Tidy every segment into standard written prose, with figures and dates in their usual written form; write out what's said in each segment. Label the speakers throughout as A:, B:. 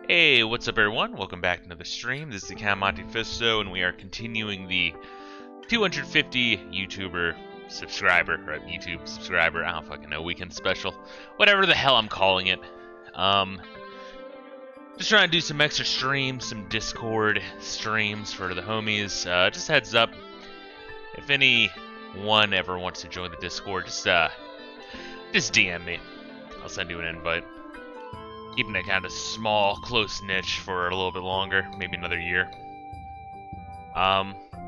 A: Hey, what's up everyone? Welcome back to another stream. This is the account Monte Fisto, and we are continuing the 250 YouTuber subscriber, or YouTube subscriber, I don't fucking know, weekend special. Whatever the hell I'm calling it. Just trying to do some extra streams, some Discord streams for the homies. Just heads up, if anyone ever wants to join the Discord, just DM me. I'll send you an invite. Keeping it kind of small, close niche for a little bit longer, maybe another year.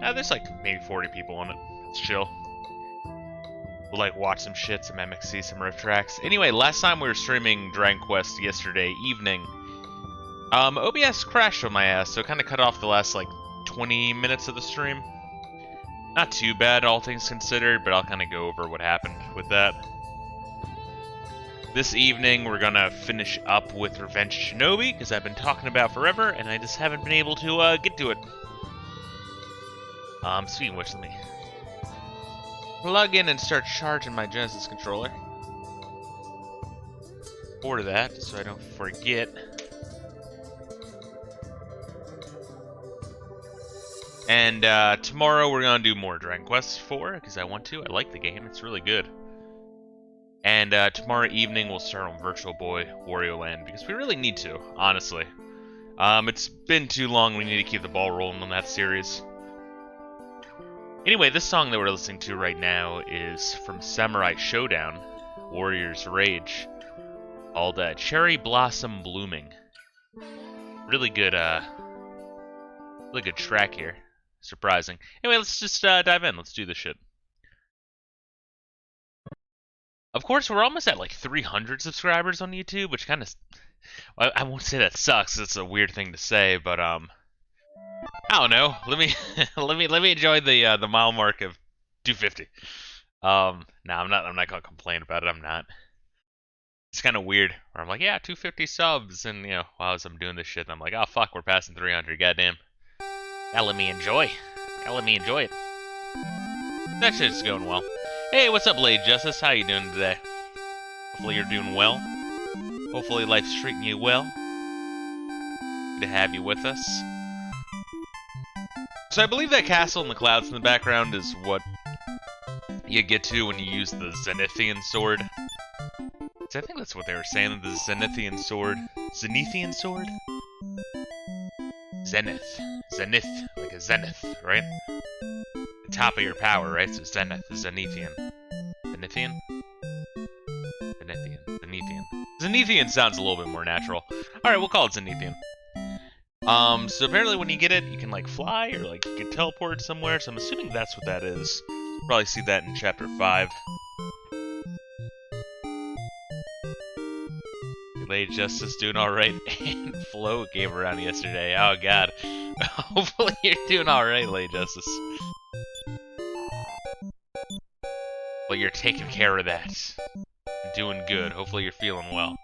A: There's like maybe 40 people on it. It's chill. We'll like watch some shit, some MXC, some riff tracks. Anyway, last time we were streaming Dragon Quest yesterday evening, OBS crashed on my ass, so it kind of cut off the last like 20 minutes of the stream. Not too bad, all things considered, but I'll kind of go over what happened with that. This evening, we're gonna finish up with Revenge of Shinobi, because I've been talking about forever, and I just haven't been able to get to it. Speaking of which, let me plug in and start charging my Genesis controller. For that, so I don't forget. And tomorrow we're gonna do more Dragon Quest 4, because I want to. I like the game, it's really good. And tomorrow evening we'll start on Virtual Boy Wario Land, because we really need to, honestly. It's been too long, we need to keep the ball rolling on that series. Anyway, this song that we're listening to right now is from Samurai Showdown, Warrior's Rage, called Cherry Blossom Blooming. Really good track here. Surprising. Anyway, let's just dive in, let's do this shit. Of course, we're almost at like 300 subscribers on YouTube, which kind of, I won't say that sucks. It's a weird thing to say, but I don't know. Let me let me enjoy the mile mark of 250. No, I'm not gonna complain about it. I'm not. It's kind of weird. Where I'm like, yeah, 250 subs, and while I'm doing this shit, I'm like, oh fuck, we're passing 300. Goddamn. Gotta let me enjoy. Gotta let me enjoy it. That shit's going well. Hey, what's up, Lady Justice? How you doing today? Hopefully you're doing well. Hopefully life's treating you well. Good to have you with us. So I believe that castle in the clouds in the background is what you get to when you use the Zenithian sword. So I think that's what they were saying, the Zenithian sword. Zenithian sword? Zenith. Zenith, like a zenith, right? The top of your power, right? So Zenith, Zenithian. Zenithian? Zenithian. Zenithian. Zenithian sounds a little bit more natural. Alright, we'll call it Zenithian. So apparently when you get it, you can like fly or like you can teleport somewhere, so I'm assuming that's what that is. You'll probably see that in chapter 5. Lady Justice doing alright, and Flo gave around yesterday. Oh god. Hopefully you're doing alright, Lady Justice. Well, you're taking care of that. You're doing good. Hopefully you're feeling well.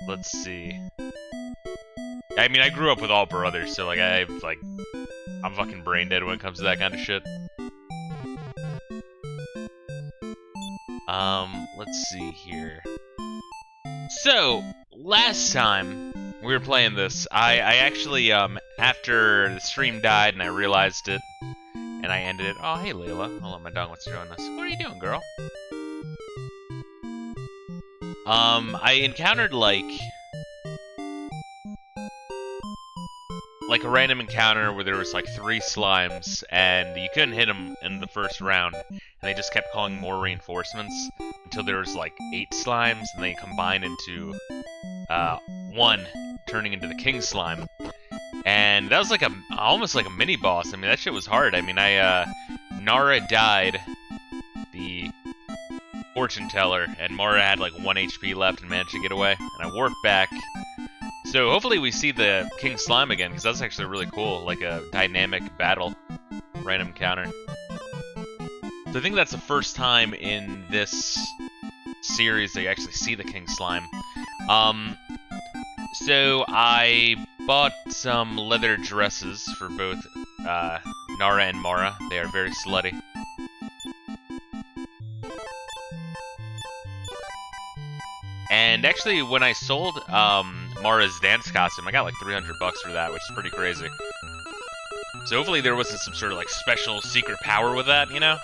A: Let's see. I mean, I grew up with all brothers, so like I'm fucking brain dead when it comes to that kind of shit. Let's see here. So, last time we were playing this, I actually, after the stream died and I realized it, and I ended it. Oh, hey, Layla. Hold on, my dog wants to join us. What are you doing, girl? I encountered, like a random encounter where there was, like, 3 slimes, and you couldn't hit them in the first round, and they just kept calling more reinforcements until there was, like, 8 slimes, and they combined into, 1, turning into the king slime. And that was like almost like a mini-boss. I mean, that shit was hard. I mean, Nara died, the fortune teller, and Mara had like 1 HP left and managed to get away. And I warped back. So hopefully we see the King Slime again, because that's actually really cool, like a dynamic battle, random encounter. So I think that's the first time in this series that you actually see the King Slime. So I bought some leather dresses for both Nara and Mara. They are very slutty. And actually, when I sold Mara's dance costume, I got like 300 bucks for that, which is pretty crazy. So hopefully there wasn't some sort of like special secret power with that, you know?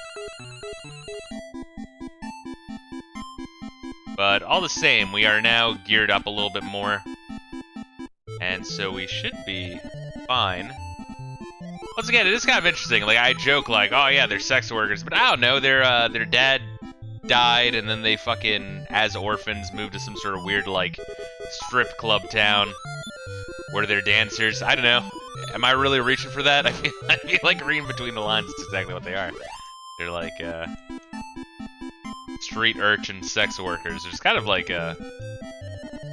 A: But all the same, we are now geared up a little bit more. And so we should be fine. Once again, it is kind of interesting. Like, I joke like, oh yeah, they're sex workers, but I don't know, their dad died, and then they fucking, as orphans, moved to some sort of weird, like, strip club town where they're dancers. I don't know. Am I really reaching for that? I feel like reading between the lines, it's exactly what they are. They're like, street urchin sex workers. There's kind of like a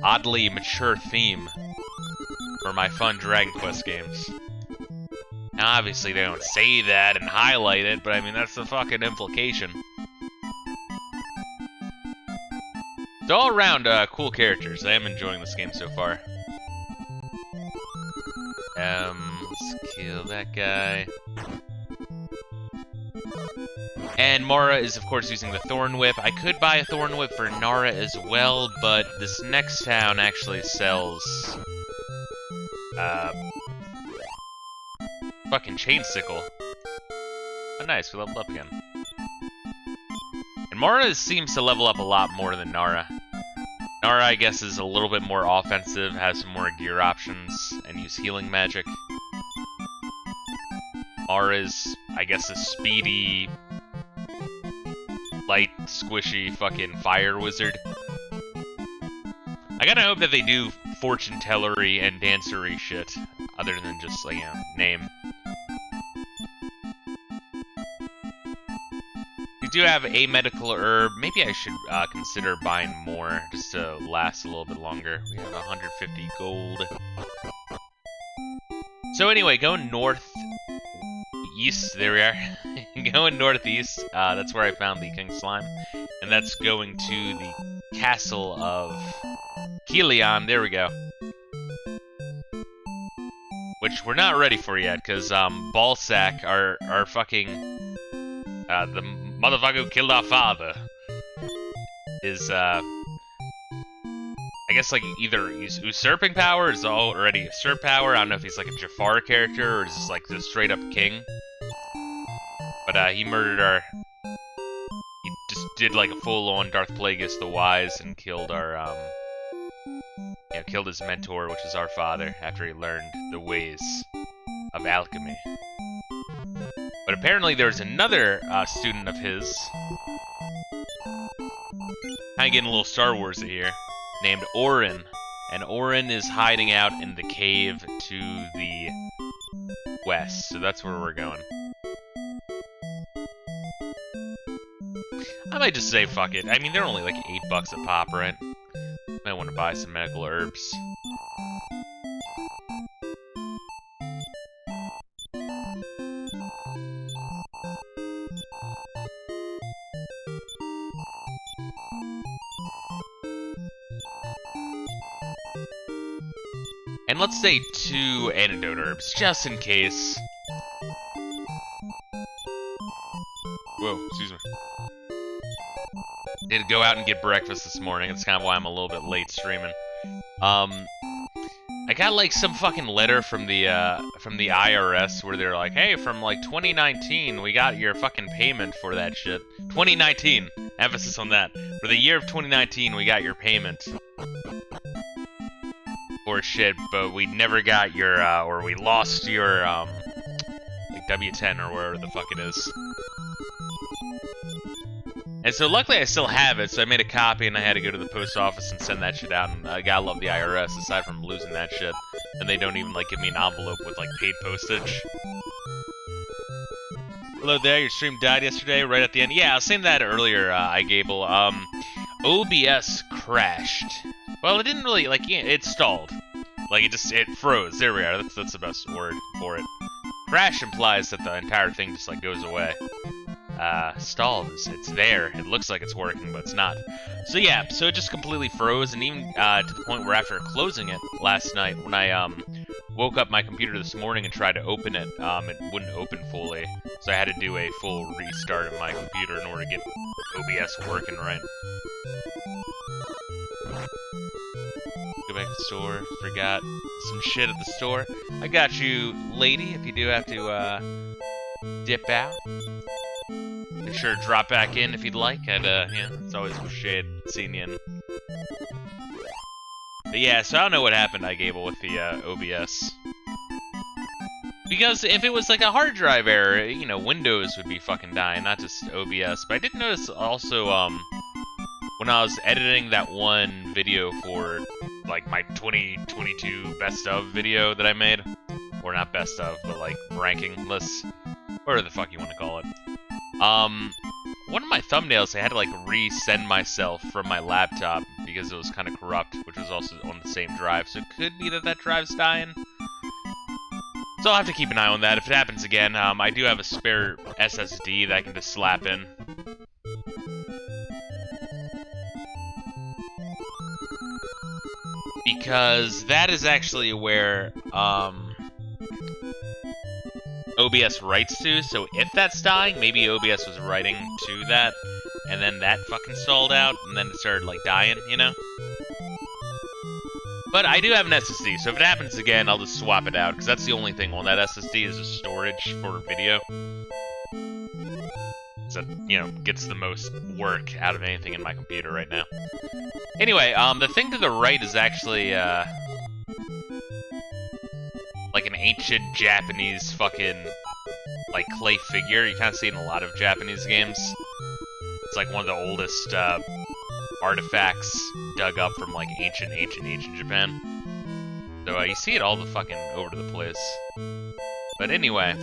A: oddly mature theme for my fun Dragon Quest games. Now, obviously, they don't say that and highlight it, but I mean, that's the fucking implication. So all around, cool characters. I am enjoying this game so far. Let's kill that guy. And Mara is, of course, using the Thorn Whip. I could buy a Thorn Whip for Nara as well, but this next town actually sells fucking Chain Sickle. Oh, nice, we leveled up again. And Mara seems to level up a lot more than Nara. Nara, I guess, is a little bit more offensive, has some more gear options, and use healing magic. Mara's, I guess, a speedy, light, squishy fucking fire wizard. I gotta hope that they do fortune-tellery and dancery shit, other than just, like, you know, name. We do have a medical herb. Maybe I should consider buying more, just to last a little bit longer. We have 150 gold. So anyway, going northeast, there we are. Going northeast, that's where I found the King Slime. And that's going to the castle of Helion, there we go. Which we're not ready for yet, because Ballsack, our fucking, the motherfucker who killed our father, is, I guess, like, either usurping power, is already usurp power. I don't know if he's like a Jafar character, or is just like the straight up king. But he murdered he just did like a full-on Darth Plagueis the Wise and killed our, killed his mentor, which is our father, after he learned the ways of alchemy. But apparently there's another student of his, kind of getting a little Star Wars here, named Orin. And Orin is hiding out in the cave to the west, so that's where we're going. I might just say fuck it. I mean, they're only like $8 a pop, right? Might want to buy some medical herbs. And let's say 2 antidote herbs, just in case. Whoa, excuse me. Did go out and get breakfast this morning. That's kind of why I'm a little bit late streaming. I got like some fucking letter from the IRS where they're like, hey, from like 2019, we got your fucking payment for that shit. 2019, emphasis on that. For the year of 2019, we got your payment for shit, but we never got your, or we lost your, like W-10 or wherever the fuck it is. And so luckily I still have it, so I made a copy and I had to go to the post office and send that shit out, and I gotta love the IRS, aside from losing that shit. And they don't even, like, give me an envelope with, like, paid postage. Hello there, your stream died yesterday, right at the end. Yeah, I was saying that earlier, iGable. OBS crashed. Well, it didn't really, like, yeah, it stalled. Like, it froze. There we are, that's the best word for it. Crash implies that the entire thing just, like, goes away. Stalled, it's there. It looks like it's working, but it's not. So yeah, so it just completely froze, and even to the point where after closing it last night, when I woke up my computer this morning and tried to open it, it wouldn't open fully. So I had to do a full restart of my computer in order to get OBS working right. Go back to the store. Forgot some shit at the store. I got you, lady, if you do have to, dip out. Make sure to drop back in if you'd like. And, yeah, it's always appreciated seeing you in. But yeah, so I don't know what happened, Gable, with the, OBS. Because if it was like a hard drive error, you know, Windows would be fucking dying, not just OBS. But I did notice also, when I was editing that one video for, like, my 2022 best of video that I made, or not best of, but like ranking lists, whatever the fuck you want to call it. One of my thumbnails, I had to like resend myself from my laptop because it was kind of corrupt, which was also on the same drive. So it could be that that drive's dying. So I'll have to keep an eye on that. If it happens again, I do have a spare SSD that I can just slap in. Because that is actually where OBS writes to, so if that's dying, maybe OBS was writing to that, and then that fucking stalled out, and then it started, like, dying, you know? But I do have an SSD, so if it happens again, I'll just swap it out, because that's the only thing on that SSD is just storage for video. So, you know, gets the most work out of anything in my computer right now. Anyway, the thing to the right is actually, like an ancient Japanese fucking, like, clay figure. You kind of see it in a lot of Japanese games. It's like one of the oldest, artifacts dug up from, like, ancient Japan. So, you see it all the fucking over the place. But anyway,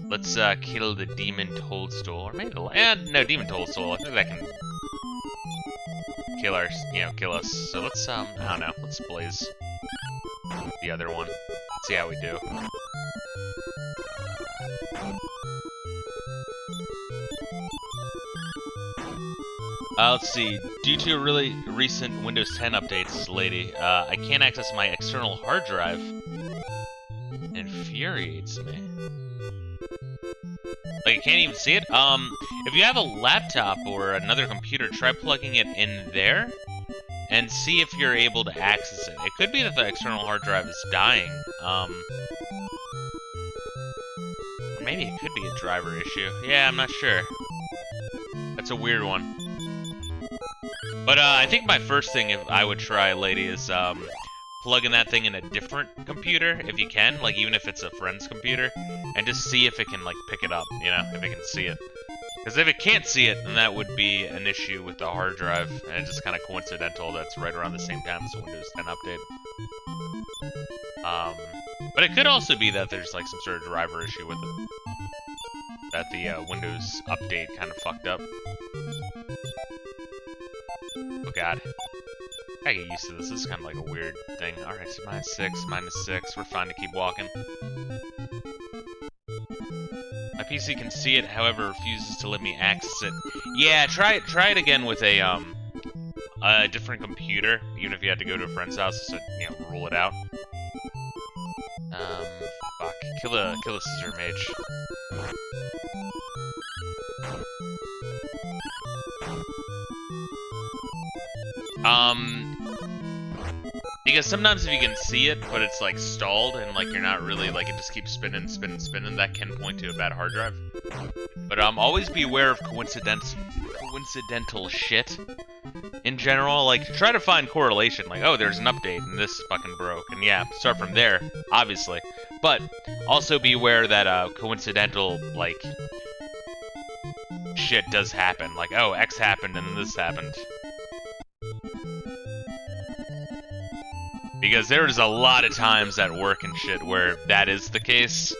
A: let's, kill the Demon Toadstool. Or maybe no, Demon Toadstool. I think that can kill our, kill us. So let's, I don't know, let's blaze the other one. See how we do. Let's see. Due to really recent Windows 10 updates, lady, I can't access my external hard drive. Infuriates me. Like, you can't even see it? If you have a laptop or another computer, try plugging it in there and see if you're able to access it. It could be that the external hard drive is dying. Or maybe it could be a driver issue. Yeah, I'm not sure. That's a weird one. But I think my first thing if I would try, lady, is plugging that thing in a different computer, if you can, like even if it's a friend's computer, and just see if it can like pick it up, you know, if it can see it. Because if it can't see it, then that would be an issue with the hard drive, and it's just kind of coincidental that's right around the same time as the Windows 10 update. But it could also be that there's like some sort of driver issue with it. That the Windows update kind of fucked up. Oh god. I get used to this. This is kind of like a weird thing. Alright, so -6. We're fine to keep walking. My PC can see it, however, refuses to let me access it. Yeah, try it again with a different computer, even if you had to go to a friend's house to, you know, rule it out. Fuck. Kill a scissor mage. Because sometimes if you can see it, but it's like stalled and like you're not really like it just keeps spinning, that can point to a bad hard drive. But always be aware of coincidental shit in general. Like try to find correlation. Like oh, there's an update and this fucking broke, and yeah, start from there, obviously. But also be aware that coincidental like shit does happen. Like oh, X happened and then this happened. Because there's a lot of times at work and shit where that is the case,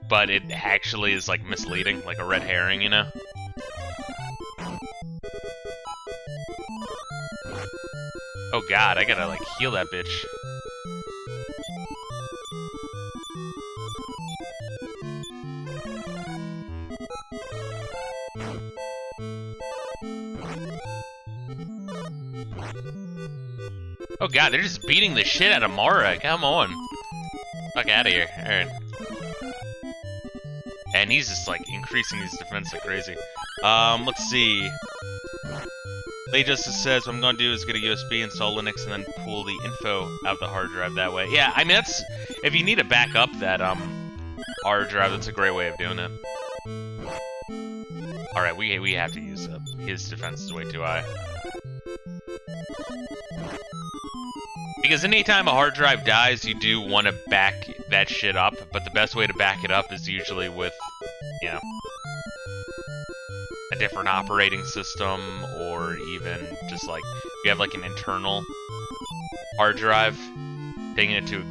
A: but it actually is like misleading, like a red herring, you know? Oh god, I gotta like heal that bitch. Oh god, they're just beating the shit out of Mara. Come on. Fuck out of here. Alright. And he's just like increasing his defense like crazy. Let's see. Lay Justice says, what I'm gonna do is get a USB, install Linux, and then pull the info out of the hard drive that way. Yeah, I mean, that's... If you need to back up that, hard drive, that's a great way of doing it. Alright, we have to use his defense is way too high. Because anytime a hard drive dies, you do want to back that shit up, but the best way to back it up is usually with, you know, a different operating system, or even just like, if you have like an internal hard drive, taking it to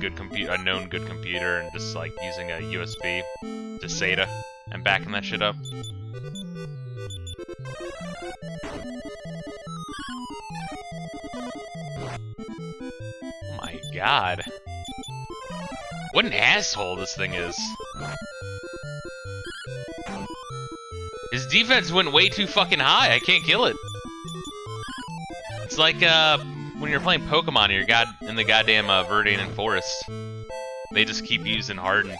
A: a known good computer, and just like using a USB to SATA and backing that shit up. Oh my god. What an asshole this thing is. His defense went way too fucking high. I can't kill it. It's like when you're playing Pokemon and you're in the goddamn Verdant Forest. They just keep using Harden.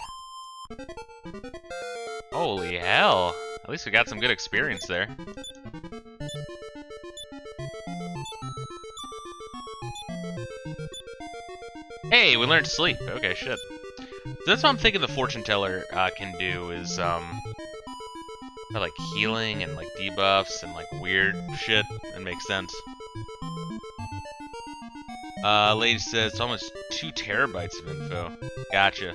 A: Holy hell. At least we got some good experience there. Hey, we learned to sleep. Okay, shit. So that's what I'm thinking the fortune teller can do is like healing and like debuffs and like weird shit. That makes sense. Lady says it's almost 2 terabytes of info. Gotcha.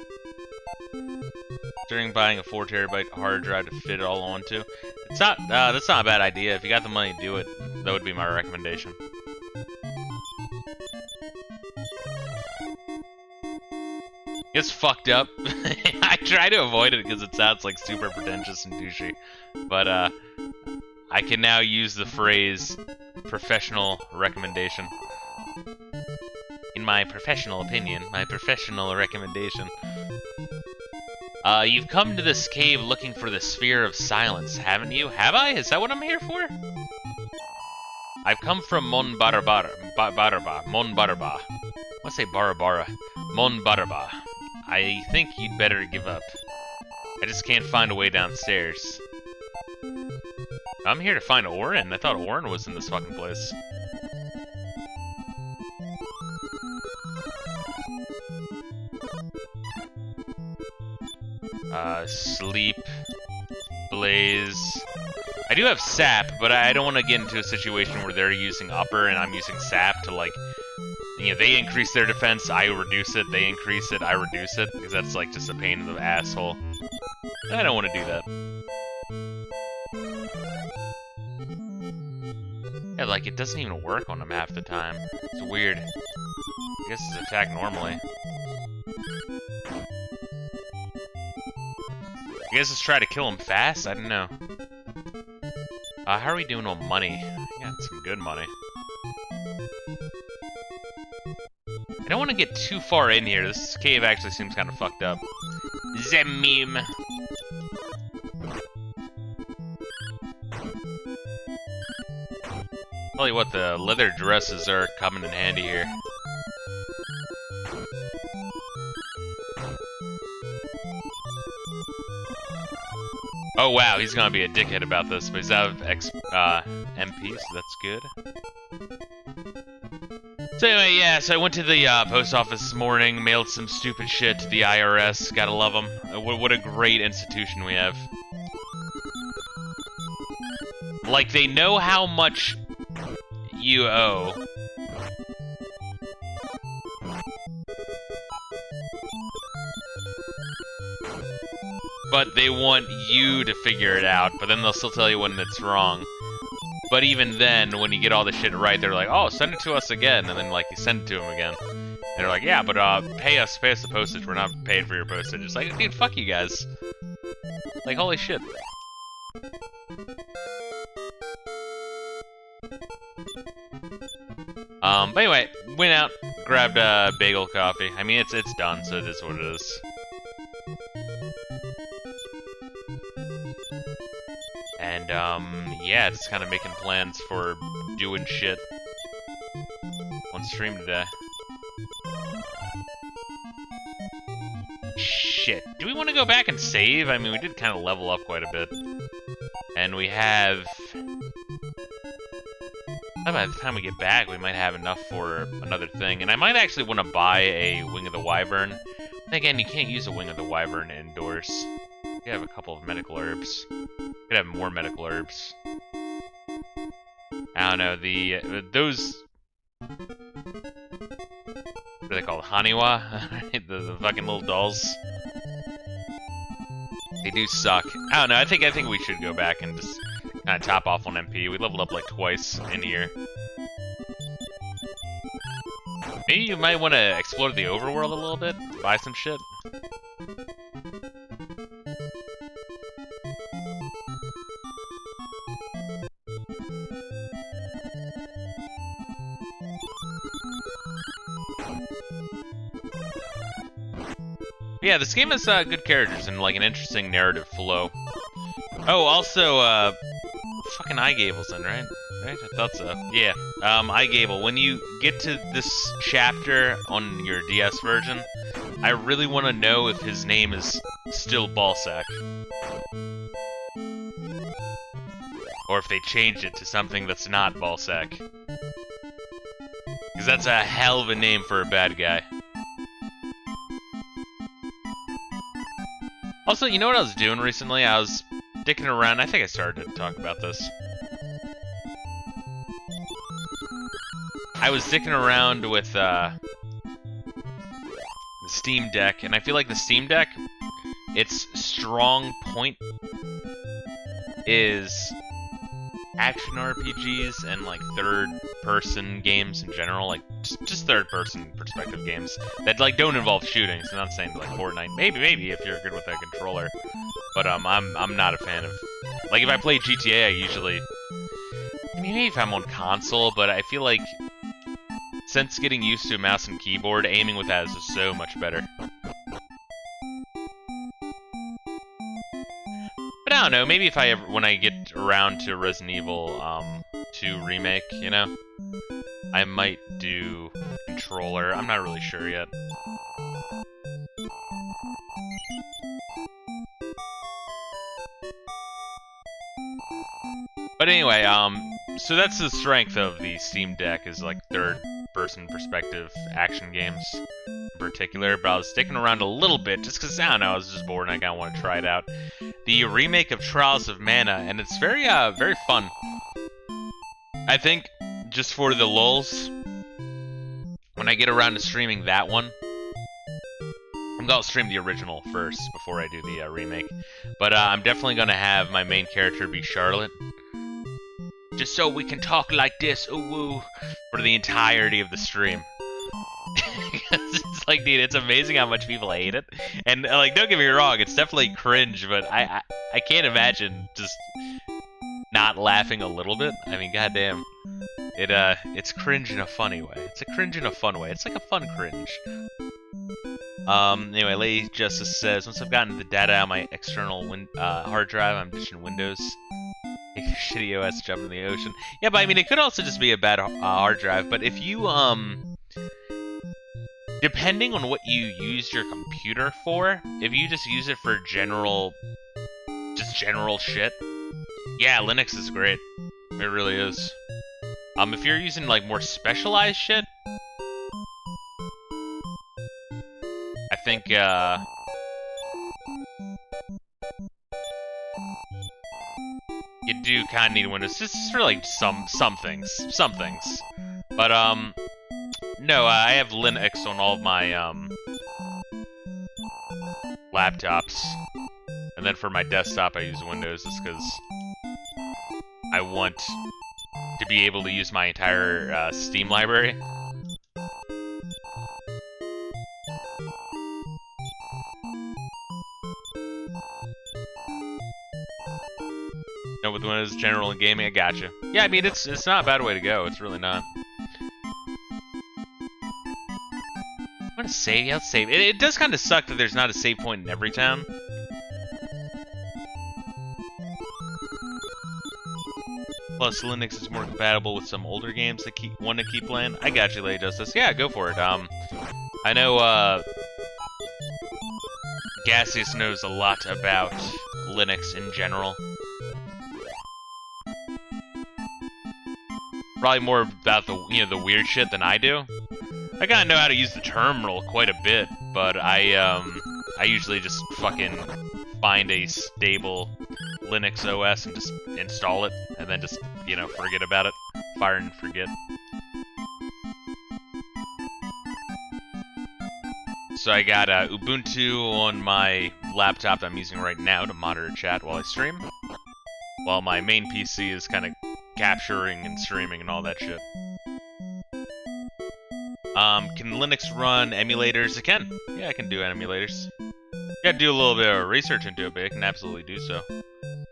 A: During buying a 4 terabyte hard drive to fit it all onto. It's not. That's not a bad idea. If you got the money to do it, that would be my recommendation. It's fucked up. I try to avoid it because it sounds like super pretentious and douchey. But I can now use the phrase professional recommendation. In my professional opinion, my professional recommendation. You've come to this cave looking for the Sphere of Silence, haven't you? Have I? Is that what I'm here for? I've come from Mon Baraba. I want to say Barabara. Mon Baraba. I think you'd better give up. I just can't find a way downstairs. I'm here to find Orin. I thought Orin was in this fucking place. Sleep. Blaze. I do have sap, but I don't want to get into a situation where they're using upper and I'm using sap to like... You know, they increase their defense, I reduce it, they increase it, I reduce it, because that's like just a pain in the asshole. I don't want to do that. Yeah, like, it doesn't even work on him half the time. It's weird. I guess it's attacked normally. You guys just try to kill him fast? I don't know. How are we doing on money? We got some good money. I don't want to get too far in here. This cave actually seems kind of fucked up. Zemim. Tell you what, the leather dresses are coming in handy here. Oh wow, he's gonna be a dickhead about this, but he's out of MP, so that's good. So anyway, yeah, so I went to the post office this morning, mailed some stupid shit to the IRS, gotta love them. What a great institution we have. Like, they know how much you owe. But they want you to figure it out, but then they'll still tell you when it's wrong. But even then, when you get all the shit right, they're like, oh, send it to us again, and then, like, you send it to them again. And they're like, yeah, but, pay us the postage, we're not paying for your postage. It's like, dude, fuck you guys. Like, holy shit. But anyway, went out, grabbed a bagel coffee. I mean, it's done, so it is what it is. And, yeah, just kind of making plans for doing shit on stream today. Shit. Do we want to go back and save? I mean, we did kind of level up quite a bit. And we have... By the time we get back, we might have enough for another thing. And I might actually want to buy a Wing of the Wyvern. And again, you can't use a Wing of the Wyvern indoors. You have a couple of medical herbs. You could have more medical herbs. I don't know, those... What are they called? Haniwa? the fucking little dolls. They do suck. I don't know, I think we should go back and just kind of top off on MP. We leveled up like twice in here. Maybe you might want to explore the overworld a little bit, buy some shit. Yeah, this game has good characters and like an interesting narrative flow. Oh, also, fucking iGable's in, right? Right? I thought so. Yeah, iGable. When you get to this chapter on your DS version, I really want to know if his name is still Ballsack. Or if they changed it to something that's not Ballsack. Because that's a hell of a name for a bad guy. Also, you know what I was doing recently? I was dicking around. I think I started to talk about this. I was dicking around with the Steam Deck, and I feel like the Steam Deck, its strong point is action RPGs and like third-person games in general, like just third-person perspective games that like don't involve shooting. So I'm not saying like Fortnite. Maybe if you're good with a controller, but I'm not a fan of. Like if I play GTA, I usually. I mean, maybe if I'm on console, but I feel like since getting used to a mouse and keyboard, aiming with that is just so much better. But I don't know, maybe if I ever, when I get around to Resident Evil 2 Remake, you know, I might do controller. I'm not really sure yet. But anyway, so that's the strength of the Steam Deck, is like third-person perspective action games in particular. But I was sticking around a little bit just because, I don't know, I was just bored and I kind of want to try it out. The remake of Trials of Mana, and it's very fun. I think just for the lulz, when I get around to streaming that one, I'm gonna stream the original first before I do the remake. But I'm definitely gonna have my main character be Charlotte, just so we can talk like this, ooh woo, for the entirety of the stream. It's like, dude, it's amazing how much people hate it. And like, don't get me wrong, it's definitely cringe, but I can't imagine just not laughing a little bit. I mean, goddamn, it's cringe in a funny way. It's a cringe in a fun way. It's like a fun cringe. Anyway, Lady Justice says, once I've gotten the data out of my external hard drive, I'm ditching Windows. Take a shitty OS, jump in the ocean. Yeah, but I mean, it could also just be a bad hard drive. But if you, depending on what you use your computer for, if you just use it for general shit, yeah, Linux is great. It really is. If you're using like more specialized shit, I think, you do kind of need Windows, just for like some things. But no, I have Linux on all of my laptops, and then for my desktop I use Windows just because I want to be able to use my entire Steam library. No, with Windows General and Gaming, I gotcha. Yeah, I mean, it's not a bad way to go. It's really not. I'm gonna save. Yeah, let's save. It does kind of suck that there's not a save point in every town. Plus, Linux is more compatible with some older games that want to keep playing. I got you, Lady Justice. Yeah, go for it. I know Gaseous knows a lot about Linux in general. probably more about the the weird shit than I do. I kind of know how to use the terminal quite a bit, but I usually just fucking find a stable Linux OS and just install it, and then just, forget about it. Fire and forget. So I got Ubuntu on my laptop that I'm using right now to monitor chat while I stream, while my main PC is kind of capturing and streaming and all that shit. Can Linux run emulators? It can. Yeah, I can do emulators. Gotta do a little bit of research into it, but I can absolutely do so.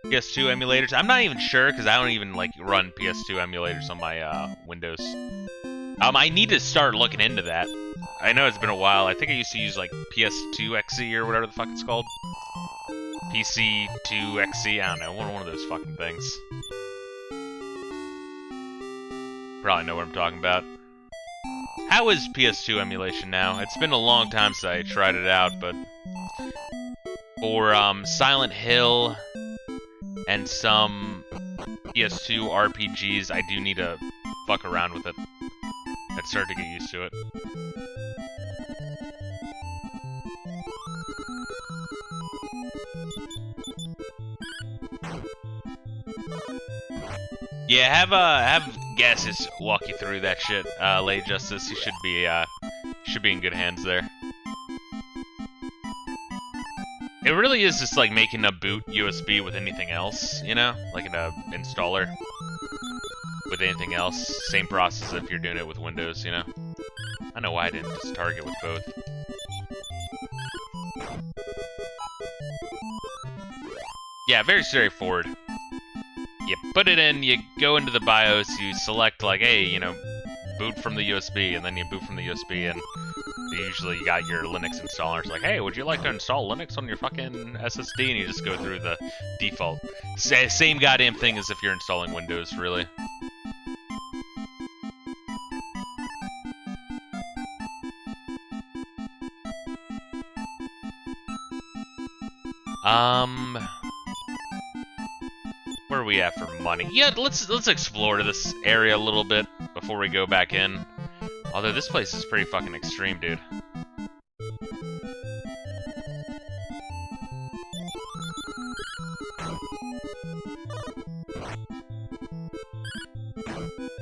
A: PS2 emulators? I'm not even sure, because I don't even, run PS2 emulators on my, Windows. I need to start looking into that. I know it's been a while. I think I used to use, PS2 XE or whatever the fuck it's called. PC2 XE? I don't know. One of those fucking things. Probably know what I'm talking about. How is PS2 emulation now? It's been a long time since I tried it out, but for Silent Hill and some PS2 RPGs, I do need to fuck around with it. I'd start to get used to it. Yeah, have Gases walk you through that shit, Lay Justice. You should be in good hands there. It really is just like making a boot USB with anything else, like an installer with anything else. Same process if you're doing it with Windows, I don't know why I didn't just target with both. Yeah, very straightforward. You put it in, you go into the BIOS, you select hey, boot from the USB, and then you boot from the USB, and usually you got your Linux installer. It's like, hey, would you like to install Linux on your fucking SSD? And you just go through the default. Same goddamn thing as if you're installing Windows, really. Where are we at for money? Yeah, let's explore this area a little bit before we go back in. Although this place is pretty fucking extreme, dude.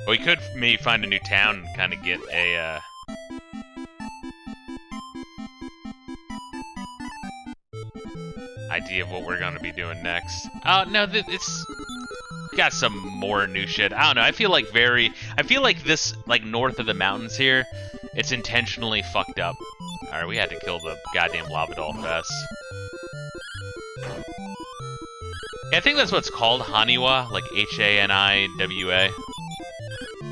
A: We could maybe find a new town and kind of get a idea of what we're gonna be doing next. No, it's got some more new shit. I don't know. I feel like this, north of the mountains here, it's intentionally fucked up. Alright, we had to kill the goddamn lava doll fest. Yeah, I think that's what it's called, Haniwa, like Haniwa. I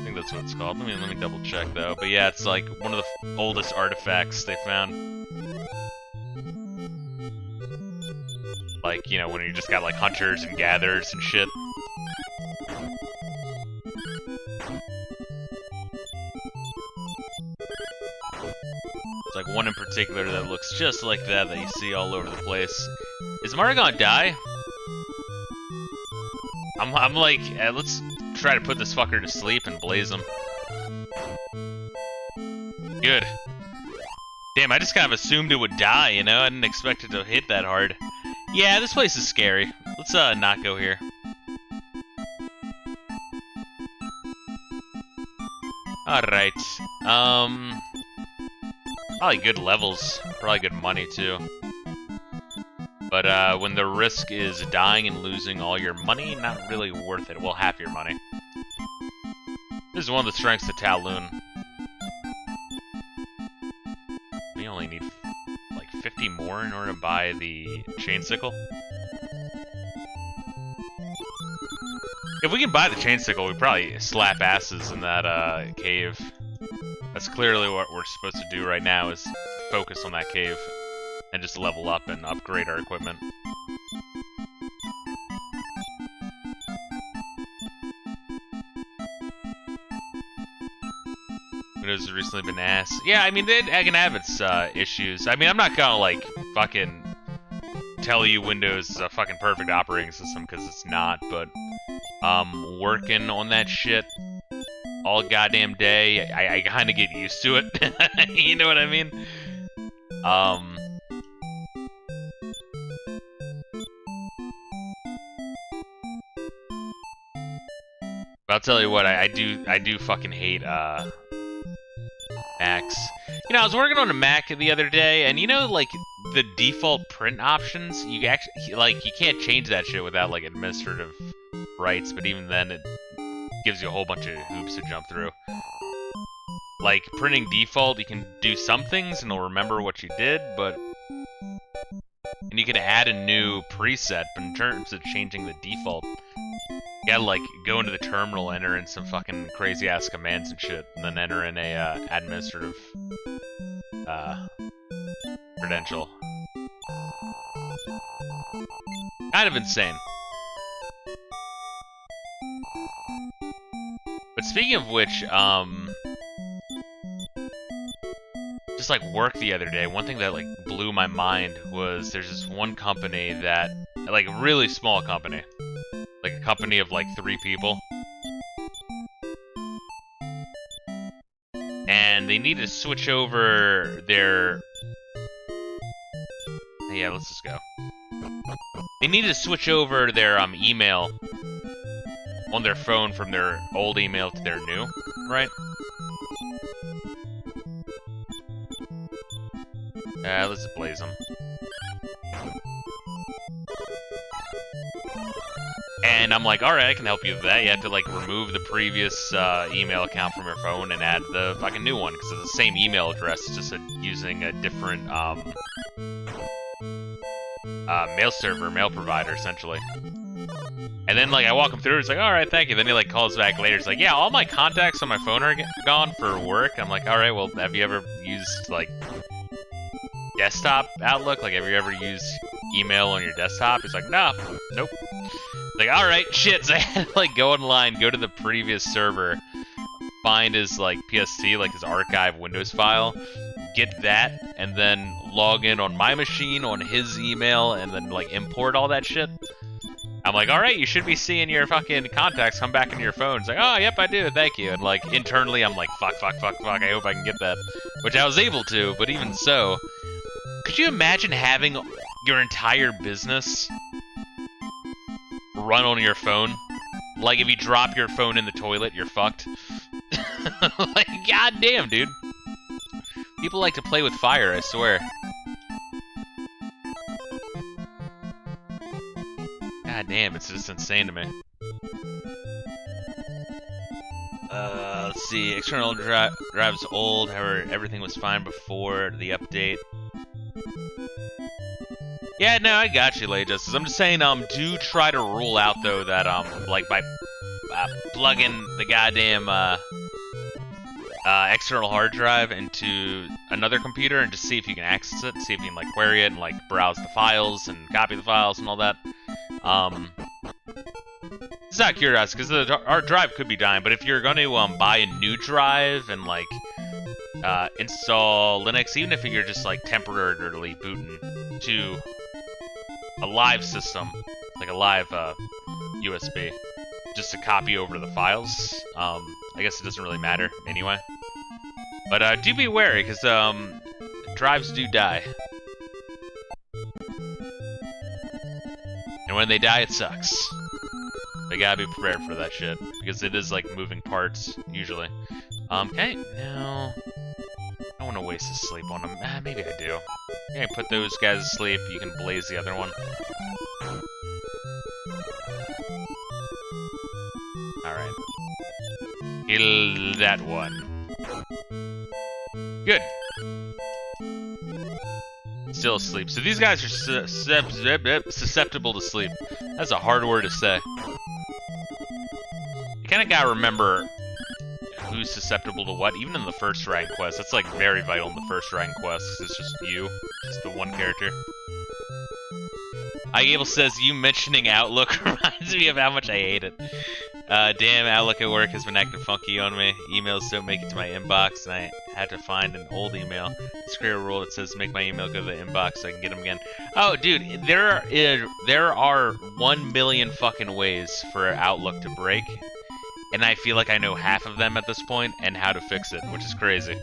A: think that's what it's called. Let me double check though. But yeah, it's like one of the oldest artifacts they found. Like, when you just got hunters and gatherers and shit. It's like one in particular that looks just like that you see all over the place. Is Mario gonna die? I'm like, let's try to put this fucker to sleep and blaze him. Good. Damn, I just kind of assumed it would die, I didn't expect it to hit that hard. Yeah, this place is scary. Let's not go here. Alright. Probably good levels. Probably good money too. But when the risk is dying and losing all your money, not really worth it. Well, half your money. This is one of the strengths of Talon. We only need 50 more in order to buy the chain sickle. If we can buy the chain sickle, we probably slap asses in that cave. That's clearly what we're supposed to do right now, is focus on that cave and just level up and upgrade our equipment. Windows has recently been asked. Yeah, I mean, it can have its issues. I mean, I'm not gonna fucking tell you Windows is a fucking perfect operating system, because it's not. But working on that shit all goddamn day, I kind of get used to it. You know what I mean? But I'll tell you what, I do fucking hate Macs. You know, I was working on a Mac the other day, and you know, like, the default print options, you actually, like, you can't change that shit without, like, administrative rights, but even then, it gives you a whole bunch of hoops to jump through. Like, printing default, you can do some things, and it'll remember what you did, but... And you can add a new preset, but in terms of changing the default, you gotta, like, go into the terminal, enter in some fucking crazy-ass commands and shit, and then enter in a, administrative, credential. Kind of insane. But speaking of which, just like work the other day, one thing that like blew my mind was there's this one company that, like a really small company, like a company of like 3 people, and they need to switch over their, yeah, let's just go. They need to switch over their email on their phone from their old email to their new, right? Let's blaze them. And I'm like, alright, I can help you with that. You have to, like, remove the previous email account from your phone and add the fucking new one, because it's the same email address, it's just using a different, mail server, mail provider, essentially. And then, like, I walk him through, it's like, alright, thank you. Then he, like, calls back later, it's like, yeah, all my contacts on my phone are gone for work. I'm like, alright, well, have you ever used, like, desktop Outlook? Like, have you ever used email on your desktop? He's like, nah, nope. Like, alright, shit. So I had to, like, go online, go to the previous server, find his, like, PST, like, his archive Windows file, get that, and then log in on my machine, on his email, and then, like, import all that shit. I'm like, alright, you should be seeing your fucking contacts come back into your phone. It's like, oh, yep, I do, thank you. And, like, internally, I'm like, fuck, I hope I can get that. Which I was able to, but even so, could you imagine having your entire business run on your phone? Like, if you drop your phone in the toilet, you're fucked. Like, goddamn, dude. People like to play with fire, I swear. God damn, it's just insane to me. Let's see. External drive's old, however, everything was fine before the update. Yeah, no, I got you, Lay Justice. I'm just saying, do try to rule out, though, that, like, by plugging the goddamn, external hard drive into another computer and just see if you can access it, see if you can, like, query it and, like, browse the files and copy the files and all that. It's not curious, because our drive could be dying, but if you're going to, buy a new drive and, like, install Linux, even if you're just, like, temporarily booting to a live system, like a live, USB, just to copy over the files, I guess it doesn't really matter anyway. But, do be wary, because, drives do die. And when they die, it sucks. They gotta be prepared for that shit, because it is, like, moving parts, usually. Okay, now... I don't want to waste his sleep on them. Maybe I do. Yeah, put those guys to sleep, you can blaze the other one. Alright. Kill that one. Good. Still asleep. So these guys are susceptible to sleep. That's a hard word to say. You kind of gotta remember who's susceptible to what, even in the first rank quest. That's like very vital in the first rank quest, 'cause it's just you. Just the one character. iGable says, you mentioning Outlook reminds me of how much I hate it. Damn, Outlook at work has been acting funky on me. Emails don't make it to my inbox, and I had to find an old email. Just create a rule that says make my email go to the inbox so I can get them again. Oh, dude, there are 1 million fucking ways for Outlook to break, and I feel like I know half of them at this point and how to fix it, which is crazy.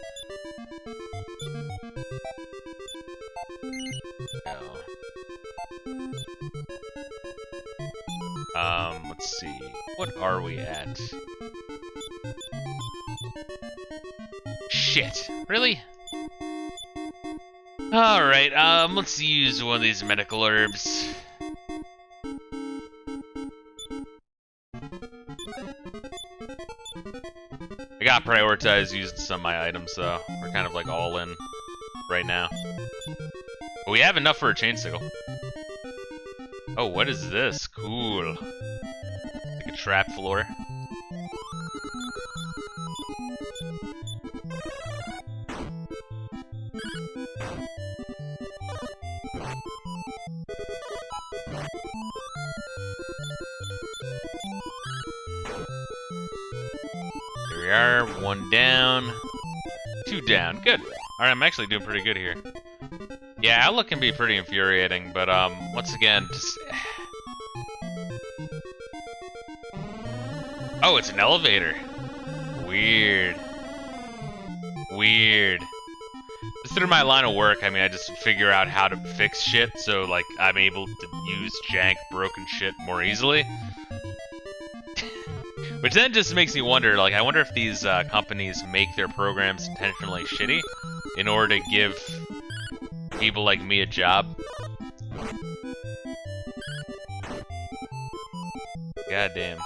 A: Let's see. What are we at? Shit. Really? Alright, let's use one of these medical herbs. I gotta prioritize using some of my items, though. We're kind of like all in right now. But we have enough for a chain sickle. Oh, what is this? Cool. Like a trap floor. Here we are, 1 down, 2 down. Good. Alright, I'm actually doing pretty good here. Yeah, Outlook can be pretty infuriating, but once again, just... Oh, it's an elevator. Weird. Weird. Just through my line of work, I mean, I just figure out how to fix shit, so, like, I'm able to use jank, broken shit more easily. Which then just makes me wonder, like, I wonder if these companies make their programs intentionally shitty in order to give people like me a job. Goddamn.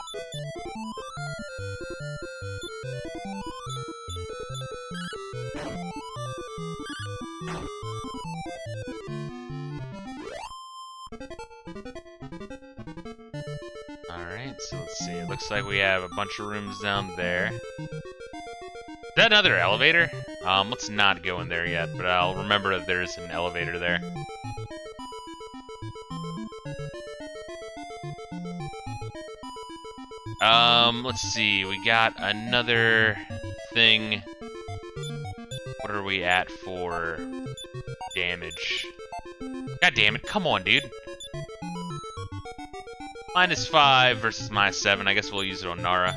A: Alright, so let's see. It looks like we have a bunch of rooms down there. Is that another elevator? Let's not go in there yet, but I'll remember that there's an elevator there. Let's see. We got another thing. What are we at for damage? God damn it, come on, dude. -5 versus -7. I guess we'll use it on Nara.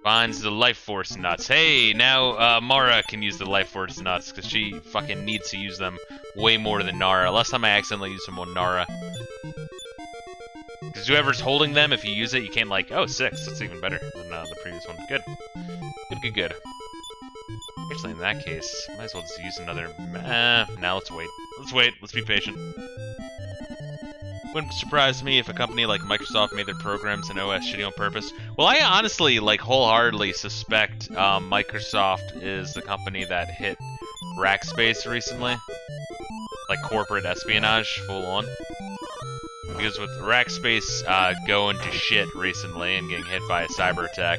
A: Finds the life force nuts. Hey, now Mara can use the life force nuts because she fucking needs to use them way more than Nara. Last time I accidentally used them on Nara. Because whoever's holding them, if you use it, you can't like, oh, 6. That's even better than the previous one. Good. Good, good, good. Actually, in that case, might as well just use another... now let's wait. Let's wait. Let's be patient. Wouldn't surprise me if a company like Microsoft made their programs and OS shitty on purpose. Well, I honestly, like, wholeheartedly suspect Microsoft is the company that hit Rackspace recently. Like, corporate espionage, full on. Because with Rackspace going to shit recently and getting hit by a cyber attack,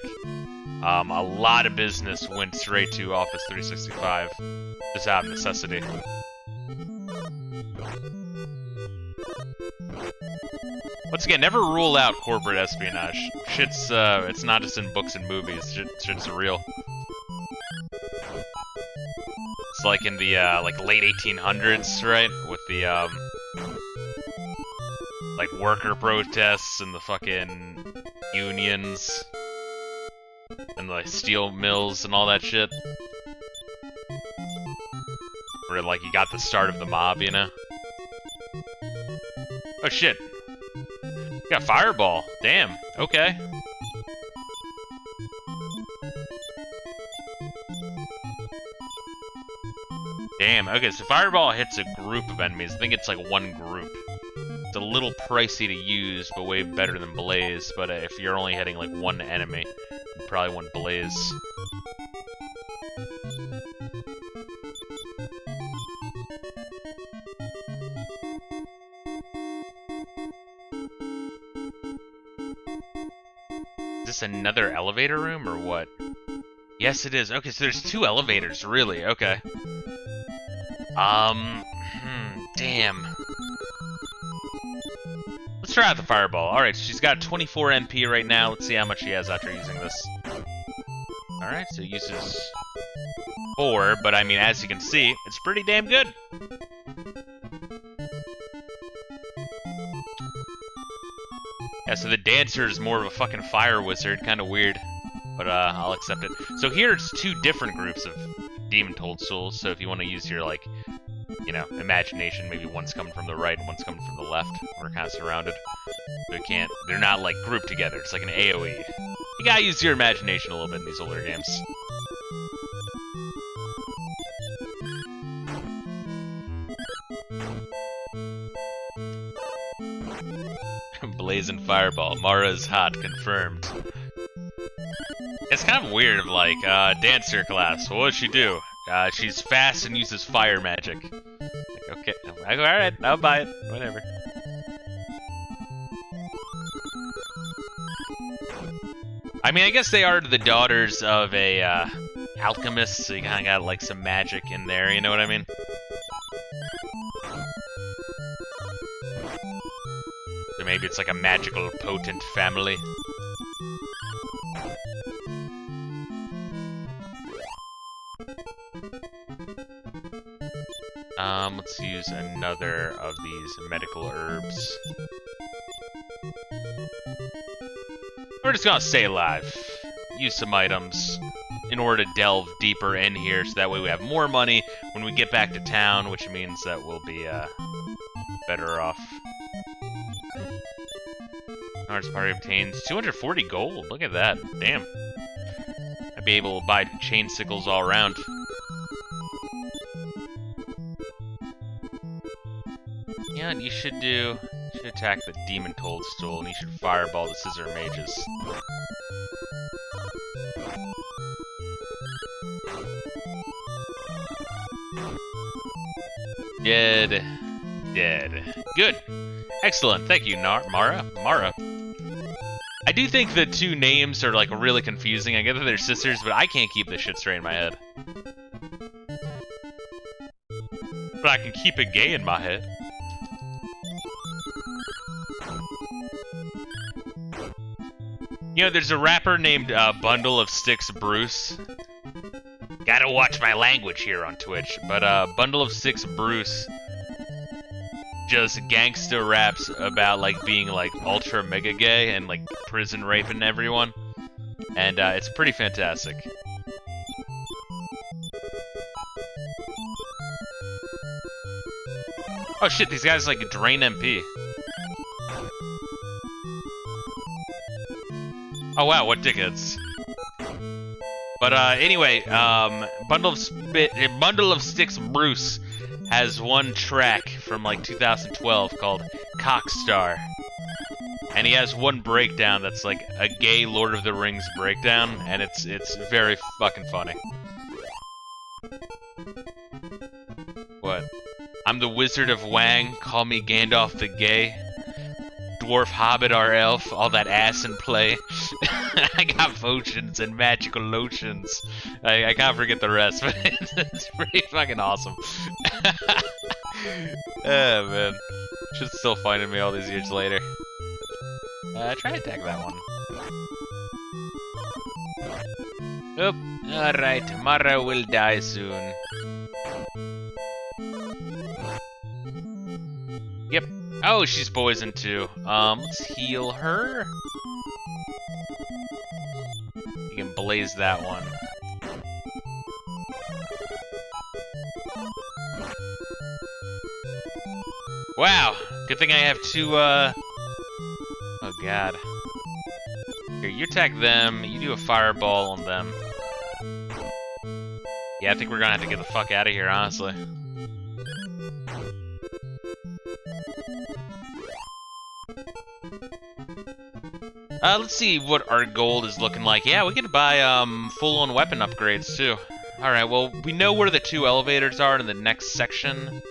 A: a lot of business went straight to Office 365, just out of necessity. Once again, never rule out corporate espionage. Shit's, it's not just in books and movies. Shit's real. It's like in the, like, late 1800s, right? With the, like, worker protests and the fucking unions. And, like, steel mills and all that shit. Where, like, you got the start of the mob, you know? Oh, shit. Got Fireball. Damn. Okay. Damn. Okay, so Fireball hits a group of enemies. I think it's like one group. It's a little pricey to use, but way better than Blaze. But if you're only hitting like one enemy, you probably want Blaze. Is this another elevator room, or what? Yes, it is. Okay, so there's 2 elevators, really. Okay. Damn. Let's try out the Fireball. Alright, she's got 24 MP right now. Let's see how much she has after using this. Alright, so it uses 4, but I mean, as you can see, it's pretty damn good. Yeah, so the dancer is more of a fucking fire wizard, kind of weird, but I'll accept it. So here it's 2 different groups of demon toadstools, so if you want to use your, like, you know, imagination, maybe one's coming from the right and one's coming from the left. We're kind of surrounded. They're not, like, grouped together. It's like an AoE. You gotta use your imagination a little bit in these older games. Blazing Fireball. Mara's hot, confirmed. It's kind of weird of, like, dancer class. What does she do? She's fast and uses fire magic. Like, okay, alright, I'll buy it. Whatever. I mean, I guess they are the daughters of a, alchemist, so you kinda got, like, some magic in there, you know what I mean? So maybe it's like a magical, potent family. Let's use another of these medical herbs. We're just gonna stay alive. Use some items in order to delve deeper in here, so that way we have more money when we get back to town, which means that we'll be, better off. Arts Party obtains 240 gold. Look at that. Damn. I'd be able to buy chain sickles all around. Yeah, and you should attack the demon toadstool, and you should fireball the scissor mages. Dead. Good. Excellent. Thank you, Mara. I do think the 2 names are, like, really confusing. I get that they're sisters, but I can't keep this shit straight in my head. But I can keep it gay in my head. You know, there's a rapper named Bundle of Sticks Bruce. Gotta watch my language here on Twitch, but Bundle of Sticks Bruce just gangsta raps about, like, being, like, ultra mega gay and, like, prison raping everyone. And it's pretty fantastic. Oh shit, these guys, like, drain MP. Oh wow, what dickheads. But anyway, Bundle of Sticks Bruce has one track from, like, 2012 called Cockstar. And he has one breakdown that's like a gay Lord of the Rings breakdown, and it's very fucking funny. What? I'm the Wizard of Wang, call me Gandalf the Gay. Dwarf, Hobbit, or Elf, all that ass in play. I got potions and magical lotions. I can't forget the rest, but it's pretty fucking awesome. Oh man. Shit's still finding me all these years later. Try to attack that one. Oop. Alright, Mara will die soon. Yep. Oh, she's poisoned too. Let's heal her. You can blaze that one. Wow! Good thing I have two, oh god. Here, you attack them, you do a fireball on them. Yeah, I think we're gonna have to get the fuck out of here, honestly. Let's see what our gold is looking like. Yeah, we could buy, full-on weapon upgrades, too. Alright, well, we know where the two elevators are in the next section.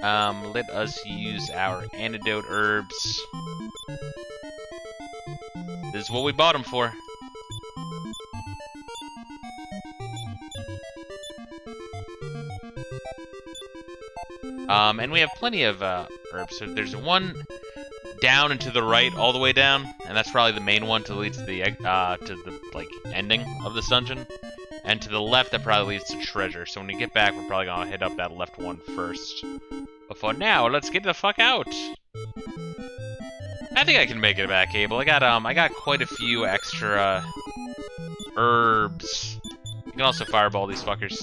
A: Let us use our antidote herbs. This is what we bought them for. And we have plenty of, herbs. So there's one down and to the right, all the way down, and that's probably the main one to lead to the like ending of this dungeon. And to the left, that probably leads to treasure. So when we get back, we're probably gonna hit up that left one first. But for now, let's get the fuck out. I think I can make it back, Abel. I got quite a few extra herbs. You can also fireball these fuckers.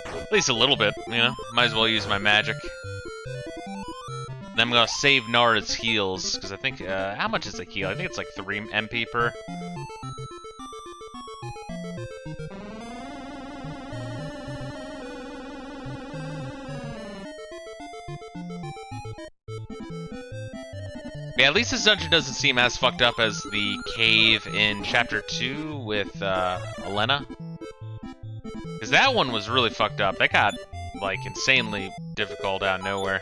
A: At least a little bit, you know? Might as well use my magic. Then I'm gonna save Nara's heals, because I think, how much is a heal? I think it's like 3 MP per. Yeah, at least this dungeon doesn't seem as fucked up as the cave in Chapter 2 with, Elena. Because that one was really fucked up. That got, like, insanely difficult out of nowhere.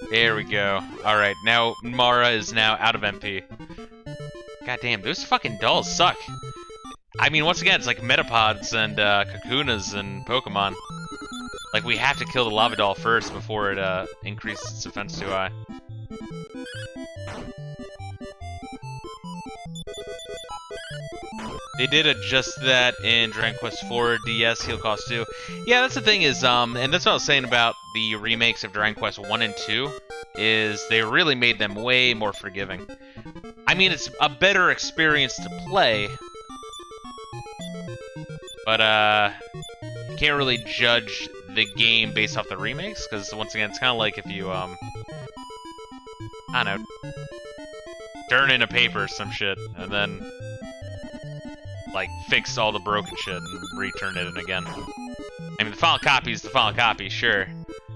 A: There we go. Alright, now Mara is now out of MP. God damn, those fucking dolls suck. I mean, once again, it's like Metapods and Kakunas and Pokemon. Like, we have to kill the lava doll first before it increases its defense too high. They did adjust that in Dragon Quest IV DS heal cost 2. Yeah, that's the thing is, and that's what I was saying about the remakes of Dragon Quest 1 and 2, is they really made them way more forgiving. I mean, it's a better experience to play, but you can't really judge the game based off the remakes, because once again, it's kind of like if you, I don't know, turn in a paper or some shit, and then like, fix all the broken shit and return it in again. I mean, the final copy is the final copy, sure.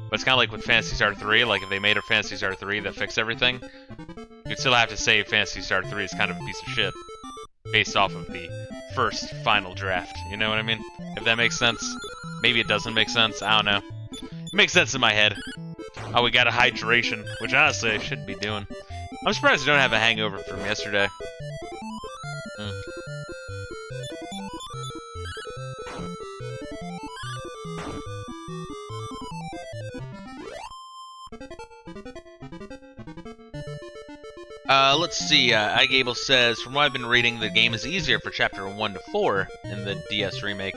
A: But it's kind of like with Phantasy Star 3, like if they made a Phantasy Star 3 that fixed everything, you'd still have to say Phantasy Star 3 is kind of a piece of shit. Based off of the first final draft, you know what I mean? If that makes sense. Maybe it doesn't make sense, I don't know. It makes sense in my head. Oh, we got a hydration, which honestly I should be doing. I'm surprised I don't have a hangover from yesterday. Let's see, iGable says, from what I've been reading, the game is easier for Chapter 1 to 4 in the DS remake,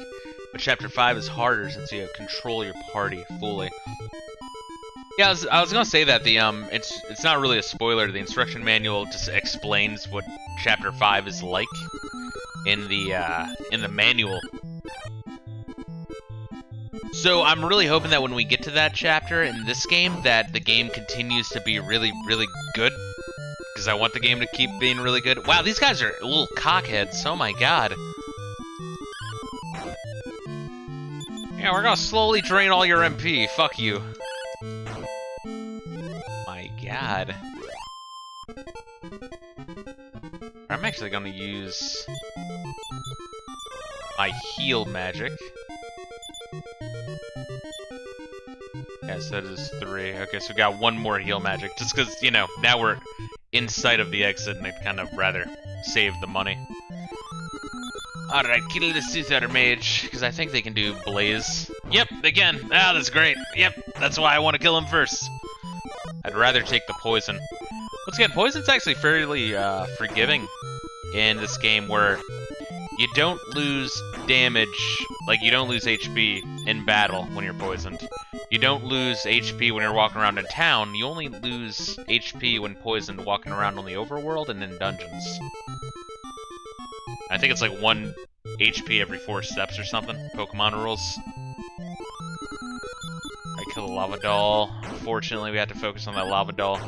A: but Chapter 5 is harder since you control your party fully. Yeah, I was gonna say that the, it's not really a spoiler, the instruction manual just explains what Chapter 5 is like in the manual. So I'm really hoping that when we get to that chapter in this game, that the game continues to be really, really good. Because I want the game to keep being really good. Wow, these guys are little cockheads. Oh my god. Yeah, we're gonna slowly drain all your MP. Fuck you. My god. I'm actually gonna use my heal magic. Yeah, so that is 3. Okay, so we got 1 more heal magic. Just because, you know, now we're inside of the exit and I'd kind of rather save the money. Alright, kill the Caesar Mage, because I think they can do Blaze. Yep, they can. Ah, that's great. Yep, that's why I want to kill him first. I'd rather take the poison. Once again, poison's actually fairly forgiving in this game, where you don't lose damage, like you don't lose HP in battle when you're poisoned. You don't lose HP when you're walking around in town, you only lose HP when poisoned walking around on the overworld and in dungeons. I think it's like 1 HP every 4 steps or something, Pokemon rules. I kill a lava doll. Unfortunately, we have to focus on that lava doll.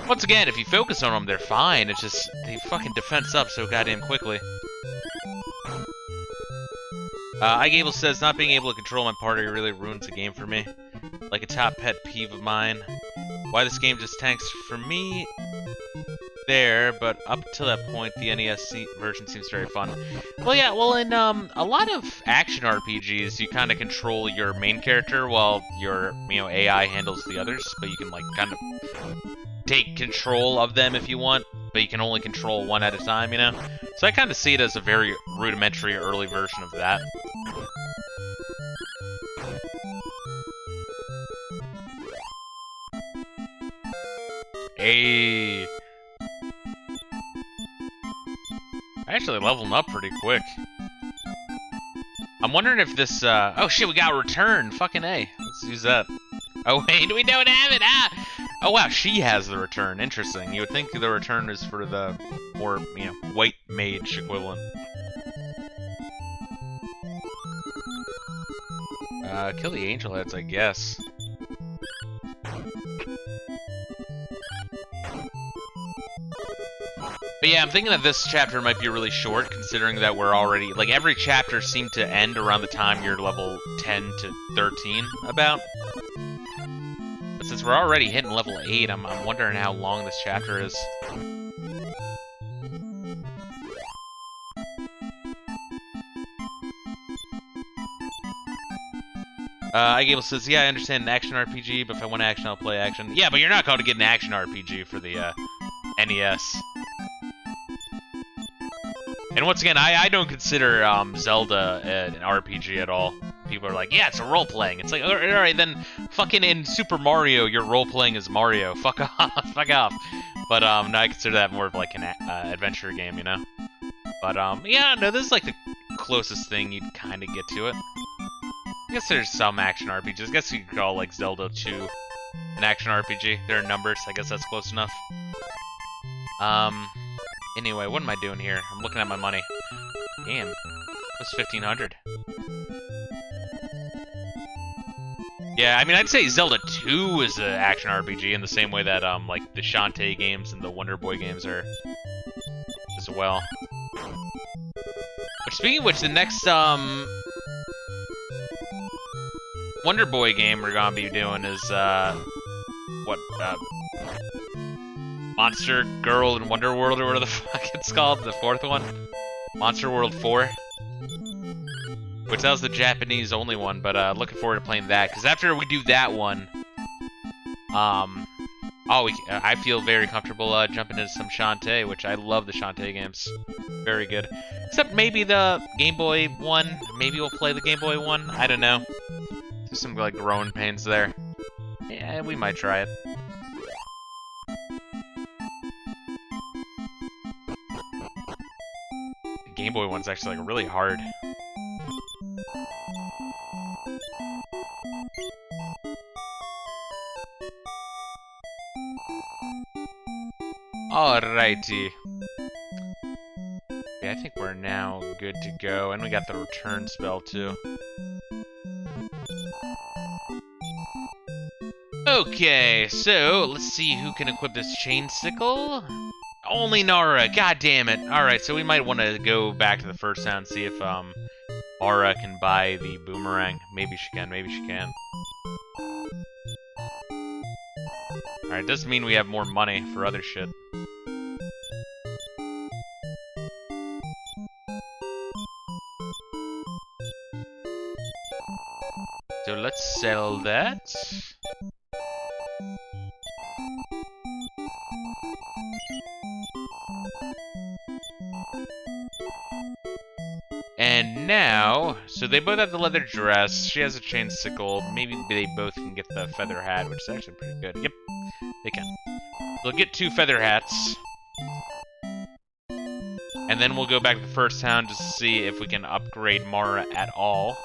A: Once again, if you focus on them, they're fine, it's just, they fucking defense up so goddamn quickly. iGable says, not being able to control my party really ruins the game for me. Like a top pet peeve of mine. Why this game just tanks for me there, but up to that point, the NES version seems very fun. Well, yeah, well, in a lot of action RPGs, you kind of control your main character while your, you know, AI handles the others, but you can, like, kind of take control of them if you want, but you can only control one at a time, you know? So I kind of see it as a very rudimentary early version of that. Hey. I actually leveled up pretty quick. I'm wondering if this, oh shit, we got a return. Fucking A. Let's use that. Oh wait, we don't have it! Ah! Oh wow, she has the return. Interesting. You would think the return is for the more, you know, white mage equivalent. Kill the angel heads, I guess. But yeah, I'm thinking that this chapter might be really short, considering that we're already, like, every chapter seemed to end around the time you're level 10 to 13, about. But since we're already hitting level 8, I'm wondering how long this chapter is. iGable says, yeah, I understand an action RPG, but if I want action, I'll play action. Yeah, but you're not going to get an action RPG for the, NES. And once again, I don't consider Zelda an RPG at all. People are like, yeah, it's a role-playing. It's like, alright, then fucking in Super Mario, you're role-playing as Mario. Fuck off, fuck off. But no, I consider that more of like an adventure game, you know? But yeah, no, this is like the closest thing you'd kind of get to it. I guess there's some action RPGs. I guess you could call like Zelda 2 an action RPG. There are numbers, I guess that's close enough. Anyway, what am I doing here? I'm looking at my money. Damn, that's 1,500. Yeah, I mean, I'd say Zelda 2 is an action RPG in the same way that, like, the Shantae games and the Wonder Boy games are as well. But speaking of which, the next, Wonder Boy game we're gonna be doing is, Monster Girl in Wonder World, or whatever the fuck it's called, the fourth one? Monster World 4. Which that was the Japanese only one, but looking forward to playing that, because after we do that one, I feel very comfortable jumping into some Shantae, which I love the Shantae games. Very good. Except maybe the Game Boy one. Maybe we'll play the Game Boy one. I don't know. There's some like growing pains there. Yeah, we might try it. The Game Boy one's actually like really hard. Alrighty. Yeah, I think we're now good to go, and we got the return spell too. Okay, so let's see who can equip this chain sickle. Only Nara, god damn it. Alright, so we might want to go back to the first town and see if Mara can buy the boomerang. Maybe she can, maybe she can. Alright, doesn't mean we have more money for other shit. So let's sell that. And now, so they both have the leather dress, she has a chain sickle, maybe they both can get the feather hat, which is actually pretty good. Yep, they can. They'll get 2 feather hats. And then we'll go back to the first town to see if we can upgrade Mara at all.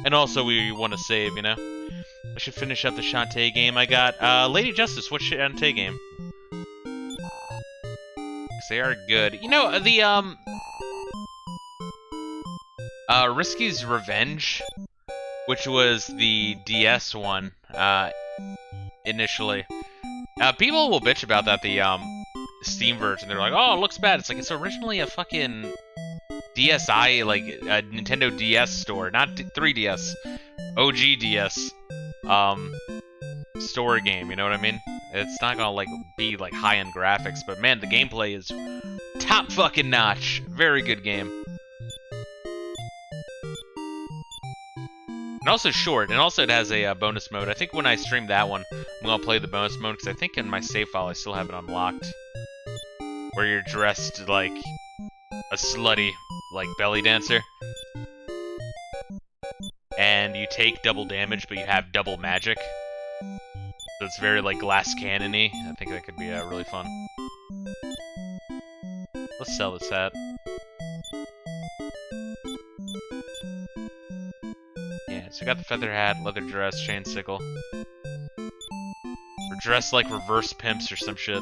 A: And also, we want to save, you know? I should finish up the Shantae game I got. Lady Justice, what's Shantae game? Because they are good. You know, the, Risky's Revenge, which was the DS one, initially. People will bitch about that, the, Steam version. They're like, oh, it looks bad. It's like, it's originally a fucking DSi, like, a Nintendo DS store, not 3DS, OG DS, store game, you know what I mean? It's not gonna, like, be, like, high-end graphics, but man, the gameplay is top fucking notch. Very good game. And also short, and also it has a bonus mode. I think when I stream that one, I'm gonna play the bonus mode, because I think in my save file I still have it unlocked. Where you're dressed like a slutty, like, belly dancer. And you take double damage, but you have double magic. It's very like glass cannon-y. I think that could be really fun. Let's sell this hat. Yeah, so we got the feather hat, leather dress, chain sickle. We're dressed like reverse pimps or some shit.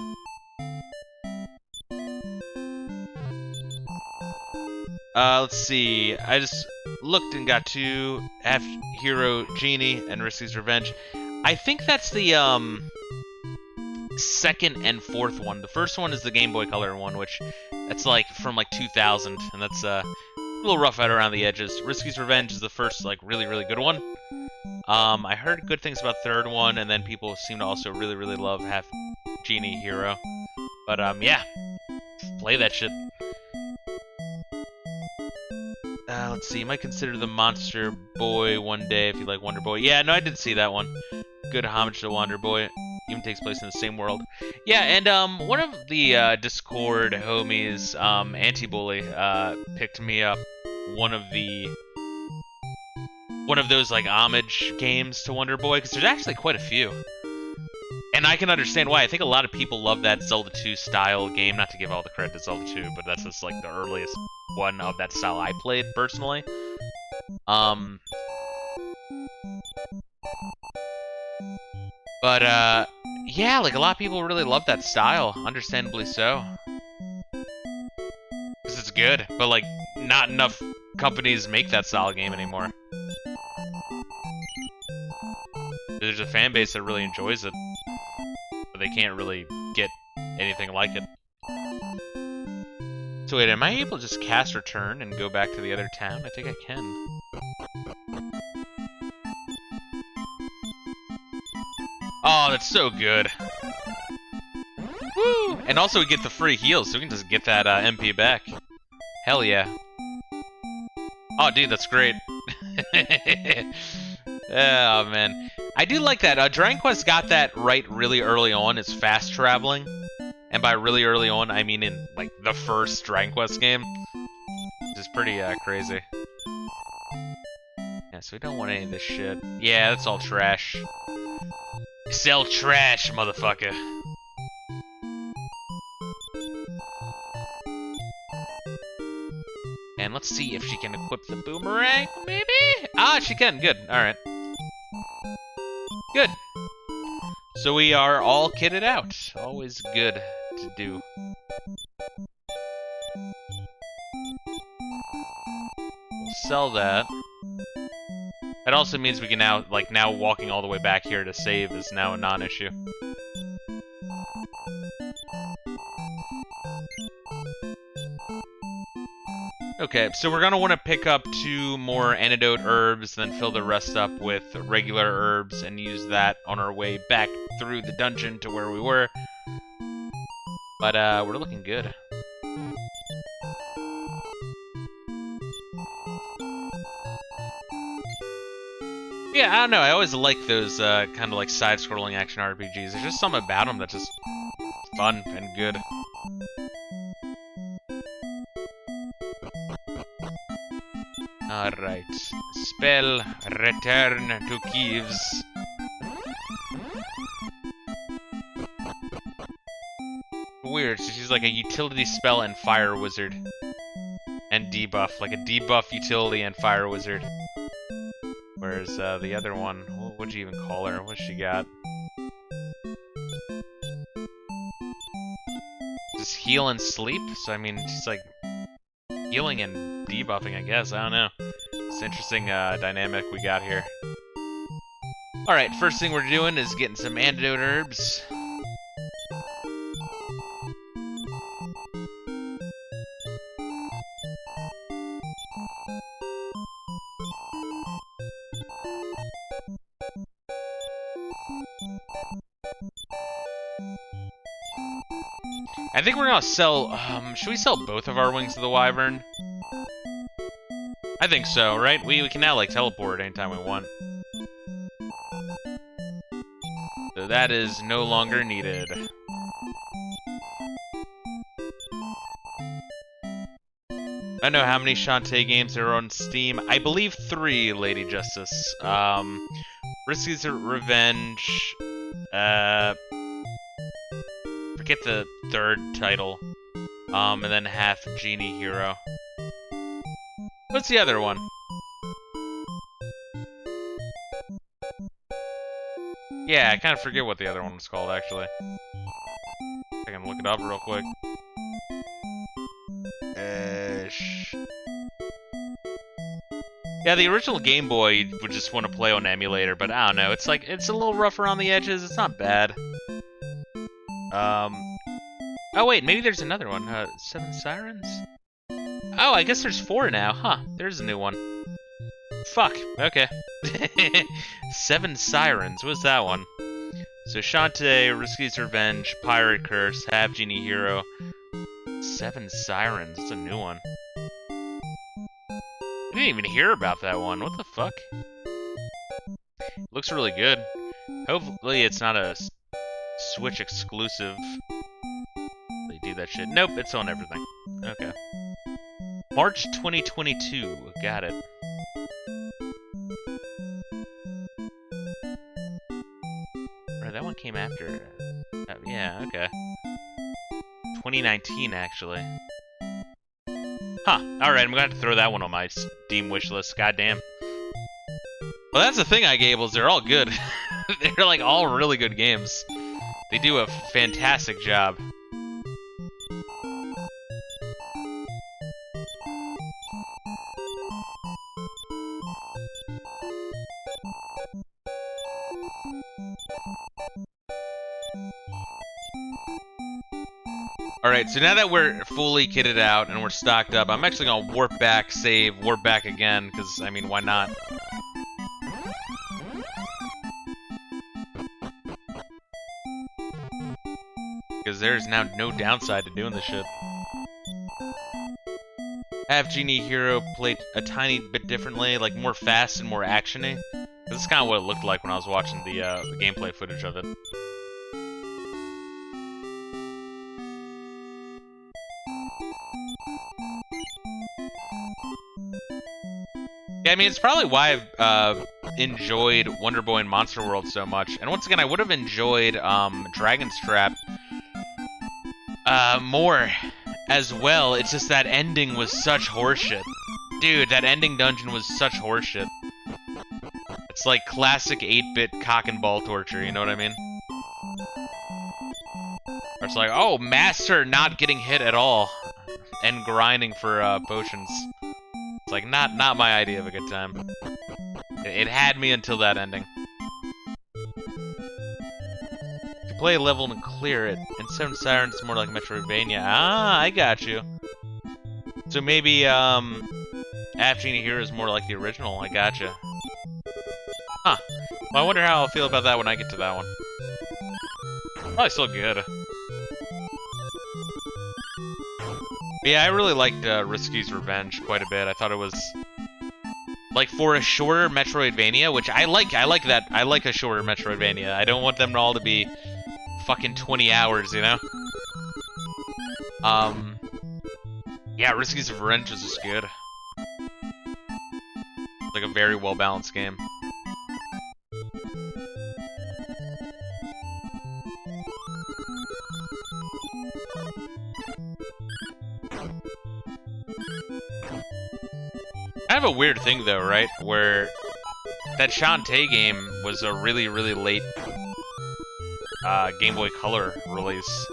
A: Let's see. I just looked and got 2 Half-Hero Genie and Risky's Revenge. I think that's the second and fourth one. The first one is the Game Boy Color one, which that's like from like 2000, and that's a little rough out around the edges. Risky's Revenge is the first like really good one. I heard good things about the third one, and then people seem to also really love Half Genie Hero. But yeah, play that shit. Let's see, you might consider the Monster Boy one day if you like Wonder Boy. Yeah, no, I did see that one. Good homage to Wonder Boy. Even takes place in the same world. Yeah, and one of the Discord homies, Anti-Bully, picked me up one of those like homage games to Wonder Boy, because there's actually quite a few. And I can understand why. I think a lot of people love that Zelda 2 style game. Not to give all the credit to Zelda 2, but that's just like the earliest one of that style I played personally. But yeah, like a lot of people really love that style, understandably so. Because it's good, but like not enough companies make that style game anymore. There's a fan base that really enjoys it, but they can't really get anything like it. So wait, am I able to just cast return and go back to the other town? I think I can. Oh, that's so good. Woo! And also we get the free heals, so we can just get that MP back. Hell yeah. Oh, dude, that's great. Oh, man. I do like that. Dragon Quest got that right really early on. It's fast traveling. And by really early on, I mean in, like, the first Dragon Quest game. Which is pretty crazy. Yeah, so we don't want any of this shit. Yeah, that's all trash. Sell trash, motherfucker. And let's see if she can equip the boomerang, maybe? Ah, she can. Good. Alright. Good. So we are all kitted out. Always good to do. We'll sell that. That also means we can now, like, now walking all the way back here to save is now a non-issue. Okay, so we're gonna want to pick up 2 more antidote herbs, then fill the rest up with regular herbs, and use that on our way back through the dungeon to where we were. But, we're looking good. Yeah, I don't know, I always like those, kind of like side-scrolling action RPGs. There's just something about them that's just fun and good. Alright. Spell return to Kieves. Weird, so she's like a utility spell and fire wizard. And debuff, like a debuff utility and fire wizard. Whereas the other one, what'd you even call her? What's she got? Just heal and sleep? So I mean, she's like healing and debuffing, I guess. I don't know. It's an interesting dynamic we got here. Alright, first thing we're doing is getting some antidote herbs. I think we're gonna sell, should we sell both of our Wings of the Wyvern? I think so, right? We can now, like, teleport anytime we want. So that is no longer needed. I don't know how many Shantae games there are on Steam. I believe 3, Lady Justice. Risky's Revenge, Forget the third title. And then half Genie Hero. What's the other one? Yeah, I kind of forget what the other one was called, actually. I can look it up real quick. Yeah, the original Game Boy would just want to play on emulator, but I don't know. It's like, it's a little rough around the edges. It's not bad. Oh wait, maybe there's another one. Seven Sirens? Oh, I guess there's 4 now. Huh, there's a new one. Fuck, okay. Seven Sirens, what's that one? So Shantae, Risky's Revenge, Pirate Curse, Half Genie Hero. Seven Sirens, that's a new one. I didn't even hear about that one. What the fuck? Looks really good. Hopefully it's not a Switch exclusive. They do that shit. Nope, it's on everything. Okay. March 2022. Got it. Right, that one came after. Yeah, okay. 2019, actually. Huh, alright, I'm gonna have to throw that one on my Steam wishlist, goddamn. Well, that's the thing I gave, is they're all good. They're like all really good games. They do a fantastic job. Alright, so now that we're fully kitted out and we're stocked up, I'm actually gonna warp back, save, warp back again, because, I mean, why not? Because there's now no downside to doing this shit. Have Genie Hero played a tiny bit differently, like more fast and more actiony. This is kind of what it looked like when I was watching the gameplay footage of it. Yeah, I mean, it's probably why I've enjoyed Wonder Boy and Monster World so much. And once again, I would have enjoyed Dragon's Trap more as well. It's just that ending was such horseshit. Dude, that ending dungeon was such horseshit. It's like classic 8-bit cock and ball torture, you know what I mean? Or it's like, oh, Master not getting hit at all. And grinding for potions. It's like, not my idea of a good time. It had me until that ending. To play a level and clear it, and Seven Sirens is more like Metroidvania. Ah, I got you. So maybe, Half Genie Hero is more like the original, I gotcha. Huh. Well, I wonder how I'll feel about that when I get to that one. Probably still good. But yeah, I really liked Risky's Revenge quite a bit. I thought it was, like, for a shorter Metroidvania, which I like that. I like a shorter Metroidvania. I don't want them all to be fucking 20 hours, you know? Yeah, Risky's Revenge is just good. It's like a very well-balanced game. Kind of a weird thing though, right? Where that Shantae game was a really, really late Game Boy Color release.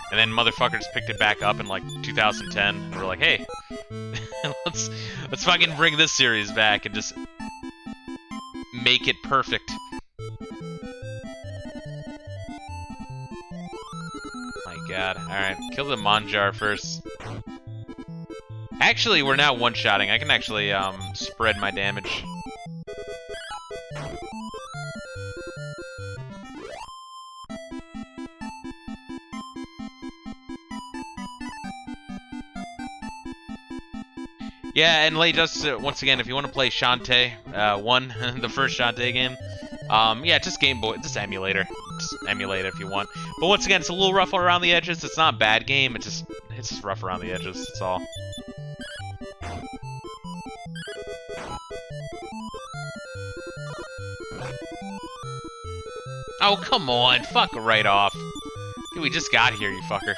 A: And then motherfuckers picked it back up in like 2010 and were like, hey, let's fucking bring this series back and just make it perfect. My god. Alright, kill the Monjar first. Actually, we're now one-shotting. I can actually, spread my damage. Yeah, and just once again, if you want to play Shantae 1, the first Shantae game, yeah, just Game Boy, just emulator. Just emulate it if you want. But once again, it's a little rough around the edges. It's not a bad game. It's just rough around the edges. That's all. Oh, come on. Fuck right off. Dude, we just got here, you fucker.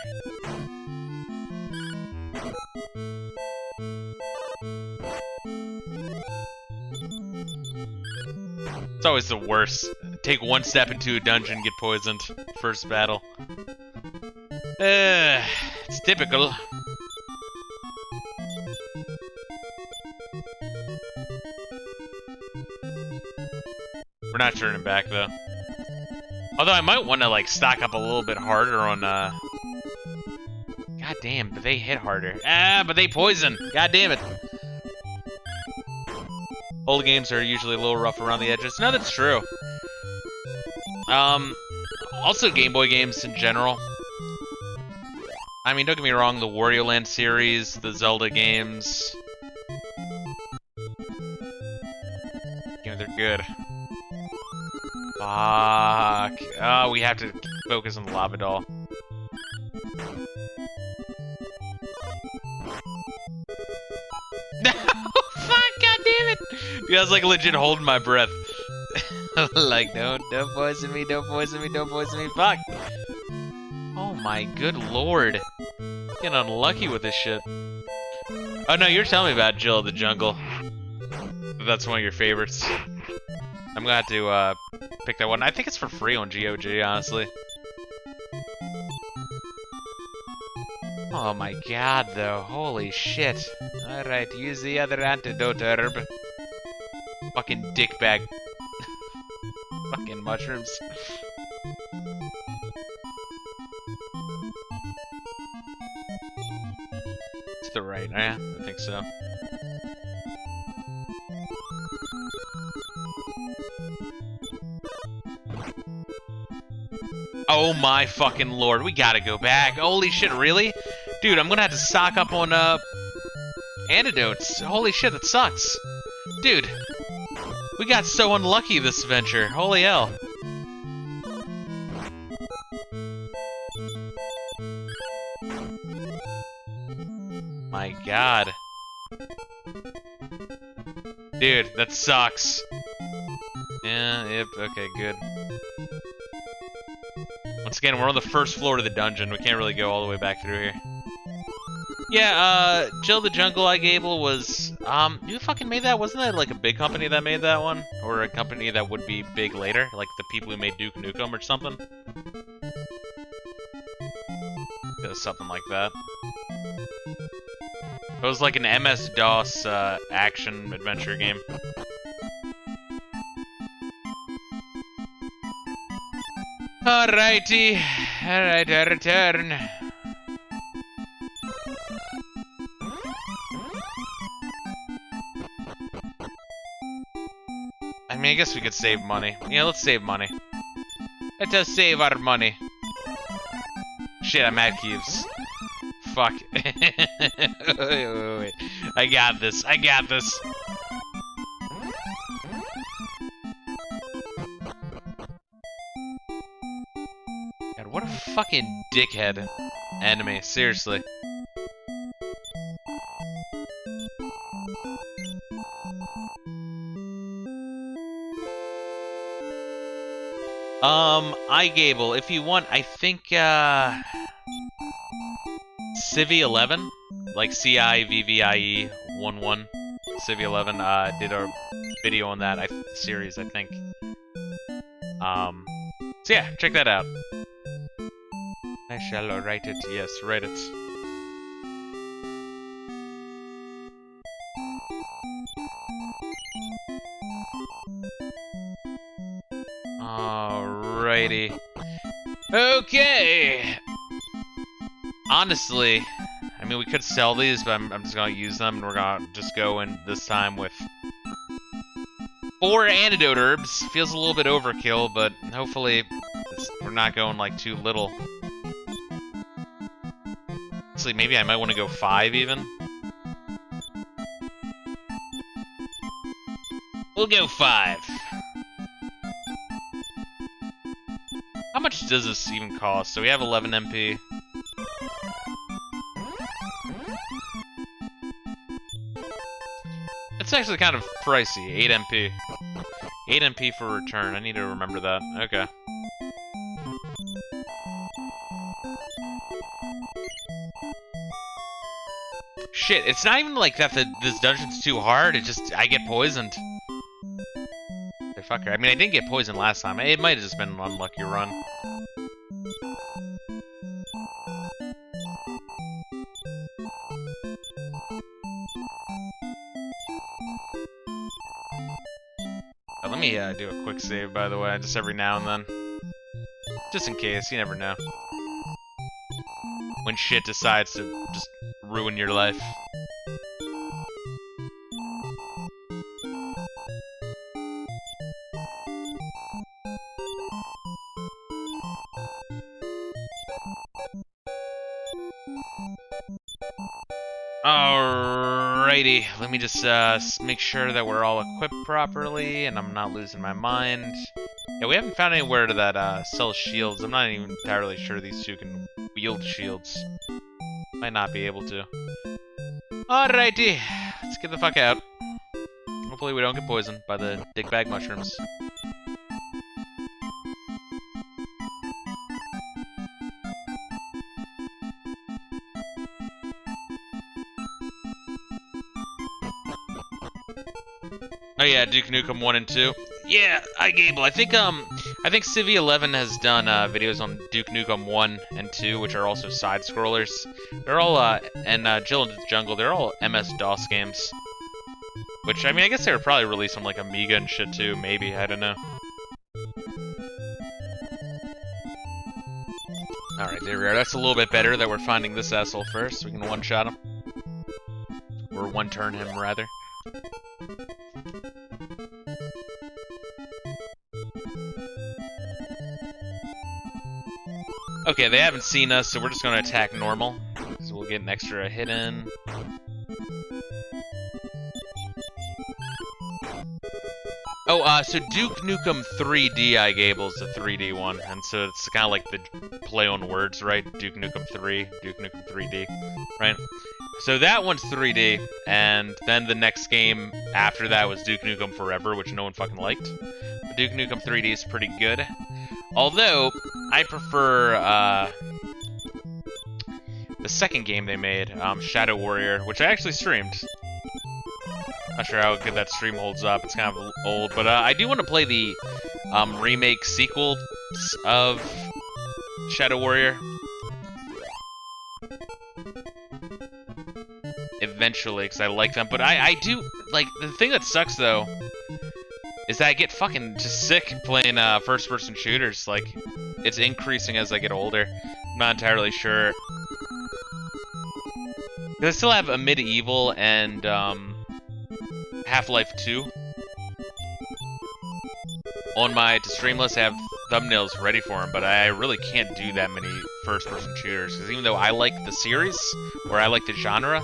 A: It's always the worst. Take one step into a dungeon, get poisoned. First battle. It's typical. We're not turning back, though. Although I might want to, like, stock up a little bit harder on, God damn, but they hit harder. Ah, but they poison! God damn it. Old games are usually a little rough around the edges. No, that's true. Also Game Boy games in general. I mean, don't get me wrong, the Wario Land series, the Zelda games... You know, they're good. Fuck. Oh, we have to focus on the lava doll. No! Fuck, god damn it! Dude, I was like legit holding my breath. Like, don't poison me, don't poison me, don't poison me, fuck! Oh my good lord. Getting unlucky with this shit. Oh no, you're telling me about Jill of the Jungle. That's one of your favorites. I'm gonna have to, pick that one. I think it's for free on GOG, honestly. Oh my god, though. Holy shit. Alright, use the other antidote herb. Fucking dickbag. Fucking mushrooms. To the right, yeah, I think so. Oh my fucking lord, we gotta go back. Holy shit, really? Dude, I'm gonna have to stock up on, antidotes. Holy shit, that sucks. Dude, we got so unlucky this adventure. Holy hell. My god. Dude, that sucks. Yeah, yep, okay, good. Once again, we're on the first floor of the dungeon. We can't really go all the way back through here. Yeah, Jill the Jungle I Gable was, who fucking made that? Wasn't that like a big company that made that one? Or a company that would be big later? Like the people who made Duke Nukem or something? It was something like that. It was like an MS-DOS, action adventure game. Alrighty. Alright, our return. I mean, I guess we could save money. Yeah, let's save money. Let us save our money. Shit, I'm at cubes. Fuck. Wait. I got this. I got this. God, what a fucking dickhead enemy. Seriously. iGable, if you want, I think, Civi 11, like CIVVIE 11, Civi 11, did a video on that series, I think. So yeah, check that out. I shall write it, yes, write it. Alrighty. Okay! Honestly, I mean, we could sell these, but I'm just gonna use them, and we're gonna just go in this time with 4 antidote herbs. Feels a little bit overkill, but hopefully we're not going, like, too little. Honestly, maybe I might want to go 5, even. We'll go 5. How much does this even cost? So we have 11 MP. It's actually kind of pricey, 8 MP. 8 MP for return, I need to remember that. Okay. Shit, it's not even like that this dungeon's too hard, it just, I get poisoned. Fucker. I mean, I didn't get poisoned last time. It might have just been an unlucky run. Let me do a quick save, by the way, just every now and then. Just in case, you never know. When shit decides to just ruin your life. Alrighty, let me just make sure that we're all equipped properly and I'm not losing my mind. Yeah, we haven't found anywhere that sells shields. I'm not even entirely sure these two can wield shields. Might not be able to. Alrighty, let's get the fuck out. Hopefully we don't get poisoned by the dickbag mushrooms. Oh yeah, Duke Nukem 1 and 2. Yeah, Gable. I think Civi 11 has done videos on Duke Nukem 1 and 2, which are also side scrollers. They're all and Jill in the Jungle. They're all MS-DOS games. Which, I mean, I guess they were probably released on like Amiga and shit too. Maybe, I don't know. All right, there we are. That's a little bit better that we're finding this asshole first. We can one-shot him, or one-turn him rather. Okay, they haven't seen us, so we're just gonna attack normal. So we'll get an extra hit in. Oh, so Duke Nukem 3D, I Gable, is the 3D one, and so it's kind of like the play on words, right? Duke Nukem 3, Duke Nukem 3D, right? So that one's 3D, and then the next game after that was Duke Nukem Forever, which no one fucking liked. But Duke Nukem 3D is pretty good. Although, I prefer, the second game they made, Shadow Warrior, which I actually streamed. Not sure how good that stream holds up, it's kind of old, but I do want to play the remake sequel of Shadow Warrior. Eventually, because I like them, but I do, like, the thing that sucks, though, is that I get fucking just sick playing first-person shooters. Like, it's increasing as I get older. I'm not entirely sure. I still have a Medieval and Half-Life 2 on my to-stream list. I have thumbnails ready for them, but I really can't do that many first-person shooters, because even though I like the series, or I like the genre,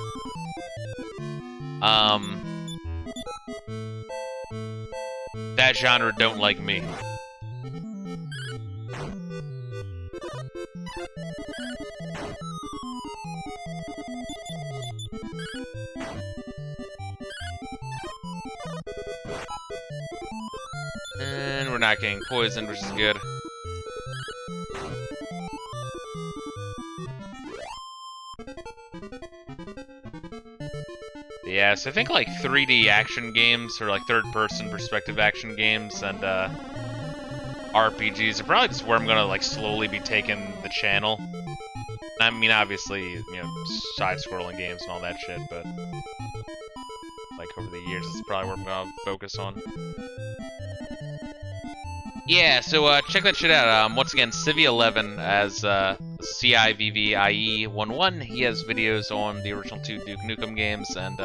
A: that genre don't like me. And we're not getting poisoned, which is good. Yeah, so I think like 3D action games, or like third-person perspective action games, and RPGs are probably just where I'm gonna like slowly be taking the channel. I mean, obviously, you know, side-scrolling games and all that shit, but like over the years, it's probably where I'm gonna focus on. Yeah, so check that shit out. Once again, Civi 11 as CIVVIE11. He has videos on the original 2 Duke Nukem games and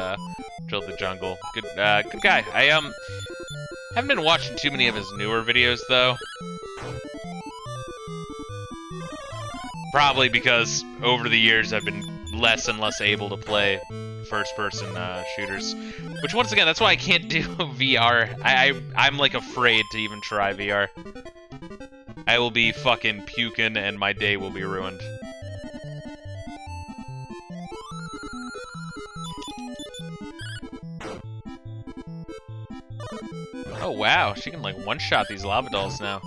A: Jill the Jungle. Good guy. I haven't been watching too many of his newer videos though. Probably because over the years I've been less and less able to play first-person shooters. Which, once again, that's why I can't do VR. I'm like afraid to even try VR. I will be fucking puking and my day will be ruined. Oh wow, she can like one-shot these lava dolls now.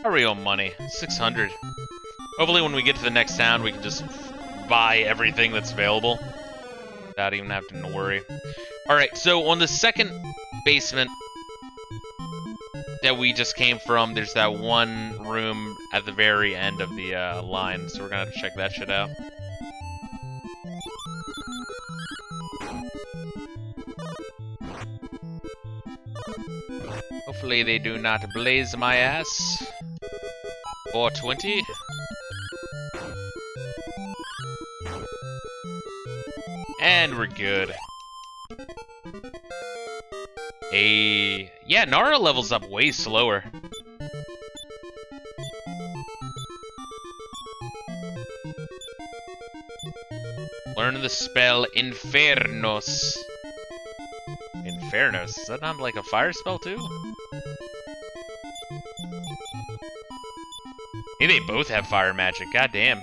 A: How are we on money? 600. Hopefully when we get to the next town, we can just buy everything that's available without even having to worry. Alright, so on the second basement that we just came from, there's that one room at the very end of the line, so we're gonna have to check that shit out. Hopefully they do not blaze my ass. 420. And we're good. Yeah, Nara levels up way slower. Learn the spell Infernos. Infernos? Is that not like a fire spell too? Maybe they both have fire magic, goddamn.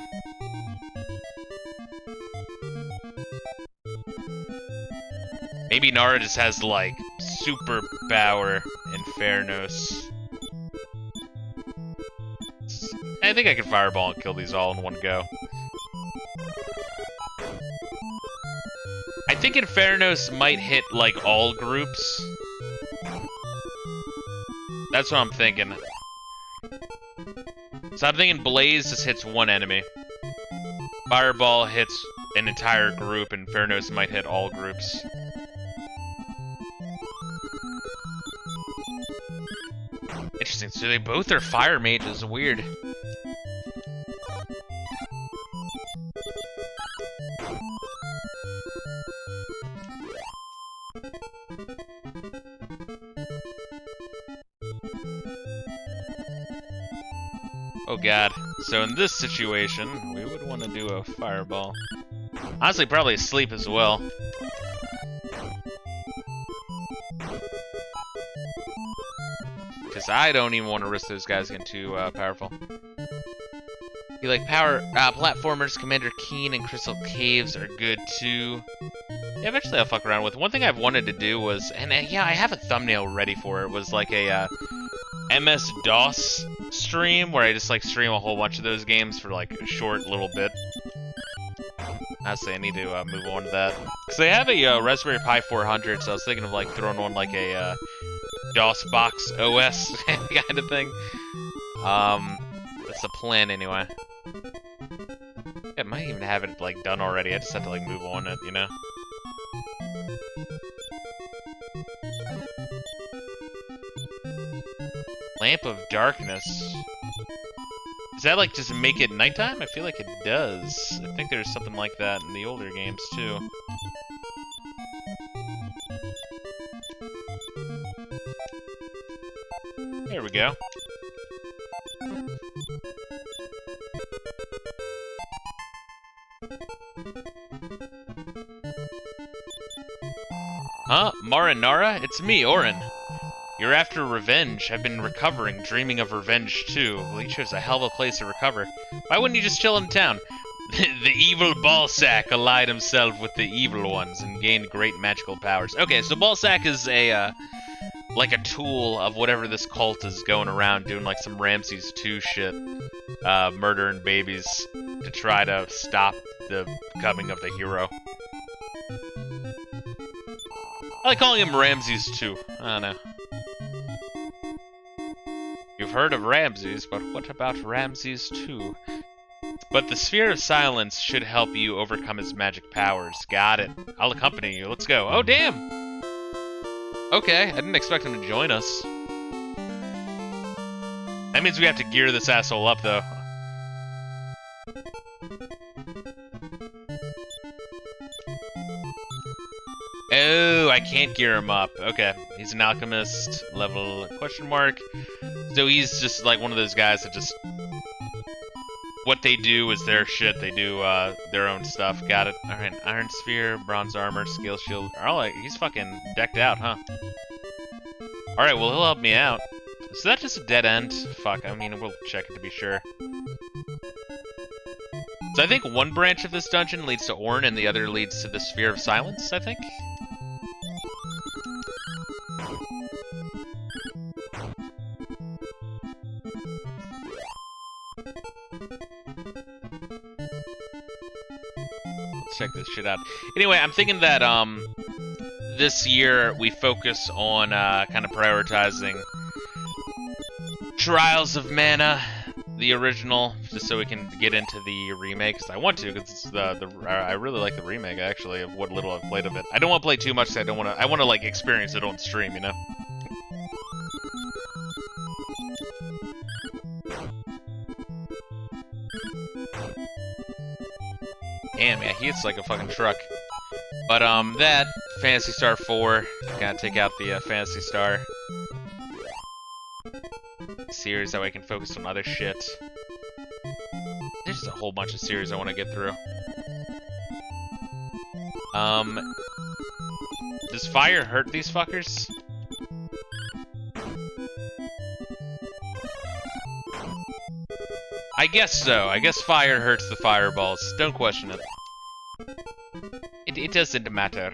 A: Maybe Nara just has, like, super power Infernos. I think I could fireball and kill these all in one go. I think Infernos might hit, like, all groups. That's what I'm thinking. So I'm thinking Blaze just hits one enemy. Fireball hits an entire group, and Infernos might hit all groups. Interesting, so they both are fire mages, weird. Oh god, so in this situation, we would want to do a fireball. Honestly, probably sleep as well. Because I don't even want to risk those guys getting too powerful. You like power platformers, Commander Keen and Crystal Caves are good too. Yeah, eventually I'll fuck around with. One thing I've wanted to do was, and yeah, I have a thumbnail ready for it, was like a MS-DOS stream where I just like stream a whole bunch of those games for like a short little bit. Honestly, I need to move on to that. Because they have a Raspberry Pi 400, so I was thinking of like throwing on like a DOS box OS kind of thing. That's the plan anyway. I might even have it like done already. I just have to like move on it, you know. Lamp of Darkness. Does that like just make it nighttime? I feel like it does. I think there's something like that in the older games too. There we go. Huh? Marinara? It's me, Orin. You're after revenge. I've been recovering, dreaming of revenge too. Well, you chose a hell of a place to recover. Why wouldn't you just chill in town? The evil Ballsack allied himself with the evil ones and gained great magical powers. Okay, so Ballsack is a, like a tool of whatever this cult is going around doing like some Ramses 2 shit. Murdering babies to try to stop the coming of the hero. I like calling him Ramses 2. I don't know. You've heard of Ramses, but what about Ramses 2? But the Sphere of Silence should help you overcome his magic powers. Got it. I'll accompany you. Let's go. Oh, damn! Okay, I didn't expect him to join us. That means we have to gear this asshole up, though. Oh, I can't gear him up. Okay, he's an alchemist, level question mark. So he's just like one of those guys that just... What they do is their shit. They do their own stuff. Got it. Alright, Iron Sphere, Bronze Armor, Scale Shield. Alright, he's fucking decked out, huh? Alright, well, he'll help me out. So that's just a dead end? Fuck, I mean, we'll check it to be sure. So I think one branch of this dungeon leads to Orn and the other leads to the Sphere of Silence, I think? check this shit out. Anyway, I'm thinking that this year we focus on kind of prioritizing Trials of Mana, the original, just so we can get into the remake. Cause I want to, because I really like the remake actually of what little I've played of it. I don't want to play too much. So I want to like experience it on stream, you know. Damn, yeah, he hits like a fucking truck. But that Phantasy Star 4, gotta take out the Phantasy Star series that way I can focus on other shit. There's just a whole bunch of series I want to get through. Does fire hurt these fuckers? I guess so. I guess fire hurts the fireballs. Don't question it. It doesn't matter.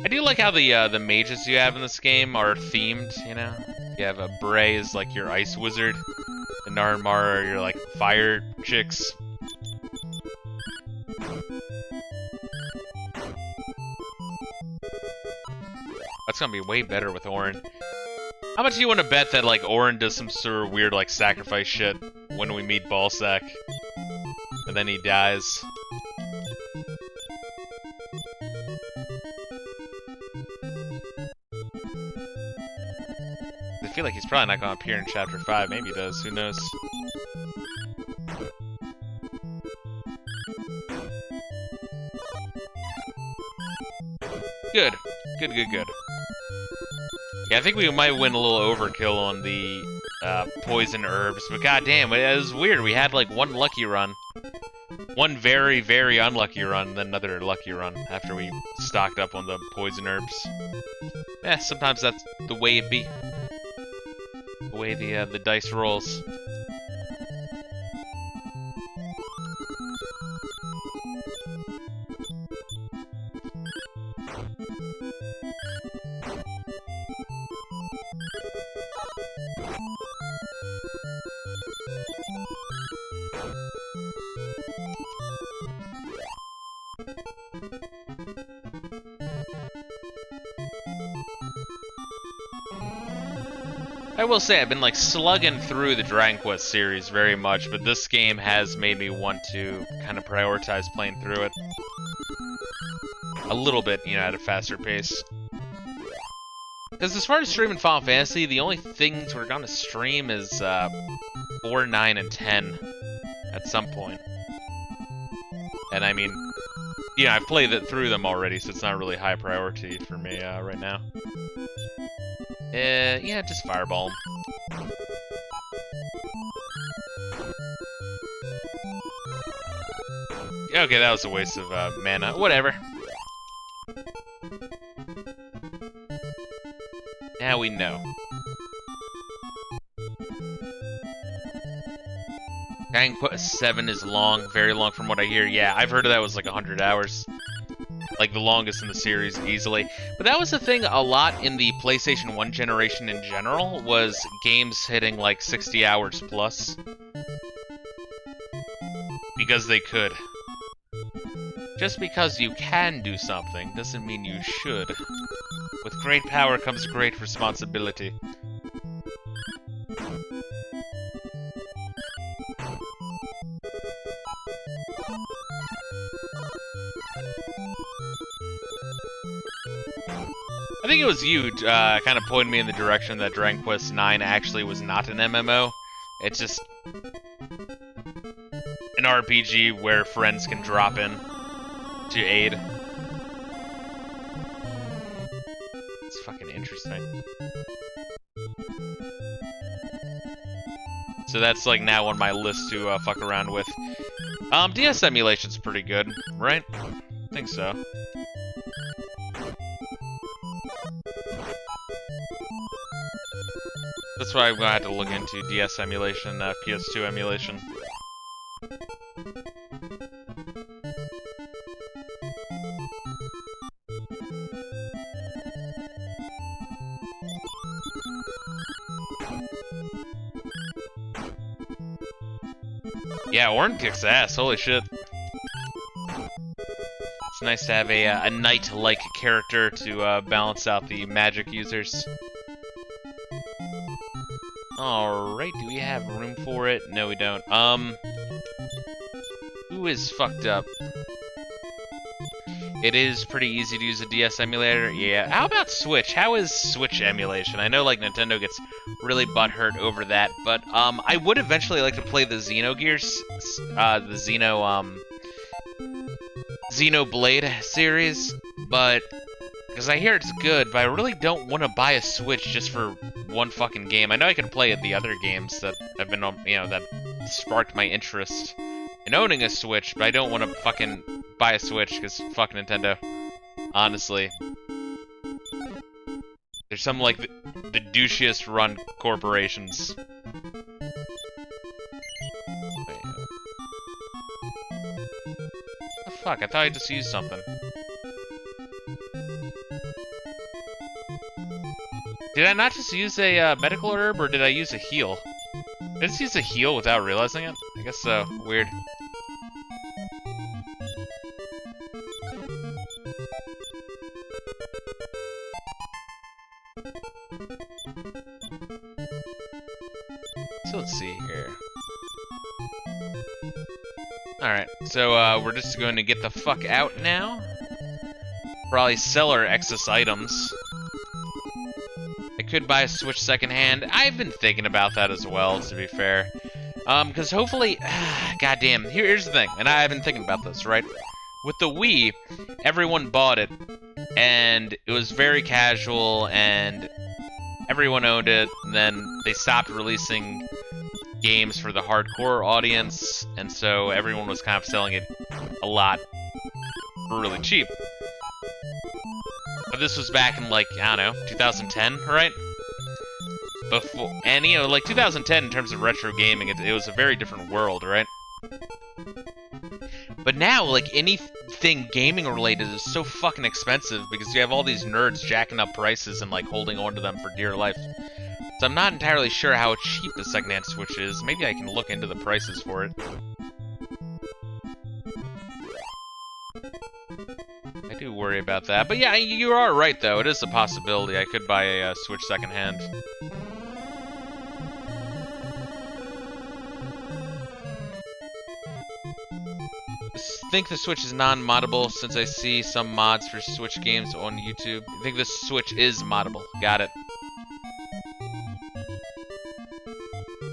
A: I do like how the mages you have in this game are themed, you know? You have Bray is like your ice wizard, the Narnmar are your like fire chicks. That's gonna be way better with Auron. How much do you want to bet that like Auron does some sort of weird like sacrifice shit when we meet Ballsack, and then he dies? I feel like he's probably not gonna appear in Chapter 5. Maybe he does. Who knows? Good. Good. Yeah, I think we might win a little overkill on the poison herbs, but goddamn, it was weird. We had like one lucky run, one very, very unlucky run, then another lucky run after we stocked up on the poison herbs. Yeah, sometimes that's the way it be. The way the dice rolls. I will say, I've been like slugging through the Dragon Quest series very much, but this game has made me want to kind of prioritize playing through it a little bit, you know, at a faster pace. Because as far as streaming Final Fantasy, the only things we're gonna stream is 4, 9, and 10 at some point. And I mean, yeah, I've played it through them already, so it's not really high priority for me right now. Yeah, just fireball 'em. Okay, that was a waste of mana. Whatever. Now we know. Dragon Quest 7 is long, very long from what I hear. Yeah, I've heard of that was like 100 hours. Like the longest in the series, easily. But that was the thing a lot in the PlayStation 1 generation in general, was games hitting like 60 hours plus. Because they could. Just because you can do something doesn't mean you should. With great power comes great responsibility. I think it was you kind of pointed me in the direction that Dragon Quest 9 actually was not an MMO. It's just an RPG where friends can drop in to aid. It's fucking interesting. So that's like now on my list to fuck around with. DS emulation's pretty good, right? I think so. That's why I'm gonna have to look into DS emulation, PS2 emulation. Yeah, Orin kicks ass. Holy shit. It's nice to have a knight-like character to balance out the magic users. Alright, do we have room for it? No, we don't. Who is fucked up? It is pretty easy to use a DS emulator. Yeah. How about Switch? How is Switch emulation? I know, like, Nintendo gets really butthurt over that, but, I would eventually like to play the Xenogears, the Xenoblade series, but, because I hear it's good, but I really don't want to buy a Switch just for one fucking game. I know I can play the other games that have been, that sparked my interest in owning a Switch, but I don't want to fucking buy a Switch, because fuck Nintendo. Honestly. There's some, like, the douchiest run corporations. Wait. Oh, fuck, I thought I just used something. Did I not just use a medical herb, or did I use a heal? Did I just use a heal without realizing it? I guess so. Weird. So let's see here. Alright, so we're just going to get the fuck out now. Probably sell our excess items. I could buy a Switch secondhand. I've been thinking about that as well, to be fair. Because hopefully... goddamn, here's the thing, and I've been thinking about this, right? With the Wii, everyone bought it, and it was very casual, and everyone owned it, and then they stopped releasing games for the hardcore audience, and so everyone was kind of selling it a lot for really cheap. But this was back in, like, I don't know, 2010, right? Before, and, you know, like, 2010 in terms of retro gaming, it was a very different world, right? But now, like, anything gaming related is so fucking expensive because you have all these nerds jacking up prices and, like, holding on to them for dear life. So I'm not entirely sure how cheap the secondhand Switch is. Maybe I can look into the prices for it. I do worry about that. But yeah, you are right, though. It is a possibility. I could buy a Switch secondhand. I think the Switch is non-moddable since I see some mods for Switch games on YouTube. I think the Switch is moddable. Got it.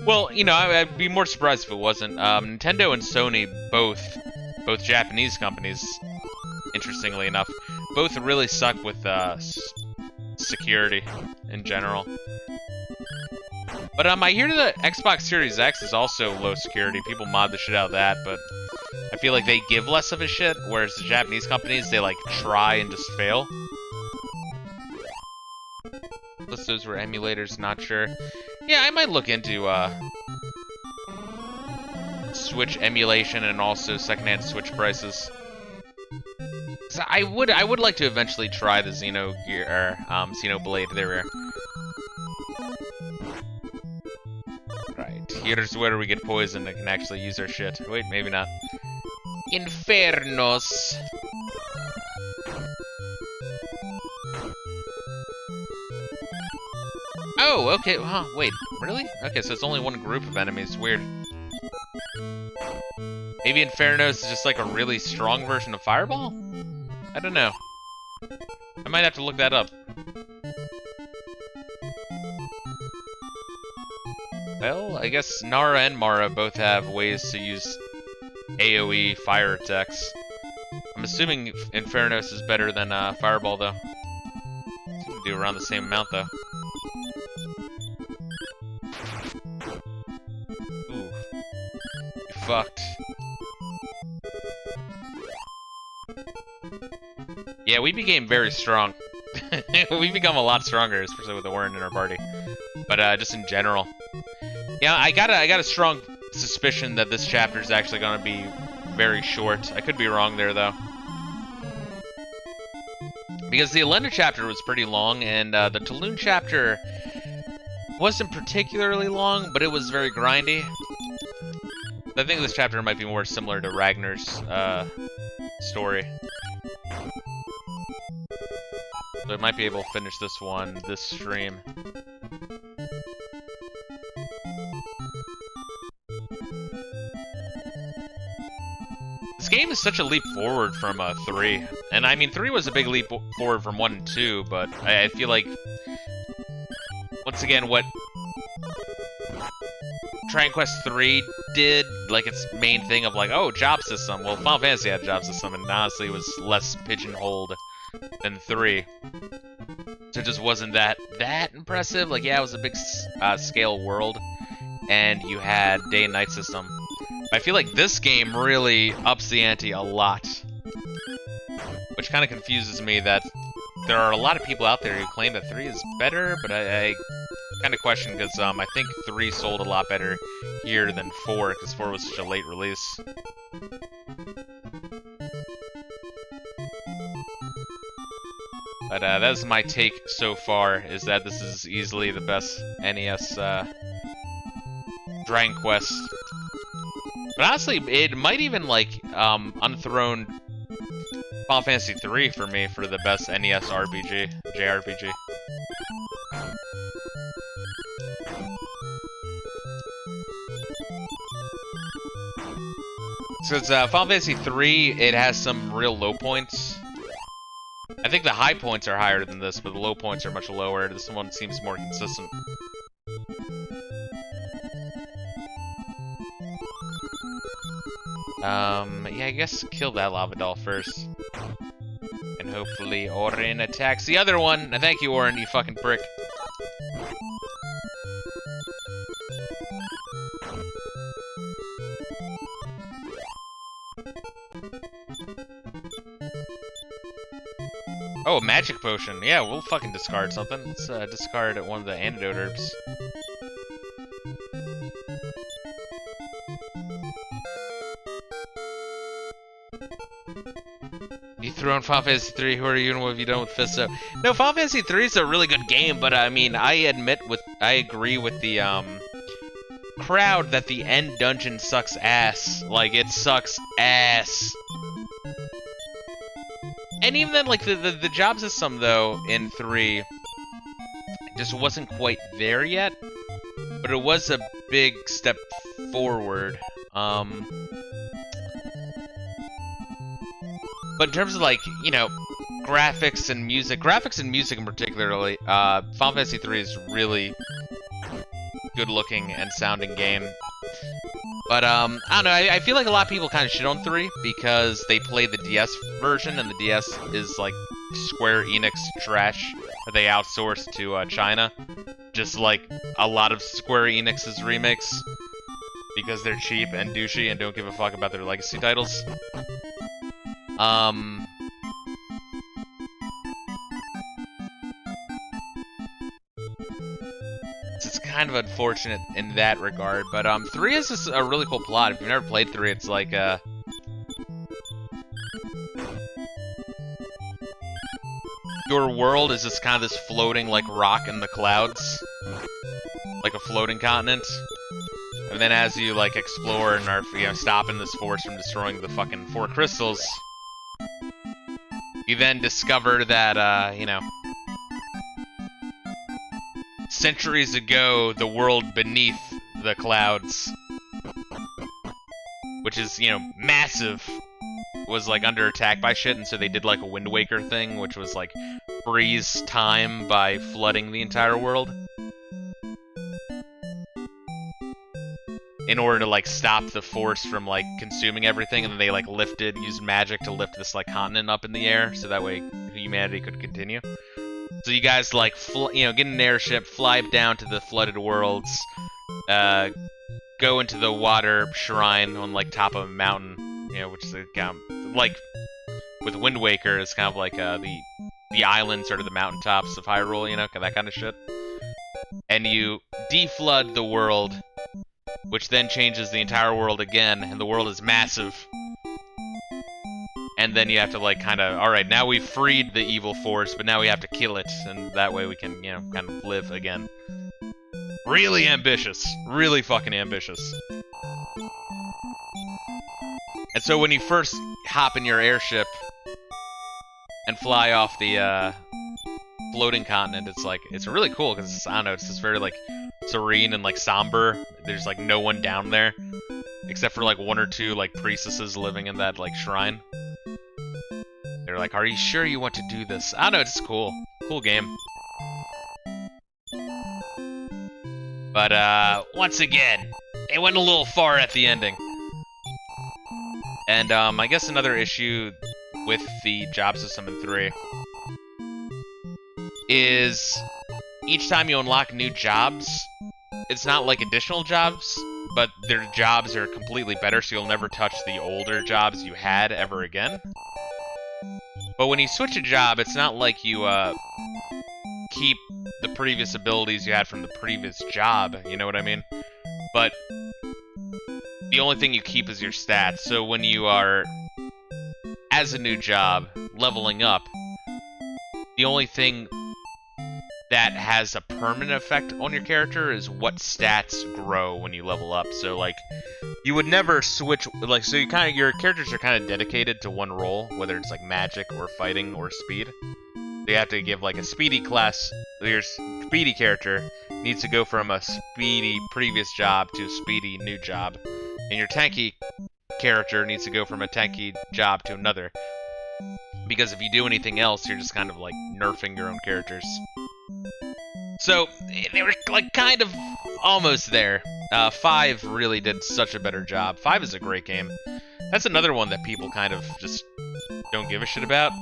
A: Well, you know, I'd be more surprised if it wasn't. Nintendo and Sony, both Japanese companies, interestingly enough, both really suck with security in general. But I hear the Xbox Series X is also low security. People mod the shit out of that, but I feel like they give less of a shit, whereas the Japanese companies, they, like, try and just fail. Unless those were emulators, not sure. Yeah, I might look into, Switch emulation and also secondhand Switch prices. So I would like to eventually try the Xenoblade. There we are. Right, here's where we get poisoned and can actually use our shit. Wait, maybe not. Infernos. Oh, okay. Huh, wait, really? Okay, so it's only one group of enemies. Weird. Maybe Infernos is just like a really strong version of Fireball? I don't know. I might have to look that up. Well, I guess Nara and Mara both have ways to use AoE fire attacks. I'm assuming Infernos is better than Fireball, though. Seem to do around the same amount, though. Ooh. You fucked. Yeah, we became very strong. We've become a lot stronger, especially with the Warren in our party. But just in general. Yeah, I got a strong suspicion that this chapter is actually going to be very short. I could be wrong there, though. Because the Elenda chapter was pretty long, and the Tulun chapter wasn't particularly long, but it was very grindy. I think this chapter might be more similar to Ragnar's story. So I might be able to finish this one this stream. This game is such a leap forward from 3. And I mean, 3 was a big leap forward from 1 and 2, but I feel like, once again, what Dragon Quest 3 did, like its main thing of like, oh, job system. Well, Final Fantasy had a job system, and honestly it was less pigeonholed than 3. So it just wasn't that impressive. Like, yeah, it was a big scale world, and you had day and night system. I feel like this game really ups the ante a lot, which kind of confuses me that there are a lot of people out there who claim that 3 is better, but I kind of question because I think 3 sold a lot better here than 4, because 4 was such a late release. But that's my take so far, is that this is easily the best NES Dragon Quest. But honestly, it might even like unthrone Final Fantasy 3 for me for the best NES JRPG. Since Final Fantasy 3, it has some real low points. I think the high points are higher than this, but the low points are much lower. This one seems more consistent. Yeah, I guess kill that lava doll first. And hopefully Orin attacks the other one. Thank you, Orin, you fucking prick. Oh, a magic potion. Yeah, we'll fucking discard something. Let's discard one of the antidote herbs. You throw in Final Fantasy 3, who are you and what have you done with Fisto? No, Final Fantasy 3 is a really good game, but I mean, I agree with the crowd that the end dungeon sucks ass. Like, it sucks ass. And even then, like, the job system, though, in 3 just wasn't quite there yet, but it was a big step forward. But in terms of, like, you know, graphics and music in particularly, Final Fantasy 3 is really good looking and sounding game. But, I don't know, I feel like a lot of people kind of shit on 3 because they play the DS version, and the DS is, like, Square Enix trash that they outsourced to China. Just like a lot of Square Enix's remakes, because they're cheap and douchey and don't give a fuck about their legacy titles. It's kind of unfortunate in that regard, but 3 is just a really cool plot. If you've never played 3, it's like your world is just kind of this floating like rock in the clouds, like a floating continent. And then as you like explore and are, you know, stopping this force from destroying the fucking 4 crystals, you then discover that you know, centuries ago, the world beneath the clouds, which is, you know, massive, was like under attack by shit, and so they did like a Wind Waker thing, which was like freeze time by flooding the entire world in order to like stop the force from like consuming everything, and then they like used magic to lift this like continent up in the air, so that way humanity could continue. So you guys like, you know, get in an airship, fly down to the flooded worlds, go into the water shrine on like top of a mountain, you know, which is kind of like with Wind Waker, it's kind of like the islands or the mountaintops of Hyrule, you know, that kind of shit. And you deflood the world, which then changes the entire world again, and the world is massive. And then you have to, like, kind of, alright, now we've freed the evil force, but now we have to kill it, and that way we can, you know, kind of live again. Really ambitious. Really fucking ambitious. And so when you first hop in your airship and fly off the floating continent, it's really cool because I don't know, it's just very like serene and like somber. There's like no one down there except for like one or two like priestesses living in that like shrine. They're like, "Are you sure you want to do this?" I don't know, it's just cool game. But once again, it went a little far at the ending. And I guess another issue with the job system in 3 is each time you unlock new jobs, it's not like additional jobs, but their jobs are completely better, so you'll never touch the older jobs you had ever again. But when you switch a job, it's not like you keep the previous abilities you had from the previous job, you know what I mean? But the only thing you keep is your stats, so when you are, as a new job, leveling up, the only thing that has a permanent effect on your character is what stats grow when you level up. So like, you would never switch, like, so your characters are kind of dedicated to one role, whether it's like magic or fighting or speed. You have to give like a speedy class, your speedy character needs to go from a speedy previous job to a speedy new job, and your tanky character needs to go from a tanky job to another. Because if you do anything else, you're just kind of like nerfing your own characters. So they were like kind of almost there. 5 really did such a better job. 5 is a great game. That's another one that people kind of just don't give a shit about.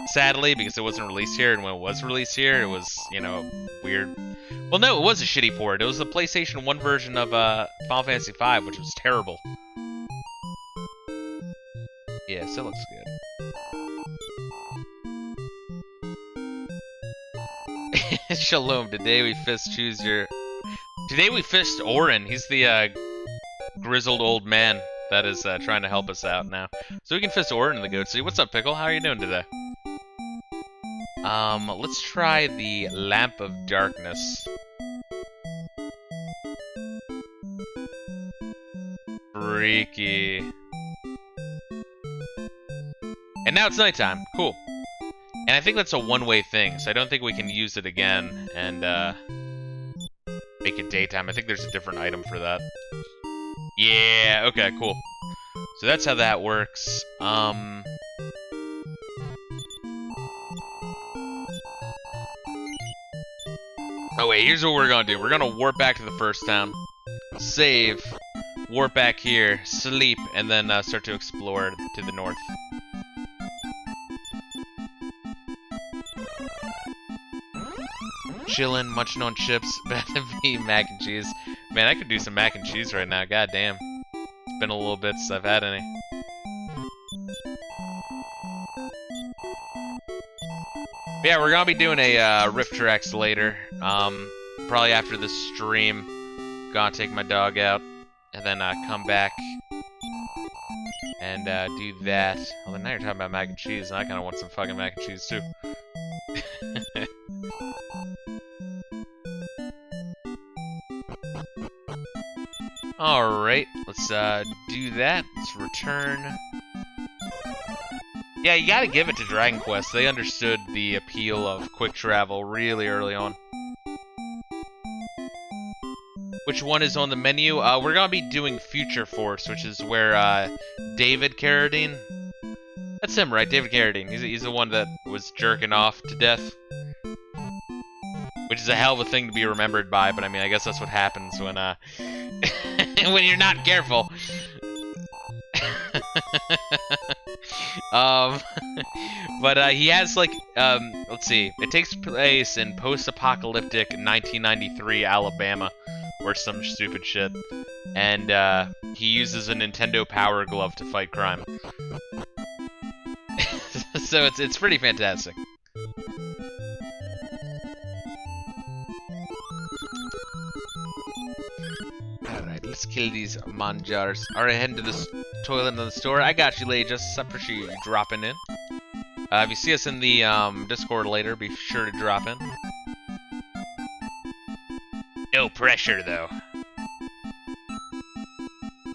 A: Sadly, because it wasn't released here, and when it was released here, it was, you know, weird. Well, no, it was a shitty port. It was the PlayStation 1 version of Final Fantasy V, which was terrible. Yeah, still looks good. Shalom, today we fist Orin. He's the grizzled old man that is trying to help us out now. So we can fist Orin in the Goat City. What's up, Pickle? How are you doing today? Let's try the Lamp of Darkness. Freaky. And now it's nighttime. Cool. And I think that's a one-way thing, so I don't think we can use it again and make it daytime. I think there's a different item for that. Yeah, okay, cool. So that's how that works. Oh wait, here's what we're gonna do. We're gonna warp back to the first town, save, warp back here, sleep, and then start to explore to the north. Chillin', munching on chips, better be mac and cheese. Man, I could do some mac and cheese right now, god damn. It's been a little bit since I've had any. Yeah, we're gonna be doing a Rift Tracks later. Probably after the stream. Gonna take my dog out, and then come back and do that. Although now you're talking about mac and cheese, and I kinda want some fucking mac and cheese too. Alright, let's do that. Let's return. Yeah, you gotta give it to Dragon Quest. They understood the appeal of quick travel really early on. Which one is on the menu? We're gonna be doing Future Force, which is where David Carradine. That's him, right? David Carradine. He's the one that was jerking off to death. Which is a hell of a thing to be remembered by, but I mean, I guess that's what happens when when you're not careful. But he has like, let's see, it takes place in post-apocalyptic 1993 Alabama, or some stupid shit, and he uses a Nintendo Power Glove to fight crime. So it's pretty fantastic. Alright, let's kill these manjars. Alright, heading to the toilet in the store. I got you, lady. Just appreciate you dropping in. If you see us in the Discord later, be sure to drop in. No pressure, though.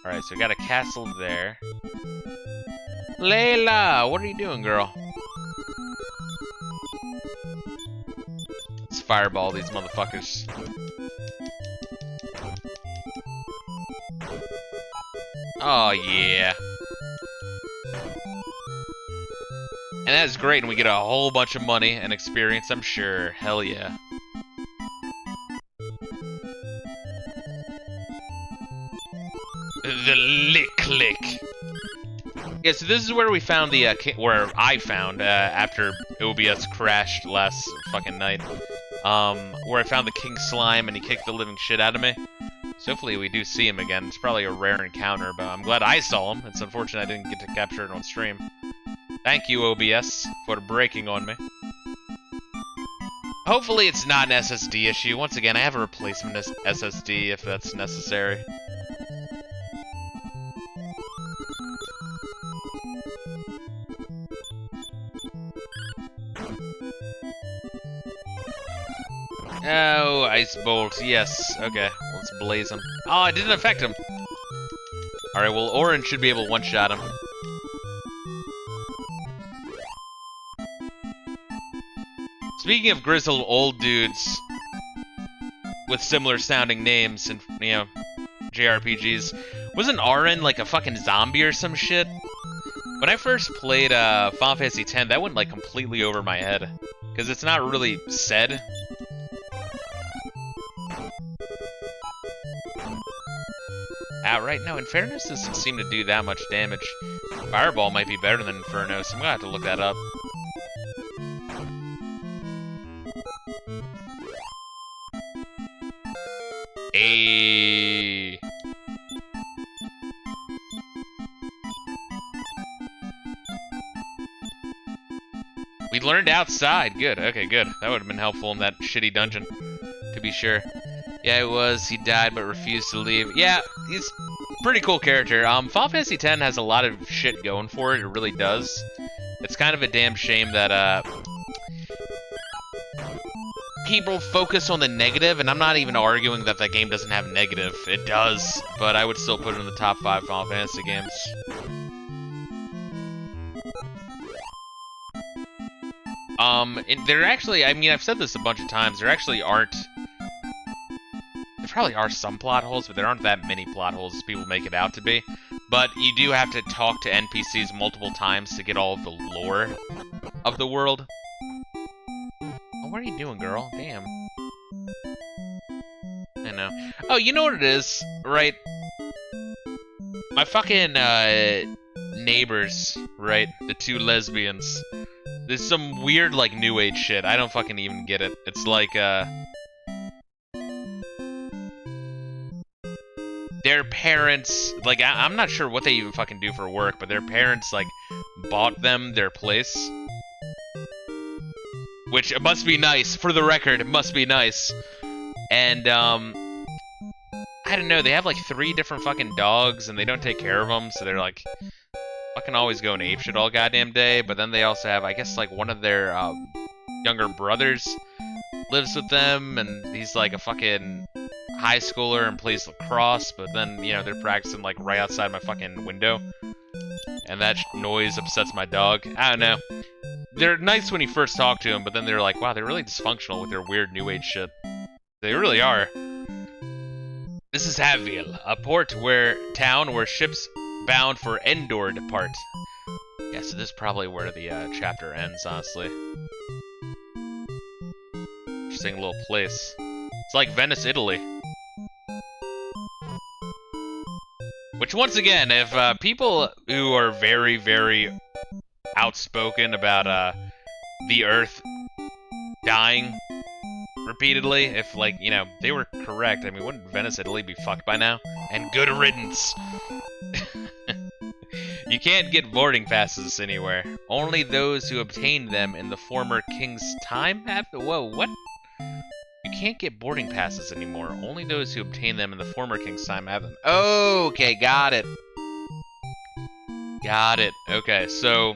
A: Alright, Alright, so we got a castle there. Layla, what are you doing, girl? Let's fireball these motherfuckers. Oh, yeah. And that's great, and we get a whole bunch of money and experience, I'm sure. Hell yeah. The lick. Yeah, so this is where we found the, where I found, after OBS crashed last fucking night. Where I found the King Slime and he kicked the living shit out of me. So hopefully we do see him again. It's probably a rare encounter, but I'm glad I saw him. It's unfortunate I didn't get to capture it on stream. Thank you, OBS, for breaking on me. Hopefully it's not an SSD issue. Once again, I have a replacement SSD if that's necessary. Oh, ice bolt, yes. Okay, let's blaze him. Oh, it didn't affect him. Alright, well, Orange should be able to one-shot him. Speaking of grizzled old dudes with similar sounding names and, you know, JRPGs, wasn't Arin like a fucking zombie or some shit? When I first played Final Fantasy X, that went like completely over my head. Because it's not really said. Outright, no, Infernos doesn't seem to do that much damage. Fireball might be better than Inferno, so I'm gonna have to look that up. Ayy. We learned outside. Good. Okay, good. That would have been helpful in that shitty dungeon, to be sure. Yeah, it was. He died but refused to leave. Yeah, he's a pretty cool character. Final Fantasy X has a lot of shit going for it. It really does. It's kind of a damn shame that people focus on the negative, and I'm not even arguing that that game doesn't have negative. It does, but I would still put it in the top 5 Final Fantasy games. There actually, I mean, I've said this a bunch of times, there actually aren't... There probably are some plot holes, but there aren't that many plot holes as people make it out to be. But you do have to talk to NPCs multiple times to get all of the lore of the world. Oh, what are you doing, girl? Damn. I know. Oh, you know what it is, right? My fucking, neighbors, right? The 2 lesbians. There's some weird, like, new age shit. I don't fucking even get it. It's like, their parents, like, I'm not sure what they even fucking do for work, but their parents, like, bought them their place. Which, it must be nice. For the record, it must be nice. And, I don't know, they have, like, 3 different fucking dogs, and they don't take care of them, so they're, like... fucking always going apeshit all goddamn day, but then they also have, I guess, like, one of their, younger brothers lives with them, and he's, like, a fucking high schooler and plays lacrosse, but then, you know, they're practicing, like, right outside my fucking window, and that noise upsets my dog. I don't know. They're nice when you first talk to them, but then they're like, wow, they're really dysfunctional with their weird new age shit. They really are. This is Havil, a town where ships bound for Endor depart. Yeah, so this is probably where the chapter ends, honestly. Interesting little place. It's like Venice, Italy. Which, once again, if people who are very, very outspoken about the Earth dying repeatedly, if, like, you know, they were correct, I mean, wouldn't Venice, Italy be fucked by now? And good riddance! You can't get boarding passes anywhere. Only those who obtained them in the former king's time have... Whoa, what? You can't get boarding passes anymore. Only those who obtained them in the former king's time have them. Okay, got it. Got it. Okay, so...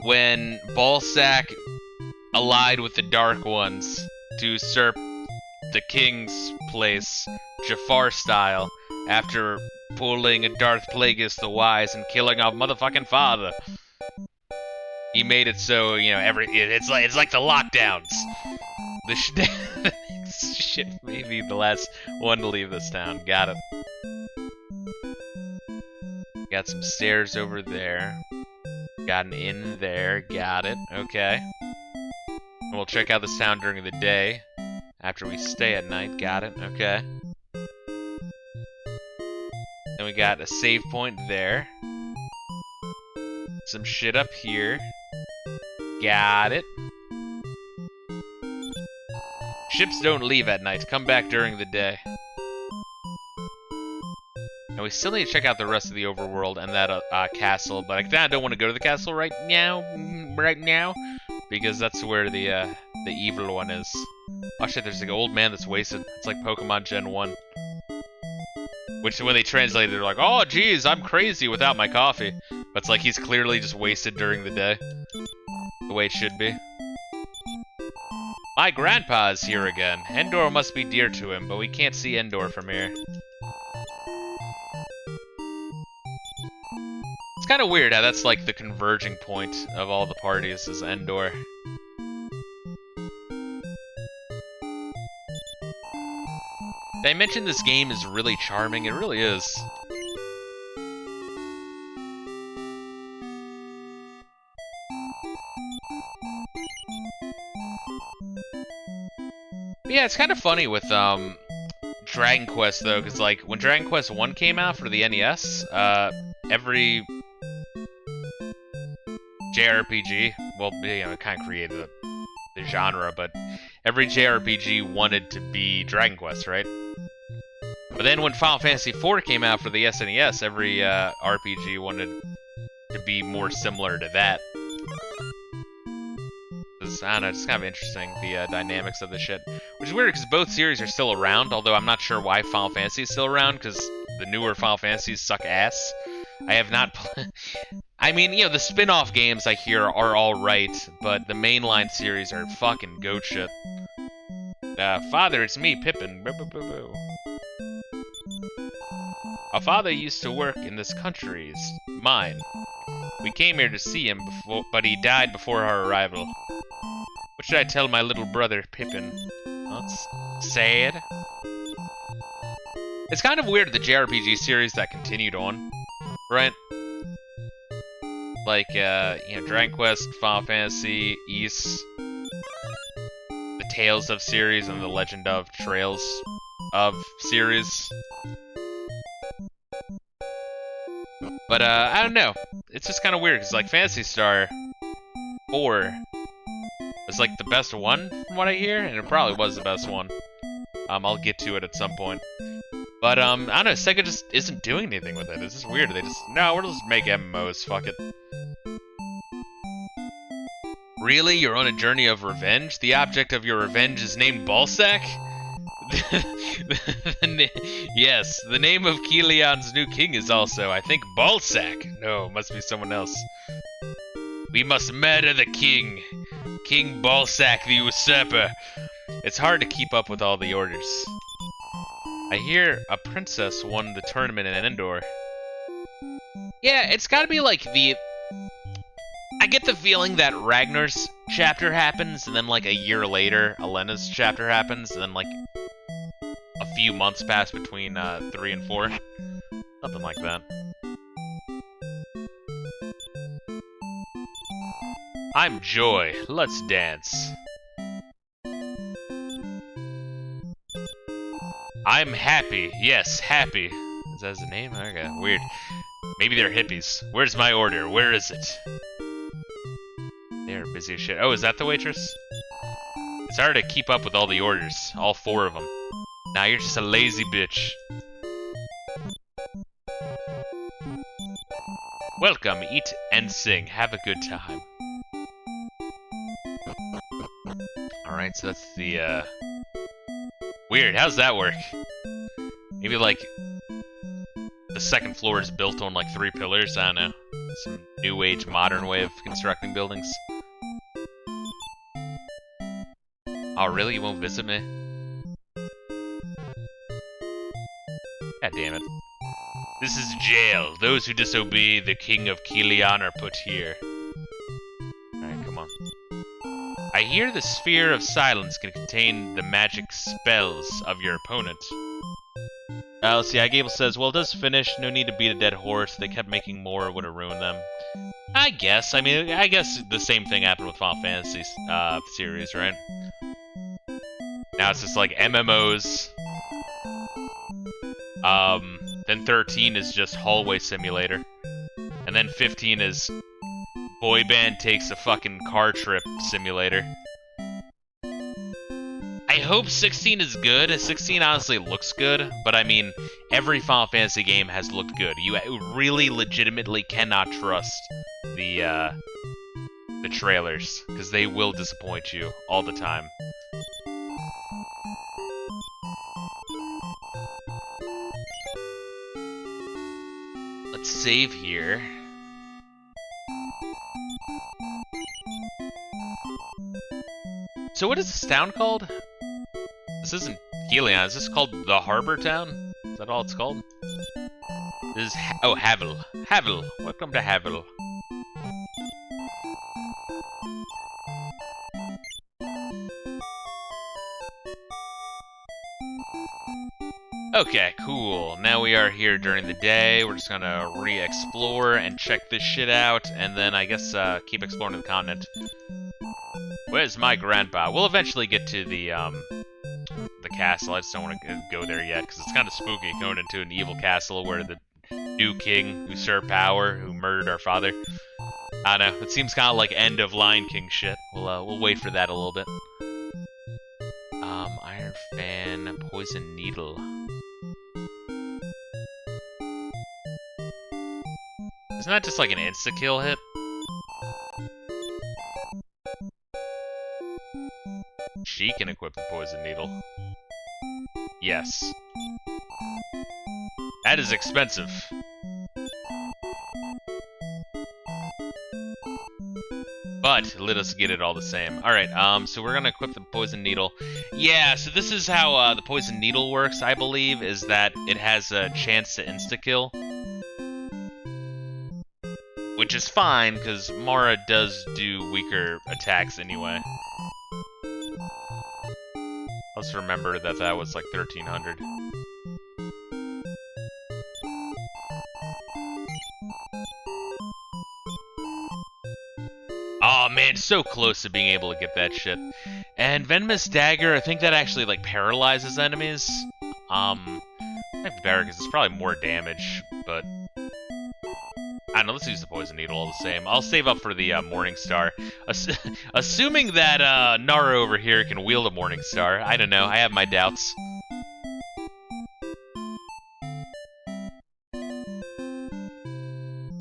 A: when Ballsack allied with the Dark Ones to usurp the king's place, Jafar style, after pulling a Darth Plagueis the Wise and killing our motherfucking father. He made it so, you know, it's like the lockdowns. The shit may be the last one to leave this town. Got it. Got some stairs over there. Got an inn there. Got it. Okay. And we'll check out this town during the day after we stay at night. Got it. Okay. Then we got a save point there. Some shit up here. Got it. Ships don't leave at night. Come back during the day. And we still need to check out the rest of the overworld and that castle, but I kinda don't want to go to the castle right now, because that's where the evil one is. Oh shit, there's like an old man that's wasted. It's like Pokemon Gen 1. Which, when they translate it, they're like, oh geez, I'm crazy without my coffee. But it's like he's clearly just wasted during the day. The way it should be. My grandpa is here again. Endor must be dear to him, but we can't see Endor from here. It's kind of weird how that's like the converging point of all the parties is Endor. Did I mention this game is really charming? It really is. But yeah, it's kind of funny with Dragon Quest though, because like when Dragon Quest 1 came out for the NES, every JRPG, well, you know, it kind of created the genre, but every JRPG wanted to be Dragon Quest, right? But then when Final Fantasy IV came out for the SNES, every RPG wanted to be more similar to that. I don't know, it's kind of interesting, the dynamics of the shit. Which is weird, because both series are still around, although I'm not sure why Final Fantasy is still around, because the newer Final Fantasies suck ass. I have not I mean, you know, the spin-off games I hear are alright, but the mainline series are fucking goat shit. Father, it's me, Pippin. Boo, boo, boo, boo. Our father used to work in this country, mine. We came here to see him, but he died before our arrival. What should I tell my little brother, Pippin? That's sad. It's kind of weird, the JRPG series that continued on, right? Like, you know, Dragon Quest, Final Fantasy, Ys, the Tales of series, and the Legend of Trails of series. But, I don't know. It's just kind of weird, because, like, Phantasy Star 4 was, like, the best one, from what I hear, and it probably was the best one. I'll get to it at some point. But, I don't know, Sega just isn't doing anything with it. It's just weird. They just, no, we'll just make MMOs, fuck it. Really? You're on a journey of revenge? The object of your revenge is named Balsac? Yes, the name of Keleon's new king is also, I think, Balsac. No, must be someone else. We must murder the king. King Balsac the usurper. It's hard to keep up with all the orders. I hear a princess won the tournament in Endor. Yeah, it's gotta be like the... I get the feeling that Ragnar's chapter happens, and then like a year later, Elena's chapter happens, and then like a few months pass between 3 and 4. Something like that. I'm Joy. Let's dance. I'm Happy. Yes, Happy. Is that his name? Okay, weird. Maybe they're hippies. Where's my order? Where is it? They're busy as shit. Oh, is that the waitress? It's hard to keep up with all the orders. All 4 of them. Nah, you're just a lazy bitch. Welcome, eat and sing. Have a good time. Alright, so that's the, weird, how's that work? Maybe, like, the second floor is built on, like, 3 pillars? I don't know. Some new age, modern way of constructing buildings. Oh, really? You won't visit me? God damn it. This is jail. Those who disobey the King of Kilian are put here. Alright, come on. I hear the Sphere of Silence can contain the magic spells of your opponent. Let's see, Gable says, well, it does finish. No need to beat a dead horse. They kept making more. It would have ruined them. I guess. I mean, I guess the same thing happened with Final Fantasy series, right? Now it's just like MMOs. Then 13 is just hallway simulator. And then 15 is boy band takes a fucking car trip simulator. I hope 16 is good. 16 honestly looks good, but I mean, every Final Fantasy game has looked good. You really legitimately cannot trust the trailers, because they will disappoint you all the time. Let's save here. So what is this town called? This isn't Helion. Is this called the Harbor Town? Is that all it's called? This is oh, Havel. Havel. Welcome to Havel. Okay, cool. Now we are here during the day. We're just gonna re-explore and check this shit out, and then I guess keep exploring the continent. Where's my grandpa? We'll eventually get to the castle. I just don't want to go there yet, because it's kind of spooky going into an evil castle where the new king usurped power, who murdered our father. I don't know. It seems kind of like end of Lion King shit. We'll wait for that a little bit. Iron Fan, Poison Needle. Isn't that just like an insta-kill hit? She can equip the Poison Needle. Yes. That is expensive. But let us get it all the same. Alright, so we're gonna equip the Poison Needle. Yeah, so this is how the Poison Needle works, I believe, is that it has a chance to insta-kill. Which is fine, because Mara does do weaker attacks anyway. Let's remember that that was like 1300. Oh man, so close to being able to get that shit. And Venomous Dagger, I think that actually like paralyzes enemies. Might be better because it's probably more damage, but I don't know, let's use the Poison Needle all the same. I'll save up for the Morning Star. Assuming that Nara over here can wield a Morning Star. I don't know, I have my doubts.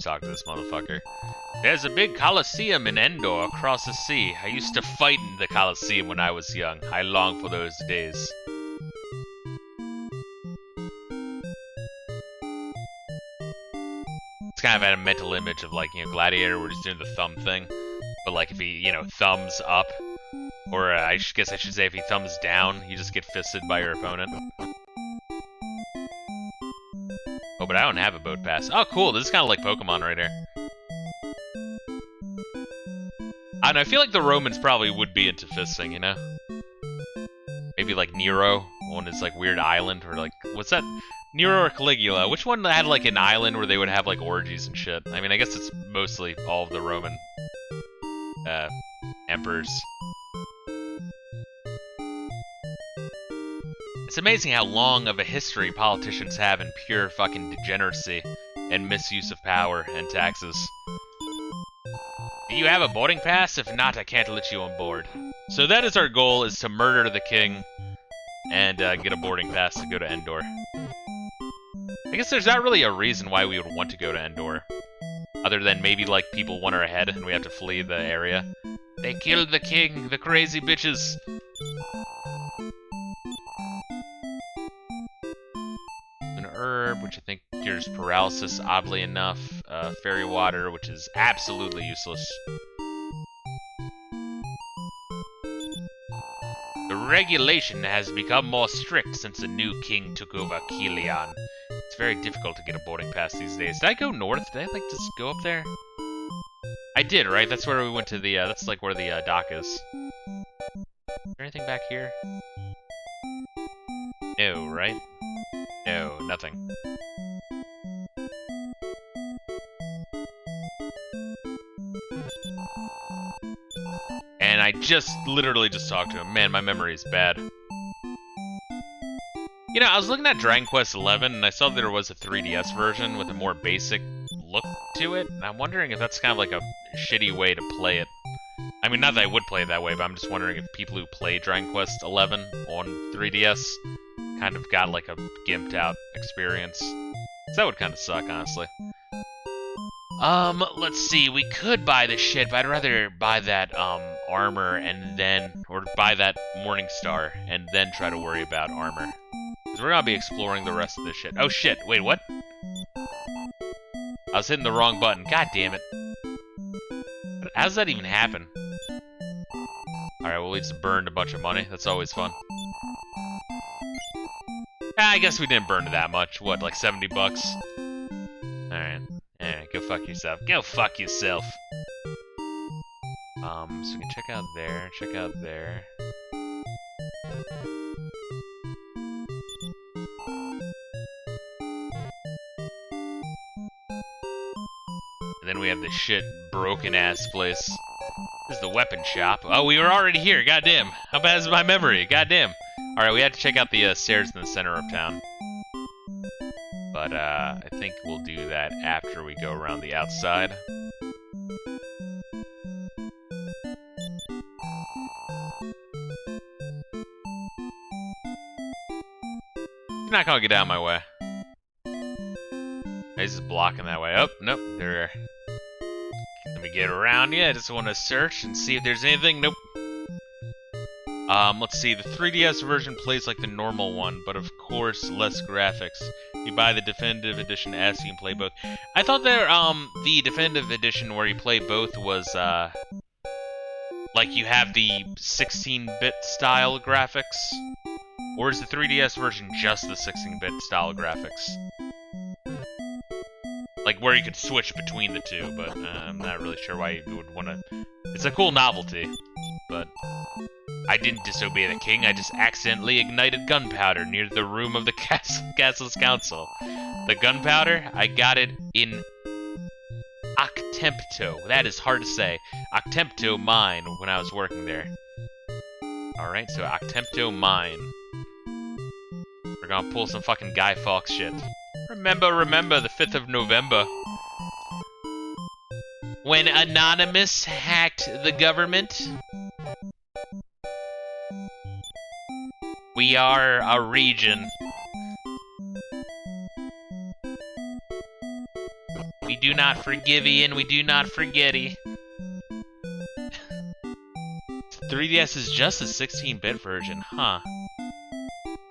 A: Talk to this motherfucker. There's a big Coliseum in Endor across the sea. I used to fight in the Coliseum when I was young. I long for those days. It's kind of had a mental image of, like, you know, Gladiator where he's doing the thumb thing. But, like, if he, you know, thumbs up, or I guess I should say if he thumbs down, you just get fisted by your opponent. Oh, but I don't have a boat pass. Oh, cool. This is kind of like Pokemon right here. I don't know. I feel like the Romans probably would be into fisting, you know? Maybe like Nero on his, like, weird island, or, like, what's that? Nero or Caligula? Which one had, like, an island where they would have, like, orgies and shit? I mean, I guess it's mostly all of the Roman emperors. It's amazing how long of a history politicians have in pure fucking degeneracy and misuse of power and taxes. Do you have a boarding pass? If not, I can't let you on board. So that is our goal, is to murder the king and get a boarding pass to go to Endor. I guess there's not really a reason why we would want to go to Endor. Other than maybe, like, people want our head and we have to flee the area. They killed the king, the crazy bitches! An herb, which I think cures paralysis, oddly enough. Fairy water, which is absolutely useless. The regulation has become more strict since the new king took over Kilian. It's very difficult to get a boarding pass these days. Did I go north? Did I, like, just go up there? I did, right? That's where we went to the, that's, like, where the, dock is. Is there anything back here? No, right? No, nothing. And I literally just talked to him. Man, my memory is bad. You know, I was looking at Dragon Quest XI, and I saw there was a 3DS version with a more basic look to it. And I'm wondering if that's kind of like a shitty way to play it. I mean, not that I would play it that way, but I'm just wondering if people who play Dragon Quest XI on 3DS kind of got like a gimped out experience. So that would kind of suck, honestly. Let's see, we could buy this shit, but I'd rather buy that, armor and then, or buy that Morning Star and then try to worry about armor. Because we're gonna be exploring the rest of this shit. Oh shit, wait, what? I was hitting the wrong button, god damn it. How does that even happen? Alright, well, we just burned a bunch of money, that's always fun. I guess we didn't burn that much, what, like 70 bucks? Alright. Alright, go fuck yourself. Go fuck yourself! So we can check out there. And then we have this shit broken-ass place. This is the weapon shop. Oh, we were already here, goddamn! How bad is my memory? Goddamn! Alright, we have to check out the stairs in the center of town. But, I think we'll do that after we go around the outside. You're not gonna get out of my way. He's just blocking that way. Oh, nope, there. Let me get around you. I just want to search and see if there's anything. Nope. Let's see. The 3DS version plays like the normal one, but of course, less graphics. You buy the Definitive Edition S, you can play both. I thought the Definitive Edition where you play both was, like you have the 16-bit style graphics? Or is the 3DS version just the 16-bit style graphics? Like, where you could switch between the two, but I'm not really sure why you would want to... It's a cool novelty, but... I didn't disobey the king, I just accidentally ignited gunpowder near the room of the castle's council. The gunpowder, I got it in Octempto. That is hard to say. Octempto mine when I was working there. Alright, so Octempto mine. We're gonna pull some fucking Guy Fawkes shit. Remember the 5th of November. When Anonymous hacked the government. We are a region. We do not forgive and we do not forgetty. 3DS is just a 16-bit version, huh?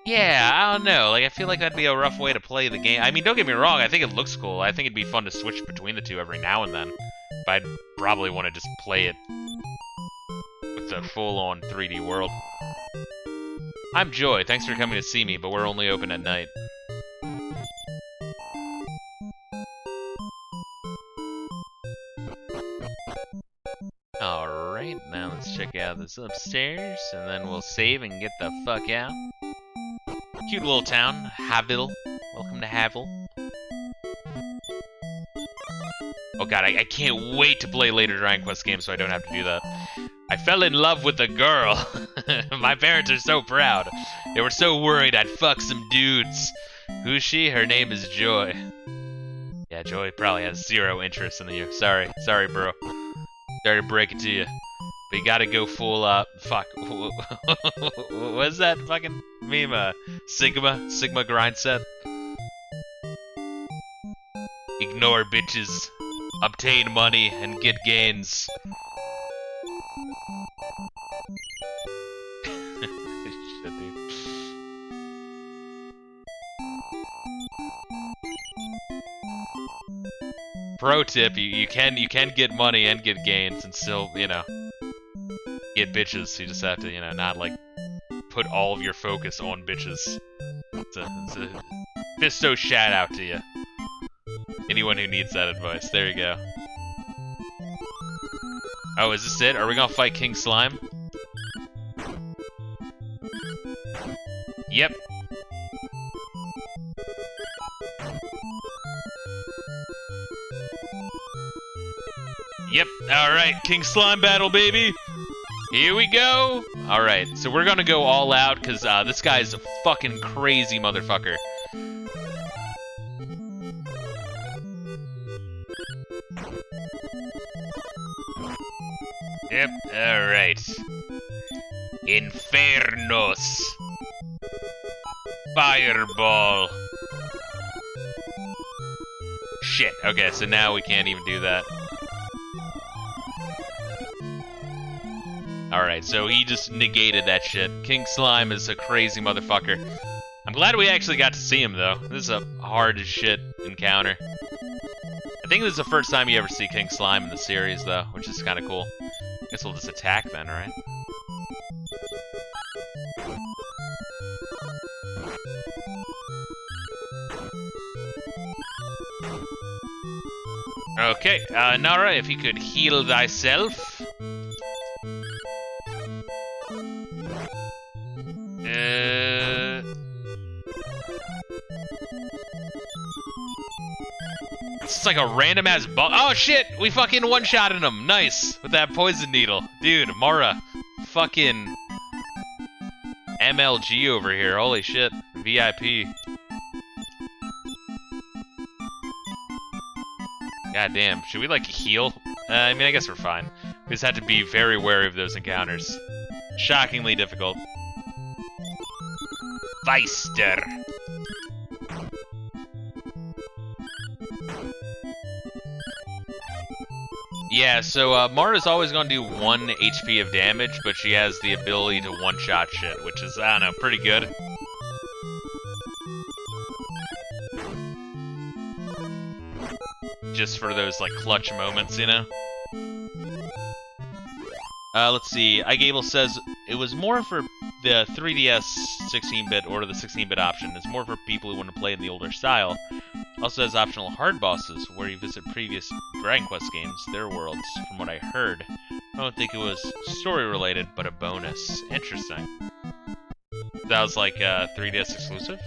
A: Yeah, I don't know. Like, I feel like that'd be a rough way to play the game. I mean, don't get me wrong, I think it looks cool. I think it'd be fun to switch between the two every now and then. But I'd probably want to just play it with the full-on 3D world. I'm Joy, thanks for coming to see me, but we're only open at night. Alright, now let's check out this upstairs, and then we'll save and get the fuck out. Cute little town, Haville. Welcome to Haville. Oh god, I can't wait to play later Dragon Quest games so I don't have to do that. I fell in love with a girl. My parents are so proud. They were so worried I'd fuck some dudes. Who's she? Her name is Joy. Yeah, Joy probably has zero interest in you. Sorry, bro. Sorry to break it to you. But you gotta go full, fuck. What's that fucking meme? Sigma grind set? Ignore bitches. Obtain money and get gains. Shit, dude. Pro tip, you can get money and get gains and still, you know, get bitches. You just have to, you know, not like put all of your focus on bitches. It's a Fisto, shout out to you. Anyone who needs that advice. There you go. Oh, is this it? Are we gonna fight King Slime? Yep. Yep, alright, King Slime battle, baby! Here we go! Alright, so we're gonna go all out, because this guy's a fucking crazy motherfucker. Yep, alright. Infernos. Fireball. Shit, okay, so now we can't even do that. Alright, so he just negated that shit. King Slime is a crazy motherfucker. I'm glad we actually got to see him, though. This is a hard as shit encounter. I think this is the first time you ever see King Slime in the series, though, which is kind of cool. Guess we'll just attack then, right? Okay, Nara, if you could heal thyself. It's like a random ass bug. Oh shit! We fucking one-shotted him. Nice with that poison needle, dude. Mara, fucking MLG over here. Holy shit, VIP. God damn. Should we like heal? I mean, I guess we're fine. We just have to be very wary of those encounters. Shockingly difficult. Fister. Yeah, so Mara's always gonna do 1 HP of damage, but she has the ability to one-shot shit, which is, I don't know, pretty good. Just for those, like, clutch moments, you know? Let's see. iGable says it was more for the 3DS 16-bit or the 16-bit option. It's more for people who want to play in the older style. Also has optional hard bosses where you visit previous Dragon Quest games, their worlds, from what I heard. I don't think it was story-related, but a bonus. Interesting. That was like 3DS exclusive?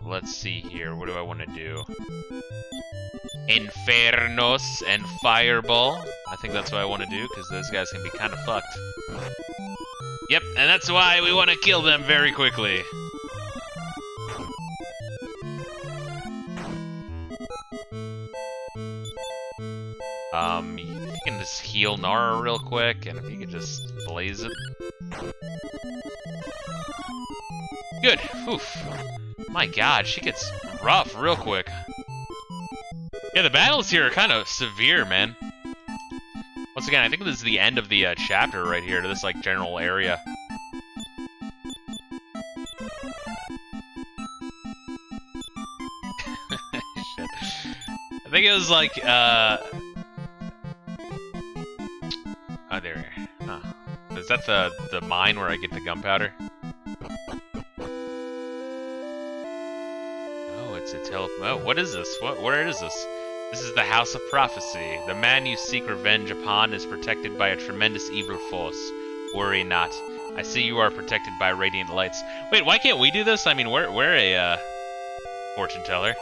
A: Let's see here. What do I want to do? Infernos and Fireball. I think that's what I want to do, because those guys can be kind of fucked. Yep, and that's why we want to kill them very quickly. You can just heal Nara real quick, and if you could just blaze it. Good. Oof. My god, she gets rough real quick. Yeah, the battles here are kind of severe, man. Once again, I think this is the end of the chapter right here, to this, like, general area. Shit. I think it was, like, oh, there. Huh. Is that the mine where I get the gunpowder? Oh, it's a oh, what is this? Where is this? This is the House of Prophecy. The man you seek revenge upon is protected by a tremendous evil force. Worry not. I see you are protected by radiant lights. Wait, why can't we do this? I mean, we're a fortune teller.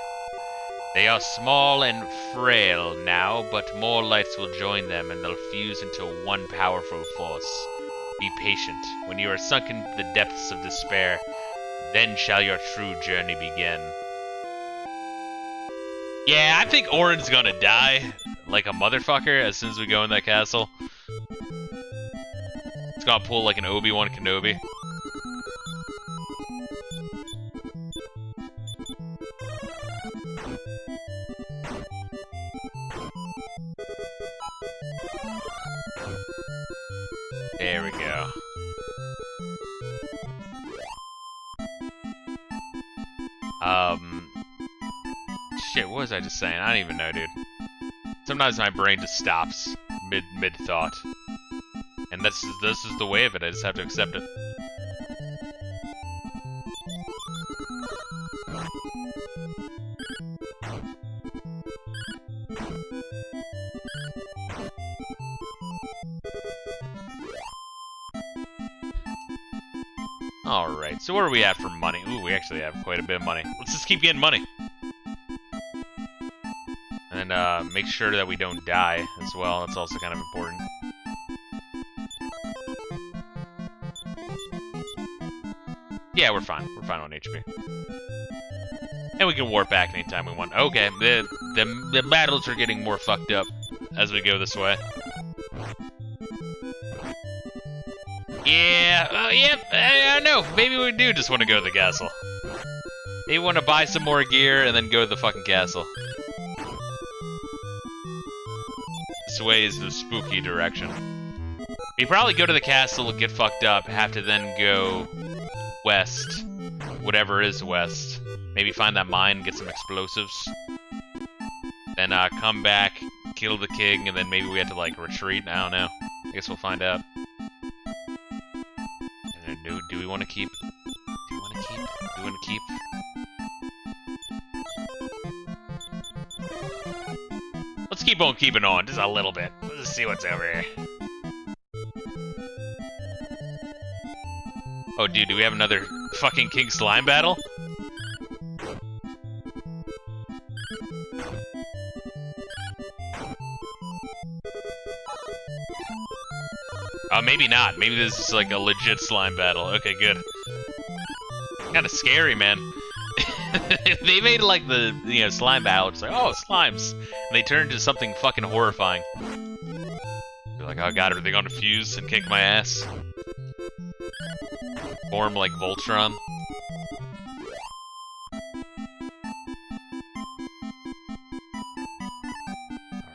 A: They are small and frail now, but more lights will join them and they'll fuse into one powerful force. Be patient. When you are sunk in the depths of despair, then shall your true journey begin. Yeah, I think Orin's gonna die like a motherfucker as soon as we go in that castle. It's gonna pull like an Obi-Wan Kenobi. There we go. Shit, what was I just saying? I don't even know, dude. Sometimes my brain just stops mid-thought. And this is the way of it, I just have to accept it. Alright, so where are we at for money? Ooh, we actually have quite a bit of money. Let's just keep getting money. And make sure that we don't die as well. That's also kind of important. Yeah, we're fine. We're fine on HP. And we can warp back anytime we want. Okay, the battles are getting more fucked up as we go this way. Yeah, yep, I know. Maybe we do just want to go to the castle. Maybe we want to buy some more gear and then go to the fucking castle. This way is the spooky direction. We probably go to the castle, get fucked up, have to then go west. Whatever is west. Maybe find that mine, get some explosives. Then come back, kill the king, and then maybe we have to like retreat. I don't know. I guess we'll find out. Do we want to keep? Do we want to keep? Do we want to keep? Let's keep on keeping on, just a little bit. Let's just see what's over here. Oh, dude, do we have another fucking King Slime battle? Maybe not. Maybe this is like a legit slime battle. Okay, good. Kind of scary, man. They made like the, slime battle. It's like, oh, slimes. And they turned into something fucking horrifying. They're like, oh god, are they gonna fuse and kick my ass? Form like Voltron.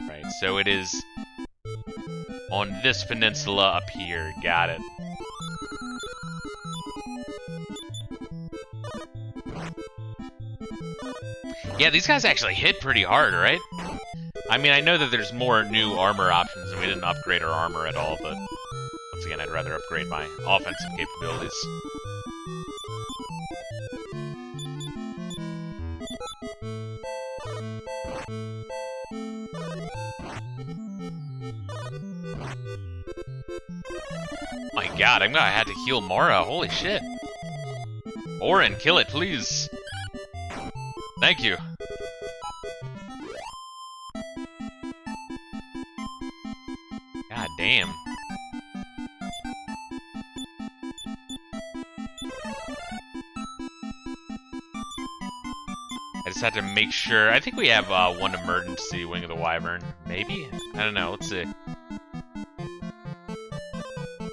A: Alright, so it is on this peninsula up here. Got it. Yeah, these guys actually hit pretty hard, right? I mean, I know that there's more new armor options, and we didn't upgrade our armor at all, but once again, I'd rather upgrade my offensive capabilities. My god, I'm gonna have to heal Mara. Holy shit. Orin, kill it, please. Thank you. God damn. I just had to make sure. I think we have one emergency Wing of the Wyvern. Maybe? I don't know. Let's see.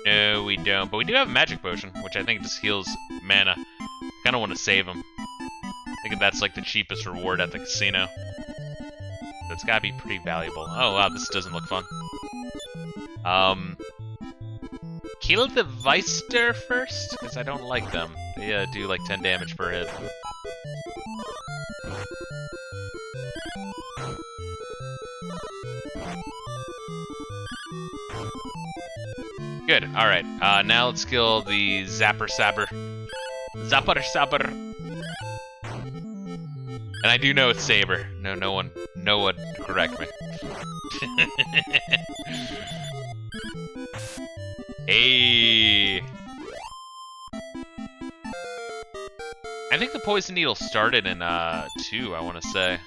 A: No, we don't. But we do have a magic potion, which I think just heals mana. I kind of want to save him. I think that's like the cheapest reward at the casino. That's gotta be pretty valuable. Oh wow, this doesn't look fun. Kill the Weister first, because I don't like them. They do like 10 damage per hit. Good, alright. Now let's kill the Zapper Sabber. Zapper Sabber. And I do know it's Saber. No one correct me. Hey. I think the Poison Needle started in 2, I want to say.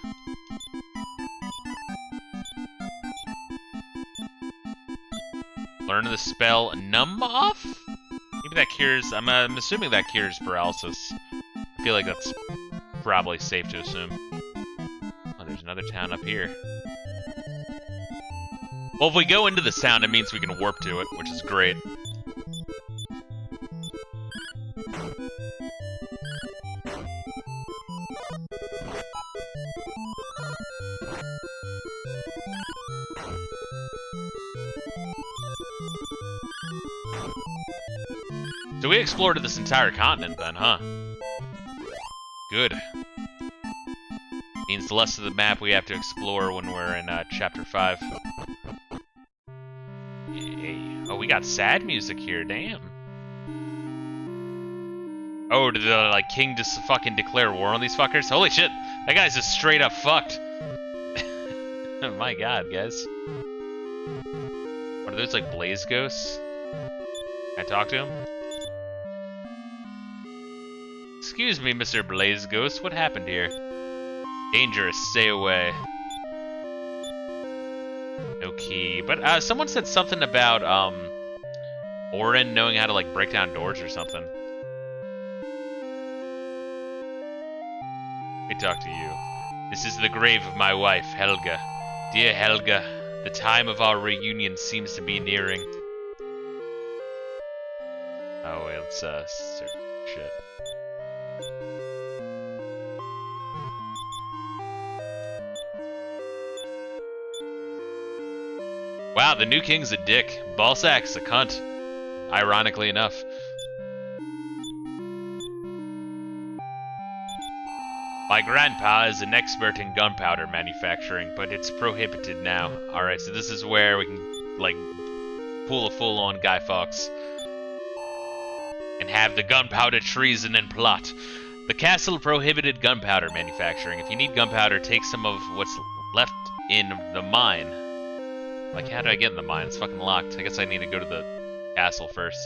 A: Learn the spell Numb Off? Maybe that cures, I'm assuming that cures paralysis. I feel like that's probably safe to assume. Oh, there's another town up here. Well, if we go into the sound, it means we can warp to it, which is great. So we explored this entire continent then, huh? Good. Means the less of the map we have to explore when we're in Chapter 5. Hey. Oh, we got sad music here, damn. Oh, did the king just fucking declare war on these fuckers? Holy shit, that guy's just straight up fucked. Oh my god, guys. What are those, like, blaze ghosts? Can I talk to him? Excuse me, Mr. Blaze Ghost, what happened here? Dangerous, stay away. No key. But, someone said something about, Orin knowing how to, like, break down doors or something. Let me talk to you. This is the grave of my wife, Helga. Dear Helga, the time of our reunion seems to be nearing. Oh, wait, let's, shit. Wow, the new king's a dick. Ballsack's a cunt. Ironically enough. My grandpa is an expert in gunpowder manufacturing, but it's prohibited now. Alright, so this is where we can, like, pull a full-on Guy Fawkes. And have the gunpowder treason and plot. The castle prohibited gunpowder manufacturing. If you need gunpowder, take some of what's left in the mine. Like, how do I get in the mine? It's fucking locked. I guess I need to go to the castle first.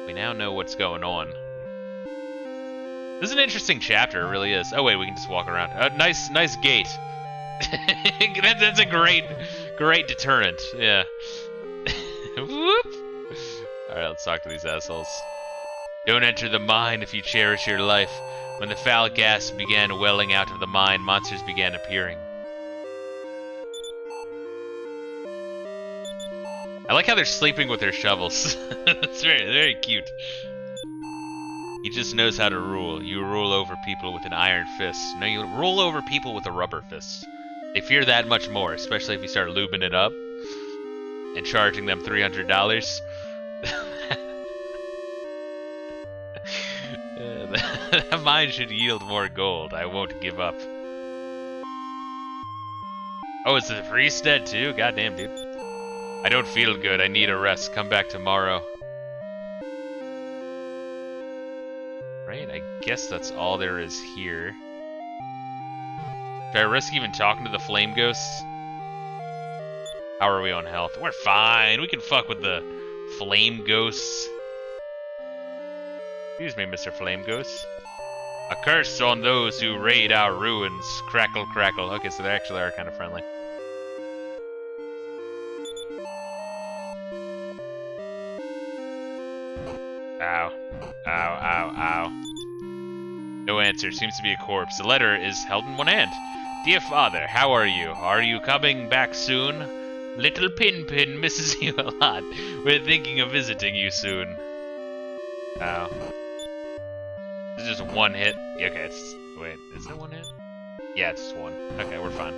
A: We now know what's going on. This is an interesting chapter, it really is. Oh wait, we can just walk around. Nice gate. That's a great deterrent. Yeah. Whoop. Alright, let's talk to these assholes. Don't enter the mine if you cherish your life. When the foul gas began welling out of the mine, monsters began appearing. I like how they're sleeping with their shovels. It's very cute. He just knows how to rule. You rule over people with an iron fist. No, you rule over people with a rubber fist. They fear that much more, especially if you start lubing it up and charging them $300. That mine should yield more gold. I won't give up. Oh, is the priest dead too? Goddamn, dude. I don't feel good. I need a rest. Come back tomorrow. Right, I guess that's all there is here. Should I risk even talking to the flame ghosts? How are we on health? We're fine. We can fuck with the flame ghosts. Excuse me, Mr. Flame Ghost. A curse on those who raid our ruins. Crackle, crackle. Okay, so they actually are kind of friendly. Ow. Ow, ow, ow. No answer. Seems to be a corpse. The letter is held in one hand. Dear Father, how are you? Are you coming back soon? Little Pin misses you a lot. We're thinking of visiting you soon. Ow. This is just one hit. Okay, it's... Wait, is it one hit? Yeah, it's just one. Okay, we're fine.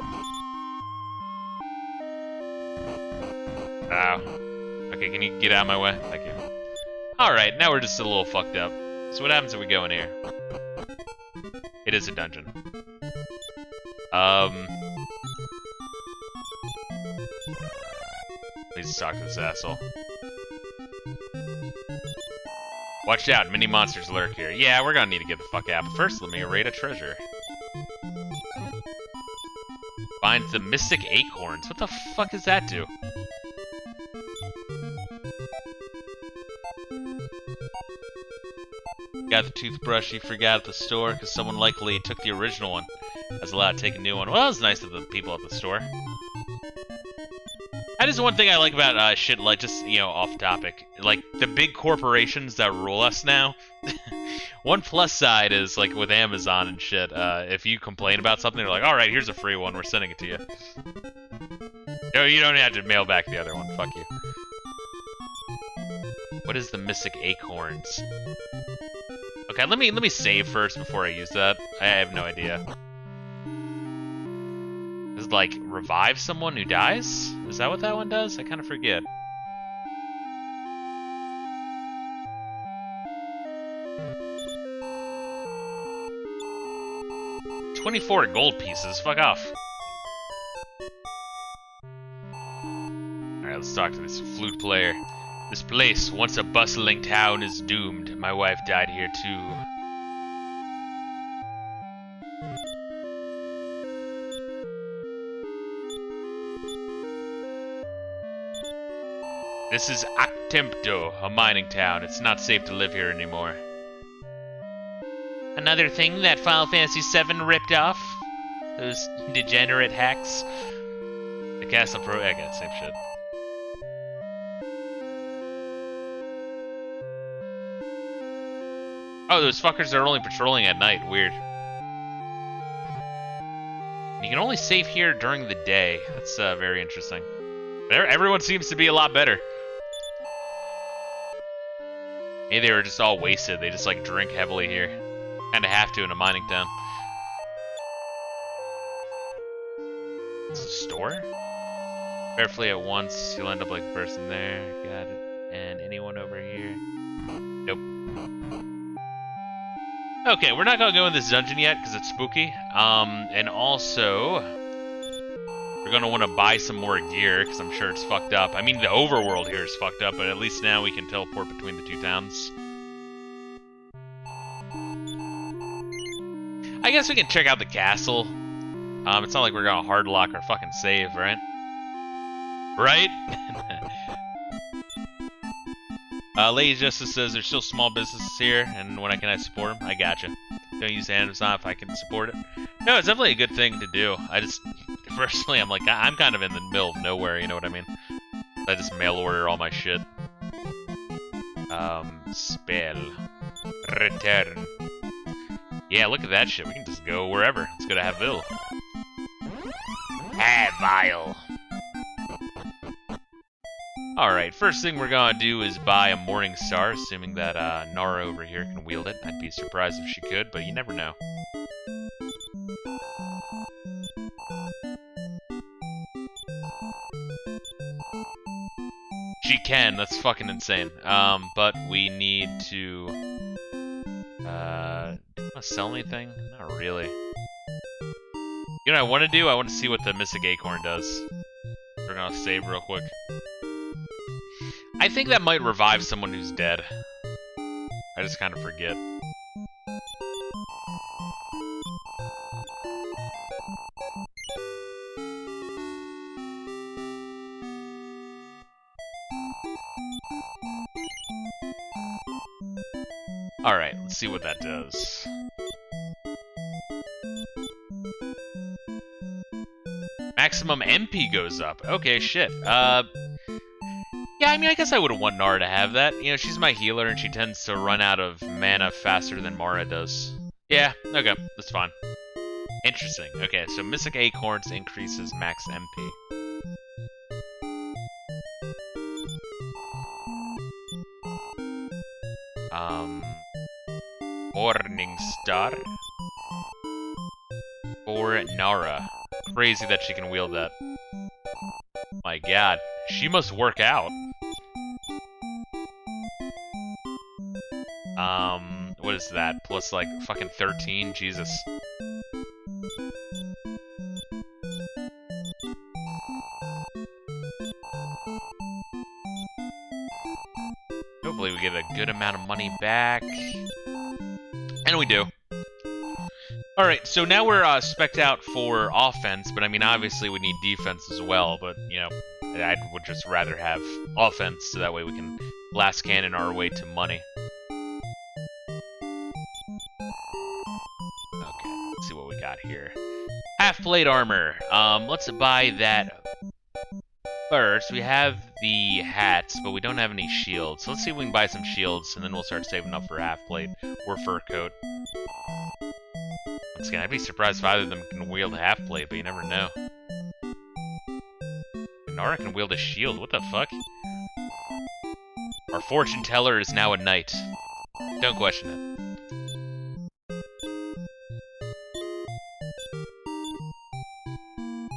A: Ow. Okay, can you get out of my way? Thank you. Alright, now we're just a little fucked up. So what happens if we go in here? It is a dungeon. Please talk to this asshole. Watch out, many monsters lurk here. Yeah, we're gonna need to get the fuck out. But first, let me raid a treasure. Find the mystic acorns. What the fuck does that do? Got the toothbrush you forgot at the store because someone likely took the original one. I was allowed to take a new one. Well, that was nice of the people at the store. That is one thing I like about shit, like, just, you know, off topic. Like, the big corporations that rule us now. One plus side is, like, with Amazon and shit, if you complain about something, they're like, alright, here's a free one, we're sending it to you. No, you don't have to mail back the other one, fuck you. What is the mystic acorns? Okay, let me save first before I use that. I have no idea. Does it, like, revive someone who dies? Is that what that one does? I kind of forget. $24 gold pieces. Fuck off. Alright, let's talk to this flute player. This place, once a bustling town, is doomed. My wife died here too. This is Actempto, a mining town. It's not safe to live here anymore. Another thing that Final Fantasy VII ripped off. Those degenerate hacks. The Castle Pro... I got same shit. Oh, those fuckers are only patrolling at night. Weird. You can only save here during the day. That's very interesting. Everyone seems to be a lot better. Maybe they were just all wasted. They just like drink heavily here. Kinda have to in a mining town. It's a store? Carefully at once, you'll end up like the person there. Got it. And anyone over here? Nope. Okay, we're not gonna go in this dungeon yet because it's spooky. And also, we're gonna want to buy some more gear because I'm sure it's fucked up. I mean, the overworld here is fucked up, but at least now we can teleport between the two towns. I guess we can check out the castle. It's not like we're gonna hard lock our fucking save, right? Right? Lady Justice says there's still small businesses here, and when can I support them? I gotcha. Don't use Amazon if I can support it. No, it's definitely a good thing to do. I just, personally, I'm like, I'm kind of in the middle of nowhere, you know what I mean? I just mail order all my shit. Spell. Return. Yeah, look at that shit. We can just go wherever. Let's go to Haville. Haville. Alright, first thing we're gonna do is buy a Morning Star, assuming that Nara over here can wield it. I'd be surprised if she could, but you never know. She can, that's fucking insane. But we need to... do you want to sell anything? Not really. You know what I want to do? I want to see what the Mystic Acorn does. We're gonna save real quick. I think that might revive someone who's dead. I just kind of forget. Alright, let's see what that does. Maximum MP goes up. Okay, shit. Yeah, I mean, I guess I would want Nara to have that. You know, she's my healer, and she tends to run out of mana faster than Mara does. Yeah, okay, that's fine. Interesting. Okay, so Mystic Acorns increases max MP. Morning Star. For Nara. Crazy that she can wield that. My god, she must work out. What is that? Plus like fucking 13? Jesus. Hopefully we get a good amount of money back. And we do. Alright, so now we're spec'd out for offense, but I mean, obviously we need defense as well, but, you know, I would just rather have offense, so that way we can blast cannon our way to money. Okay, let's see what we got here. Half-plate armor. Let's buy that first. We have the hats, but we don't have any shields, so let's see if we can buy some shields, and then we'll start saving up for half-plate or fur coat. Once again, I'd be surprised if either of them can wield a half-plate, but you never know. Nara can wield a shield, what the fuck? Our fortune teller is now a knight. Don't question it.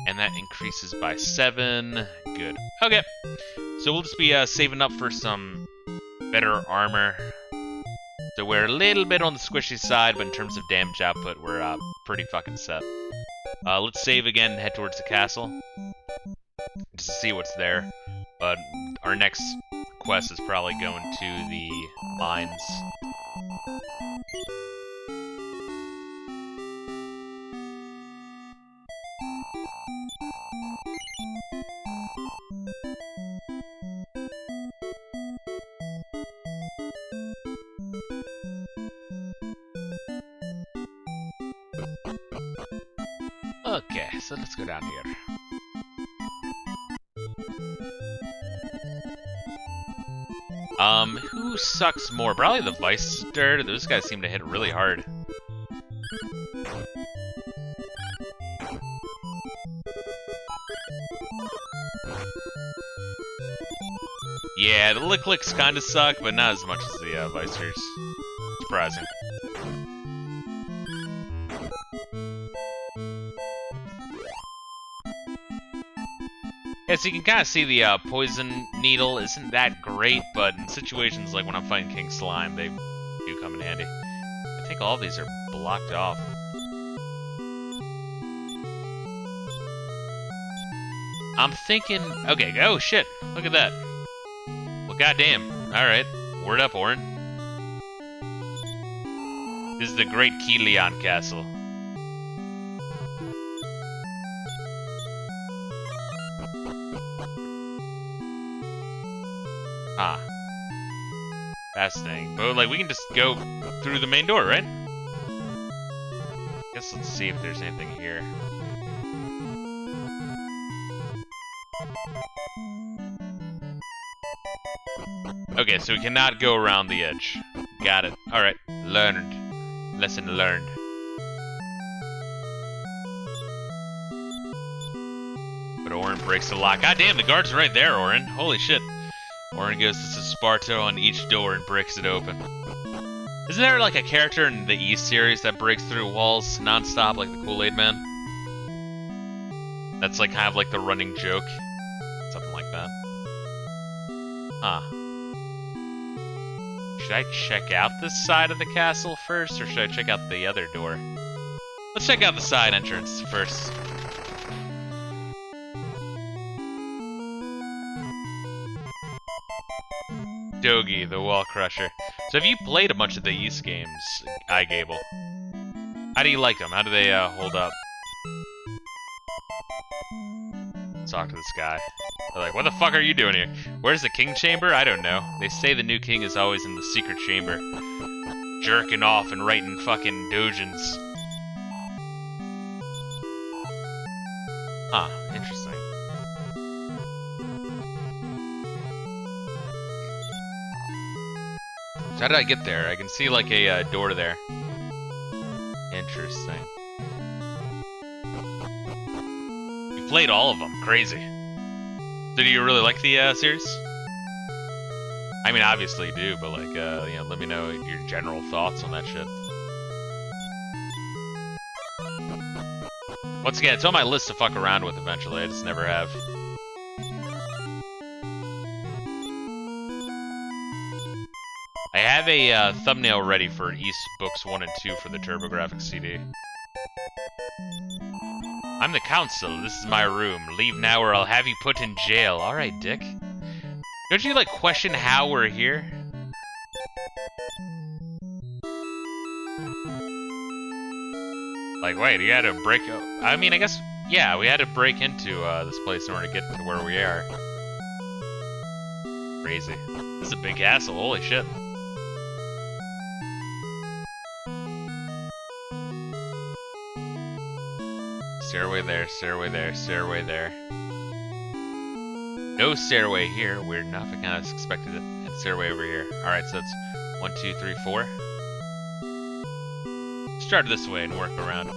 A: And that increases by 7. Good. Okay. So we'll just be saving up for some better armor. So we're a little bit on the squishy side, but in terms of damage output, we're pretty fucking set. Let's save again and head towards the castle. Just to see what's there. But our next quest is probably going to the mines. so let's go down here. Who sucks more? Probably the Vice-Stir. Those guys seem to hit really hard. Yeah, the Lick-Licks kinda suck, but not as much as the Vice-Stirs. Surprising. Yeah, so you can kind of see the Poison Needle isn't that great, but in situations like when I'm fighting King Slime, they do come in handy. I think all of these are blocked off. I'm thinking... Okay, oh shit, look at that. Well, goddamn. Alright, word up, Orin. This is the Great Kilian Castle. Ah. Fascinating. But, like, we can just go through the main door, right? Guess let's see if there's anything here. Okay, so we cannot go around the edge. Got it. Alright. Learned. Lesson learned. But Orin breaks the lock. God damn, the guard's right there, Orin. Holy shit. Orin goes to Sparto on each door and breaks it open. Isn't there like a character in the East series that breaks through walls non-stop, like the Kool-Aid Man? That's like kind of like the running joke. Something like that. Huh. Should I check out this side of the castle first, or should I check out the other door? Let's check out the side entrance first. Dogi, the Wall Crusher. So have you played a bunch of the East games, iGable? How do you like them? How do they hold up? Let's talk to this guy. They're like, what the fuck are you doing here? Where's the king chamber? I don't know. They say the new king is always in the secret chamber. Jerking off and writing fucking dojins. Huh, interesting. So how did I get there? I can see like a door there. Interesting. You played all of them. Crazy. So do you really like the series? I mean, obviously you do, but like, you know, let me know your general thoughts on that shit. Once again, it's on my list to fuck around with eventually. I just never have. I have a thumbnail ready for East Books 1 and 2 for the TurboGrafx CD. I'm the council. This is my room. Leave now or I'll have you put in jail. Alright, dick. Don't you, like, question how we're here? Like, wait, you had to break... I mean, I guess... Yeah, we had to break into this place in order to get to where we are. Crazy. This is a big castle. Holy shit. Stairway there, stairway there, stairway there. No stairway here. Weird enough. I kind of expected a stairway over here. Alright, so it's 1, 2, 3, 4. Start this way and work around.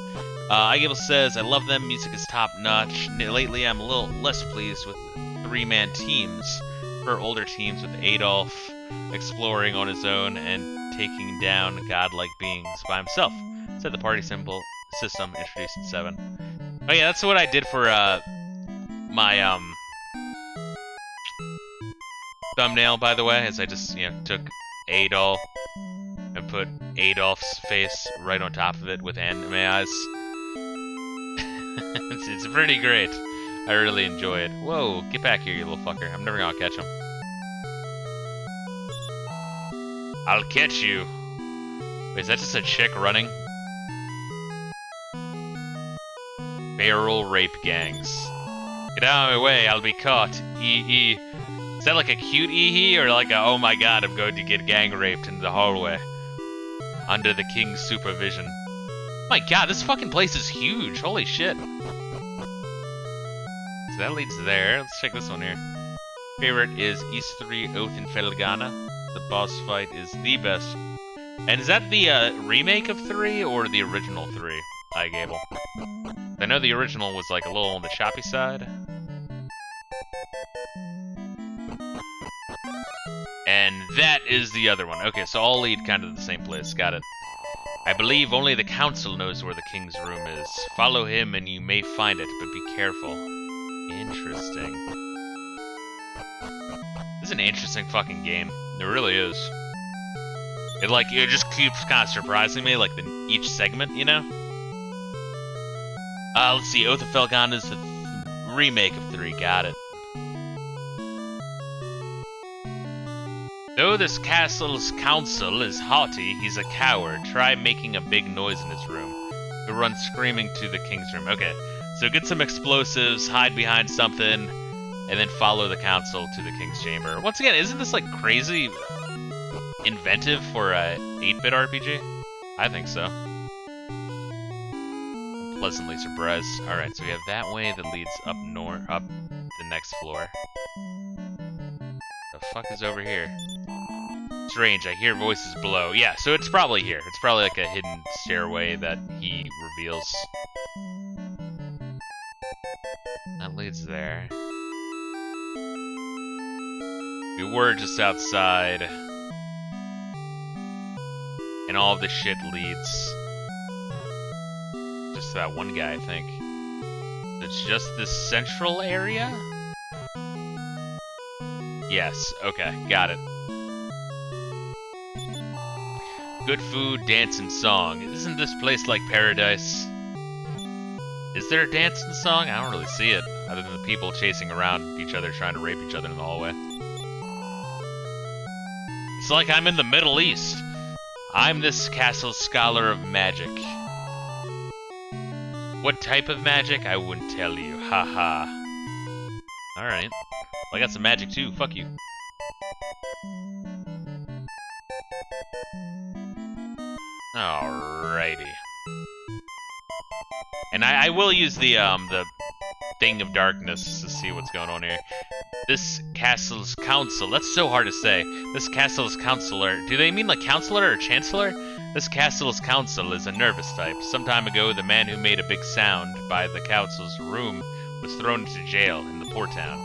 A: iGable says, I love them. Music is top notch. Lately, I'm a little less pleased with 3-man teams. For older teams with Adolf exploring on his own and taking down godlike beings by himself. Said the party symbol system introduced in 7. Oh yeah, that's what I did for my thumbnail, by the way, is I just, you know, took Adolf and put Adolf's face right on top of it with anime eyes. it's pretty great. I really enjoy it. Whoa, get back here, you little fucker. I'm never gonna catch him. I'll catch you. Wait, is that just a chick running? Barrel rape gangs. Get out of my way, I'll be caught. Ee. Is that like a cute ee or like a, oh my god, I'm going to get gang raped in the hallway? Under the king's supervision. My god, this fucking place is huge. Holy shit. So that leads there. Let's check this one here. Favorite is East 3 Oath in Felgana. The boss fight is the best. And is that the remake of 3 or the original 3, High Gable? I know the original was like a little on the choppy side. And that is the other one. Okay, so all lead kind of the same place. Got it. I believe only the council knows where the king's room is. Follow him and you may find it, but be careful. Interesting. This is an interesting fucking game. It really is. It just keeps kind of surprising me, like each segment, you know? Let's see, Oath of Felgana is the remake of 3, got it. Though this castle's council is haughty, he's a coward. Try making a big noise in his room. He'll run screaming to the king's room. Okay, so get some explosives, hide behind something, and then follow the council to the king's chamber. Once again, isn't this like crazy inventive for a 8-bit RPG? I think so. I'm pleasantly surprised. Alright, so we have that way that leads up the next floor. The fuck is over here? Strange, I hear voices below. Yeah, so it's probably here. It's probably like a hidden stairway that he reveals. That leads there. We were just outside. And all of this shit leads just to that one guy, I think. It's just this central area? Yes, okay, got it. Good food, dance, and song. Isn't this place like paradise? Is there a dance and song? I don't really see it, other than the people chasing around each other, trying to rape each other in the hallway. It's like I'm in the Middle East. I'm this castle's scholar of magic. What type of magic? I wouldn't tell you. Haha. Alright. Well, I got some magic too. Fuck you. Alrighty. And I will use the thing of darkness to see what's going on here. This castle's council. That's so hard to say. This castle's counselor. Do they mean like counselor or chancellor? This castle's council is a nervous type. Some time ago, the man who made a big sound by the council's room was thrown into jail in the port town.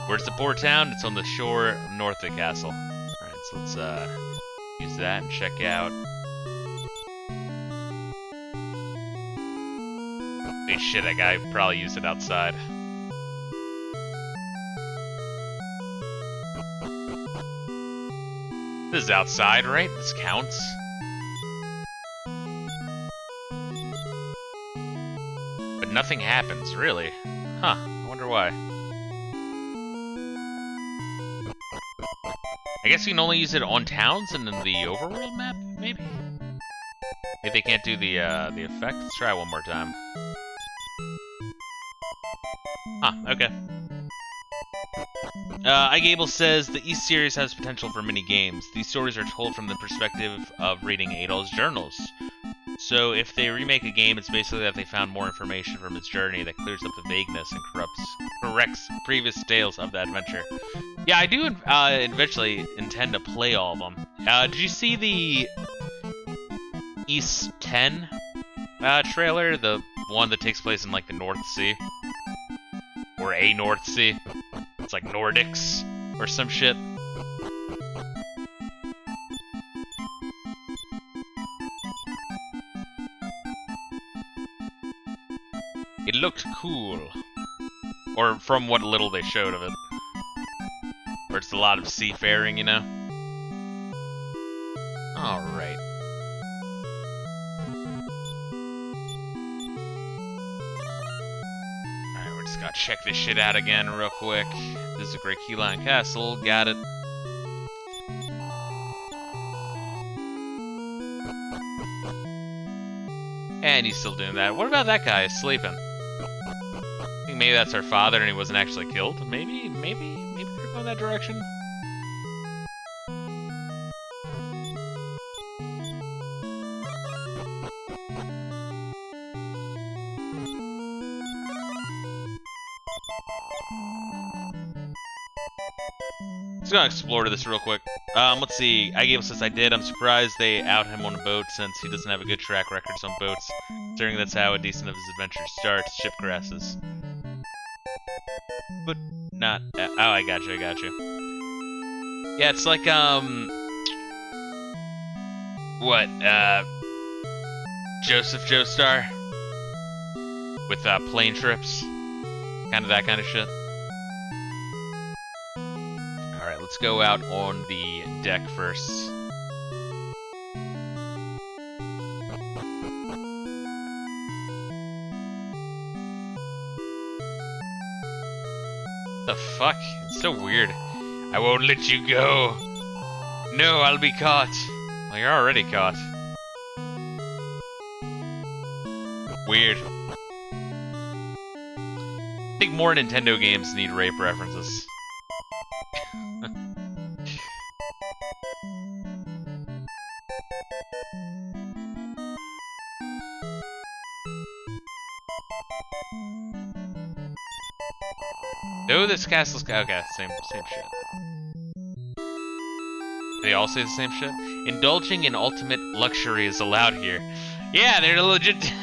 A: Where's the port town? It's on the shore north of the castle. Alright, so let's use that and check out. Wait, shit, that guy probably used it outside. This is outside, right? This counts. But nothing happens, really. Huh, I wonder why. I guess you can only use it on towns and in the overworld map, maybe? Maybe they can't do the effect? Let's try one more time. Ah, okay. iGable says, the East series has potential for many games. These stories are told from the perspective of reading Adol's journals. So if they remake a game, it's basically that they found more information from its journey that clears up the vagueness and corrects previous tales of the adventure. Yeah, I do eventually intend to play all of them. Did you see the East 10 trailer? The one that takes place in like the North Sea? Or a North Sea? It's like Nordics or some shit. It looked cool. Or from what little they showed of it. Or it's a lot of seafaring, you know? Alright. Alright, we're just gonna check this shit out again real quick. This is a great Keyline Castle, got it. And he's still doing that. What about that guy sleeping? I think maybe that's our father and he wasn't actually killed. Maybe we're going that direction. Let's go explore this real quick. Let's see. Agable says I did. I'm surprised they out him on a boat since he doesn't have a good track record on boats. Considering that's how a decent of his adventure starts. Ship crashes. But not. Oh, I got you. Yeah, it's like what? Joseph Joestar with plane trips, kind of that kind of shit. All right, let's go out on the deck first. The fuck? It's so weird. I won't let you go. No, I'll be caught. Well, you're already caught. Weird. I think more Nintendo games need rape references. No, this castle's okay. Same shit. They all say the same shit. Indulging in ultimate luxury is allowed here. Yeah, they're legit.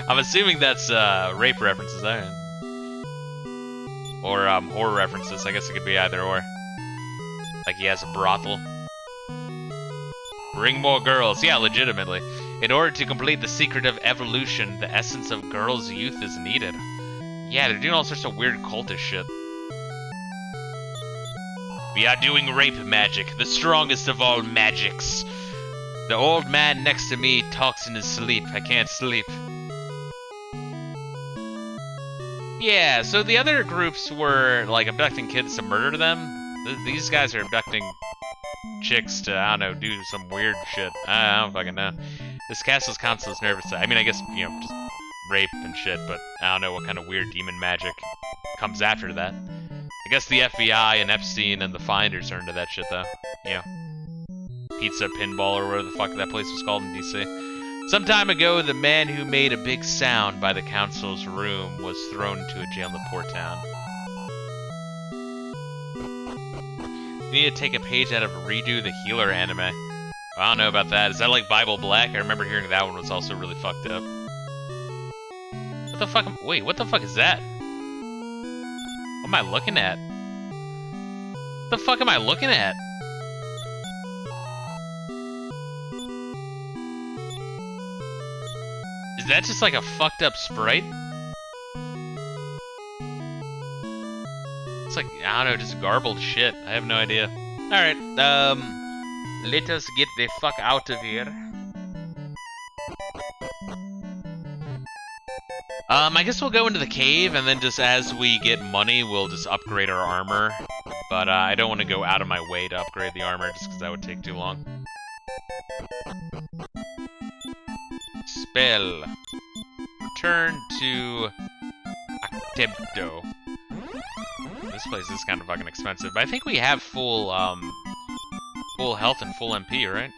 A: I'm assuming that's rape references, or horror references. I guess it could be either or. Like he has a brothel. Bring more girls. Yeah, legitimately. In order to complete the secret of evolution, the essence of girls' youth is needed. Yeah, they're doing all sorts of weird cultish shit. We are doing rape magic, the strongest of all magics. The old man next to me talks in his sleep. I can't sleep. Yeah, so the other groups were, like, abducting kids to murder them. These guys are abducting chicks to, I don't know, do some weird shit. I don't fucking know. This castle's council is nervous. I mean, I guess, you know, just rape and shit, but I don't know what kind of weird demon magic comes after that. I guess the FBI and Epstein and the Finders are into that shit, though. Yeah. Pizza Pinball or whatever the fuck that place was called in DC. Some time ago, the man who made a big sound by the council's room was thrown into a jail in the port town. We need to take a page out of Redo the Healer anime. I don't know about that. Is that like Bible Black? I remember hearing that one was also really fucked up. What the fuck? Wait, what the fuck is that? What am I looking at? What the fuck am I looking at? Is that just like a fucked up sprite? It's like, I don't know, just garbled shit. I have no idea. Alright, let us get the fuck out of here. I guess we'll go into the cave, and then just as we get money, we'll just upgrade our armor. But I don't want to go out of my way to upgrade the armor, just because that would take too long. Spell. Return to Actebdo. This place is kind of fucking expensive, but I think we have full health and full MP, right?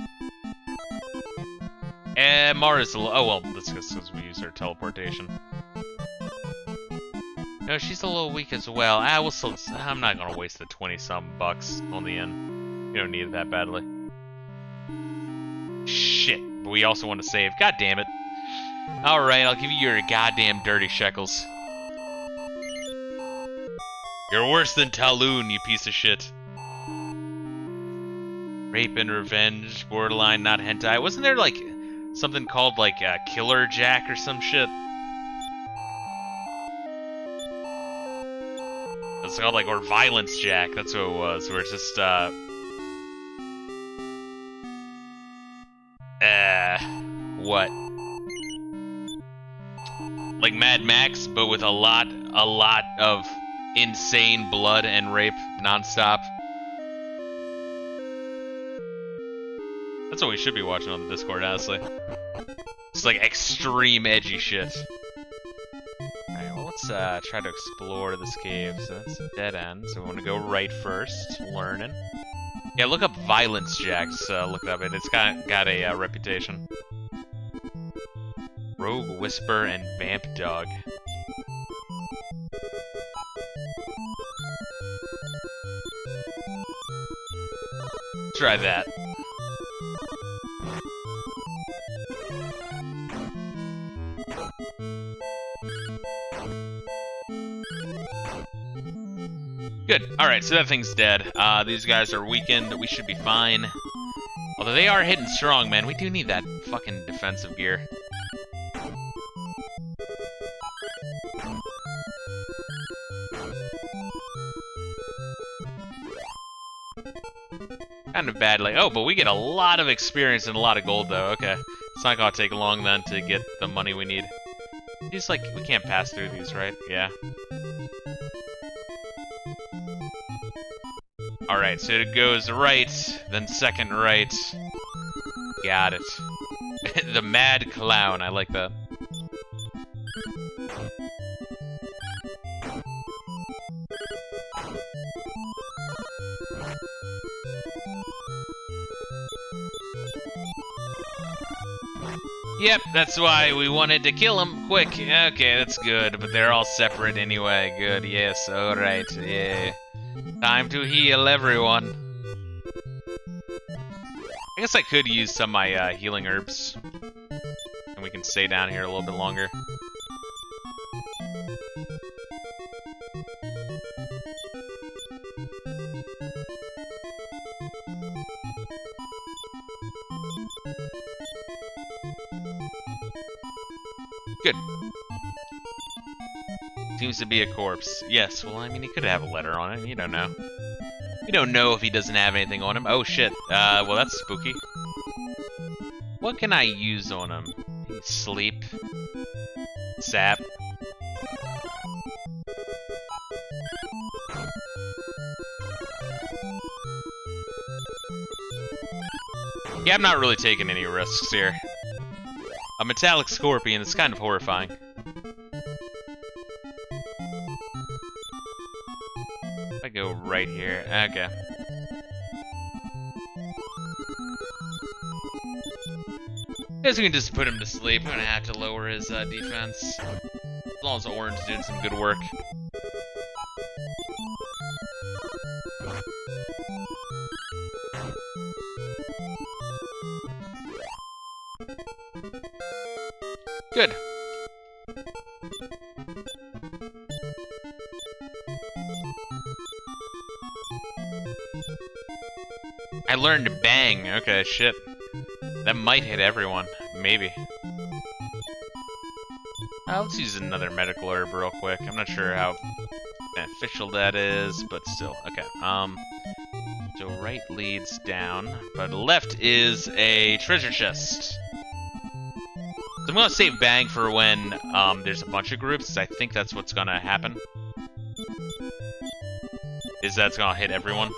A: Mara's oh well, that's because we use her teleportation. No, she's a little weak as well. I'm not gonna waste the 20-some bucks on the inn. You don't need it that badly. Shit, but we also want to save. God damn it. Alright, I'll give you your goddamn dirty shekels. You're worse than Taloon, you piece of shit. Rape and revenge, borderline, not hentai. Wasn't there, like, something called, like, Killer Jack or some shit? It's called, like, or Violence Jack, that's what it was, where it's just, what? Like Mad Max, but with a lot of insane blood and rape nonstop. That's what we should be watching on the Discord, honestly. It's like extreme edgy shit. Alright, well, let's try to explore this cave. So that's a dead end, so we want to go right first. Learning. Yeah, look up Violence Jacks. Look it up. It's got a reputation. Rogue Whisper and Vamp Dog. try that. Good. Alright, so that thing's dead. These guys are weakened. We should be fine. Although they are hitting strong, man. We do need that fucking defensive gear. Kind of badly. Oh, but we get a lot of experience and a lot of gold, though. Okay. It's not gonna take long, then, to get the money we need. These, like, we can't pass through these, right? Yeah. Alright, so it goes right, then second right. Got it. The Mad Clown, I like that. Yep, that's why we wanted to kill him quick. Okay, that's good, but they're all separate anyway. Good, yes, alright, yeah. Time to heal everyone. I guess I could use some of my healing herbs. And we can stay down here a little bit longer. Good. Seems to be a corpse. Yes, well, I mean, he could have a letter on it. You don't know. You don't know if he doesn't have anything on him. Oh, shit. Well, that's spooky. What can I use on him? Sleep. Sap. Yeah, I'm not really taking any risks here. A metallic scorpion is kind of horrifying. If I go right here, okay. Guess we can just put him to sleep. I'm gonna have to lower his defense. As long as Orange is doing some good work. Good. I learned to bang. Okay, shit. That might hit everyone. Maybe. Let's use another medical herb real quick. I'm not sure how beneficial that is, but still. Okay. So right leads down, but left is a treasure chest. So I'm gonna save bang for when there's a bunch of groups, 'cause I think that's what's gonna happen. Is that it's gonna hit everyone.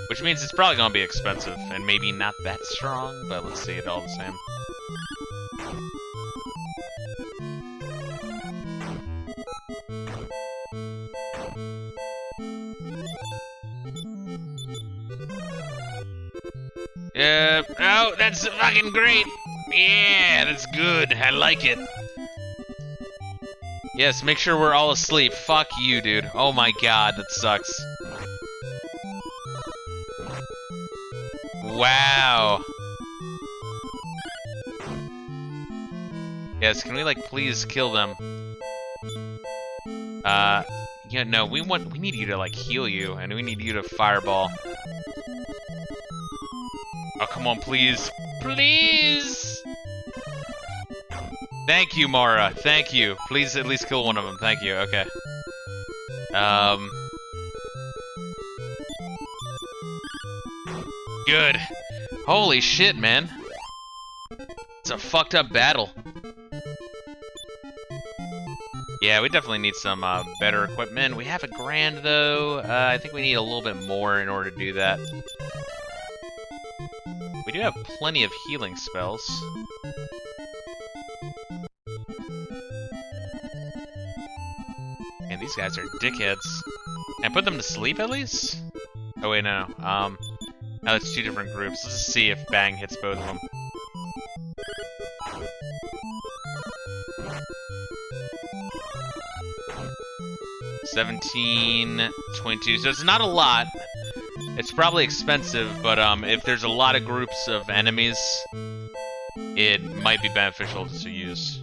A: Which means it's probably gonna be expensive, and maybe not that strong, but let's see it all the same. Oh, that's fucking great! Yeah, that's good, I like it. Yes, make sure we're all asleep. Fuck you, dude. Oh my god, that sucks. Wow. Yes, can we, like, please kill them? Yeah, no, we need you to, like, heal you, and we need you to fireball. Oh, come on, please. Please! Thank you, Mara. Thank you. Please at least kill one of them. Thank you. Okay. Good. Holy shit, man. It's a fucked up battle. Yeah, we definitely need some better equipment. We have $1,000 though. I think we need a little bit more in order to do that. We do have plenty of healing spells. And these guys are dickheads. Can I put them to sleep at least? Oh wait, no. Now it's 2 different groups. Let's just see if bang hits both of them. 17, 22. So it's not a lot. It's probably expensive, but if there's a lot of groups of enemies, it might be beneficial to use.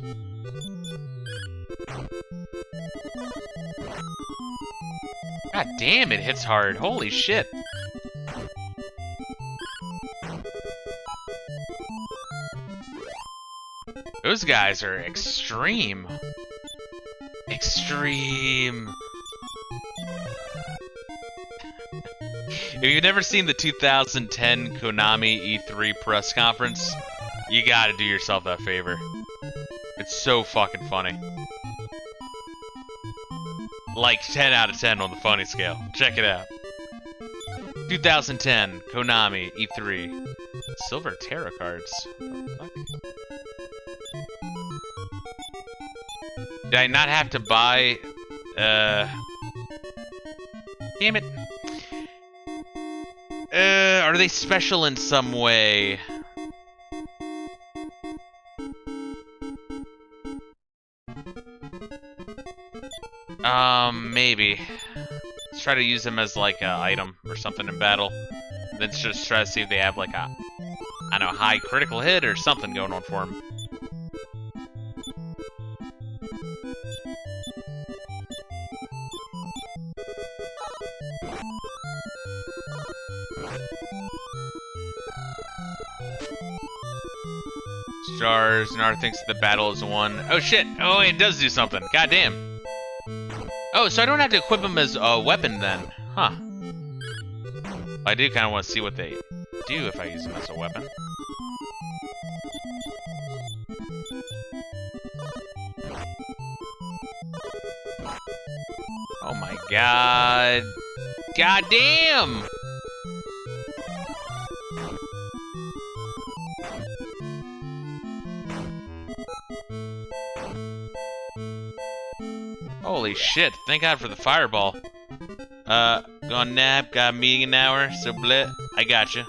A: God damn, it hits hard. Holy shit. Those guys are extreme. Extreme. If you've never seen the 2010 Konami E3 press conference, you gotta do yourself that favor. It's so fucking funny. Like 10 out of 10 on the funny scale. Check it out. 2010 Konami E3. Silver tarot cards. What the fuck? Did I not have to buy... Damn it. Are they special in some way? Maybe. Let's try to use them as like an item or something in battle. Then just try to see if they have like a, I don't know, high critical hit or something going on for them. Stars, Nara thinks the battle is won. Oh shit! Oh, it does do something. God damn. Oh, so I don't have to equip them as a weapon then. Huh. I do kind of want to see what they do if I use them as a weapon. Oh my god. God damn! Holy shit, thank god for the fireball. Gonna nap, got a meeting in an hour, so bleh. I gotcha.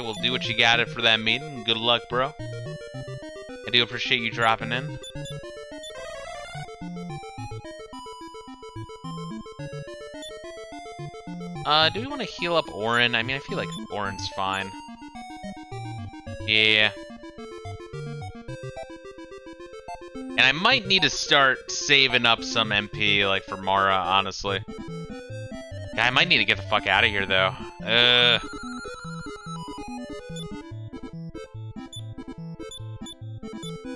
A: We'll do what you gotta for that meeting. Good luck, bro. I do appreciate you dropping in. Do we want to heal up Orin? I mean, I feel like Orin's fine. Yeah. And I might need to start saving up some MP, like, for Mara, honestly. I might need to get the fuck out of here, though.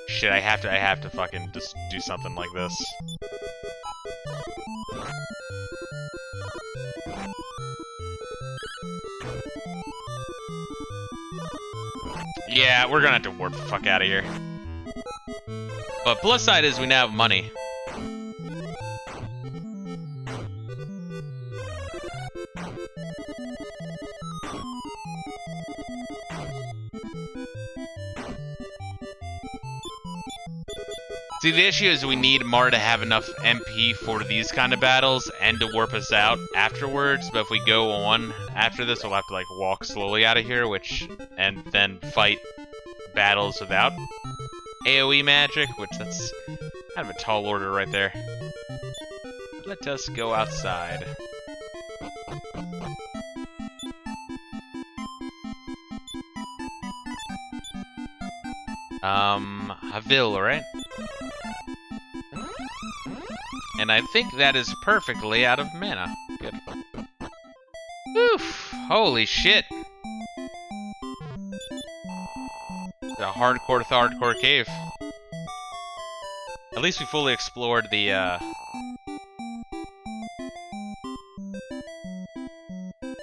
A: Shit, I have to fucking just do something like this. Yeah, we're gonna have to warp the fuck out of here. But plus side is we now have money. See, the issue is we need Mar to have enough MP for these kind of battles and to warp us out afterwards, but if we go on after this, we'll have to, like, walk slowly out of here, and then fight battles without AoE magic, which that's kind of a tall order right there. Let us go outside. Havil, right? And I think that is perfectly out of mana. Good. Oof! Holy shit! The hardcore cave. At least we fully explored the,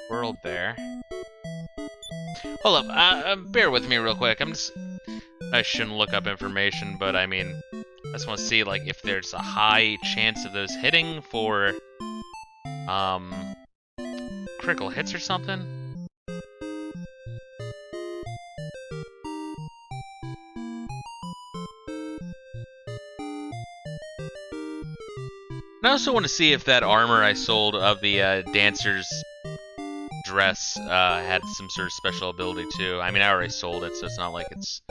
A: world there. Hold up, bear with me real quick. I shouldn't look up information, but I mean, I just want to see, like, if there's a high chance of those hitting for, critical hits or something. And I also want to see if that armor I sold of the, dancer's dress, had some sort of special ability too. I mean, I already sold it, so it's not like it's...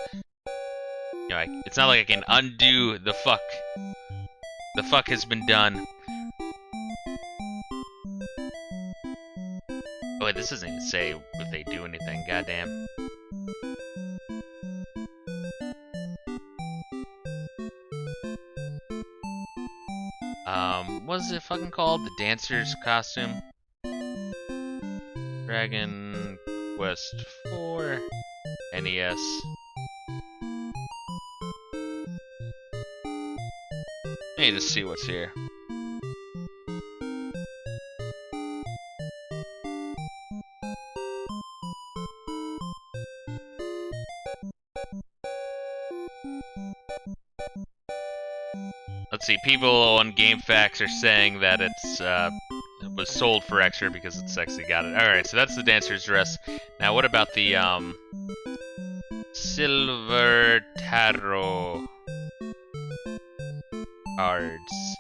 A: You know, it's not like I can undo the fuck. The fuck has been done. wait, this doesn't even say if they do anything, goddamn. What is it fucking called? The dancer's costume? Dragon Quest 4 NES. I need to see what's here. Let's see, people on GameFAQs are saying that it was sold for extra because it's sexy. Got it. Alright, so that's the dancer's dress. Now what about the silver tarot cards?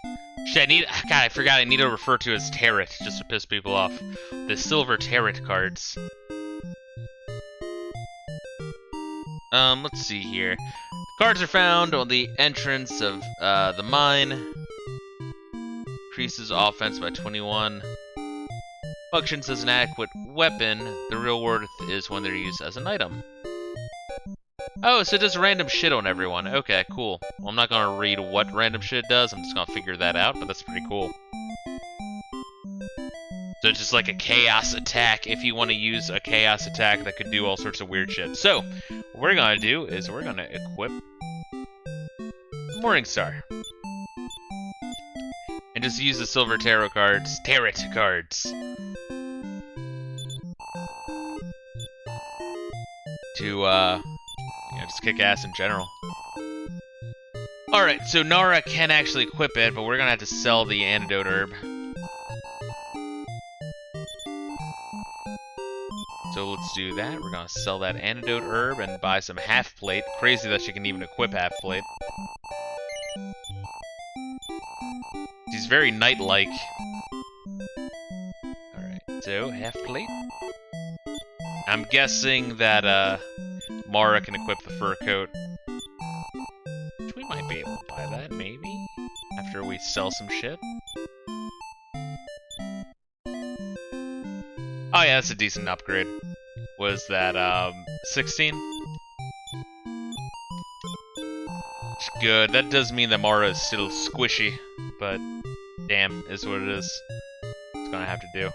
A: Shit, I forgot I need to refer to as tarot just to piss people off. The silver tarot cards. Let's see here. Cards are found on the entrance of the mine. Increases offense by 21. Functions as an adequate weapon. The real worth is when they're used as an item. Oh, so it does random shit on everyone. Okay, cool. Well, I'm not gonna read what random shit does. I'm just gonna figure that out, but that's pretty cool. So it's just like a chaos attack if you want to use a chaos attack that could do all sorts of weird shit. So, what we're gonna do is we're gonna equip Morningstar. And just use the silver tarot cards, to, just kick ass in general. Alright, so Nara can actually equip it, but we're gonna have to sell the antidote herb. So let's do that. We're gonna sell that antidote herb and buy some half plate. Crazy that she can even equip half plate. She's very knight-like. Alright, so half plate. I'm guessing that Mara can equip the fur coat. Which we might be able to buy that, maybe? After we sell some shit. Oh yeah, that's a decent upgrade. Was that, 16? It's good. That does mean that Mara is still squishy, but damn, is what it is. It's gonna have to do.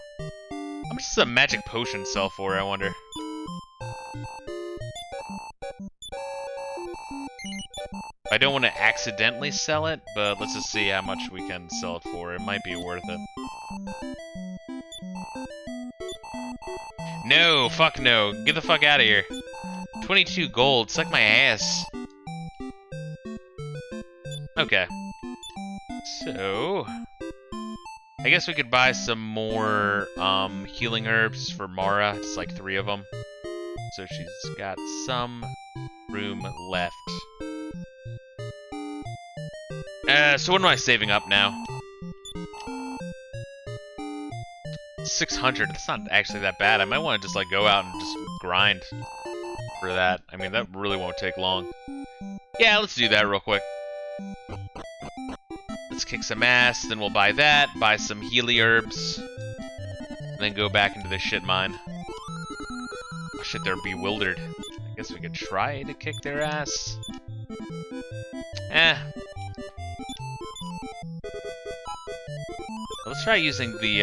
A: How much does a magic potion sell for, I wonder? I don't want to accidentally sell it, but let's just see how much we can sell it for. It might be worth it. No, fuck no. Get the fuck out of here. 22 gold. Suck my ass. Okay. So, I guess we could buy some more healing herbs for Mara. It's like 3 of them. So she's got some room left. So what am I saving up now? 600. That's not actually that bad. I might want to just like go out and just grind for that. I mean, that really won't take long. Yeah, let's do that real quick. Let's kick some ass, then we'll buy that, buy some healy herbs, and then go back into the shit mine. Oh shit, they're bewildered. I guess we could try to kick their ass. Let's try using the,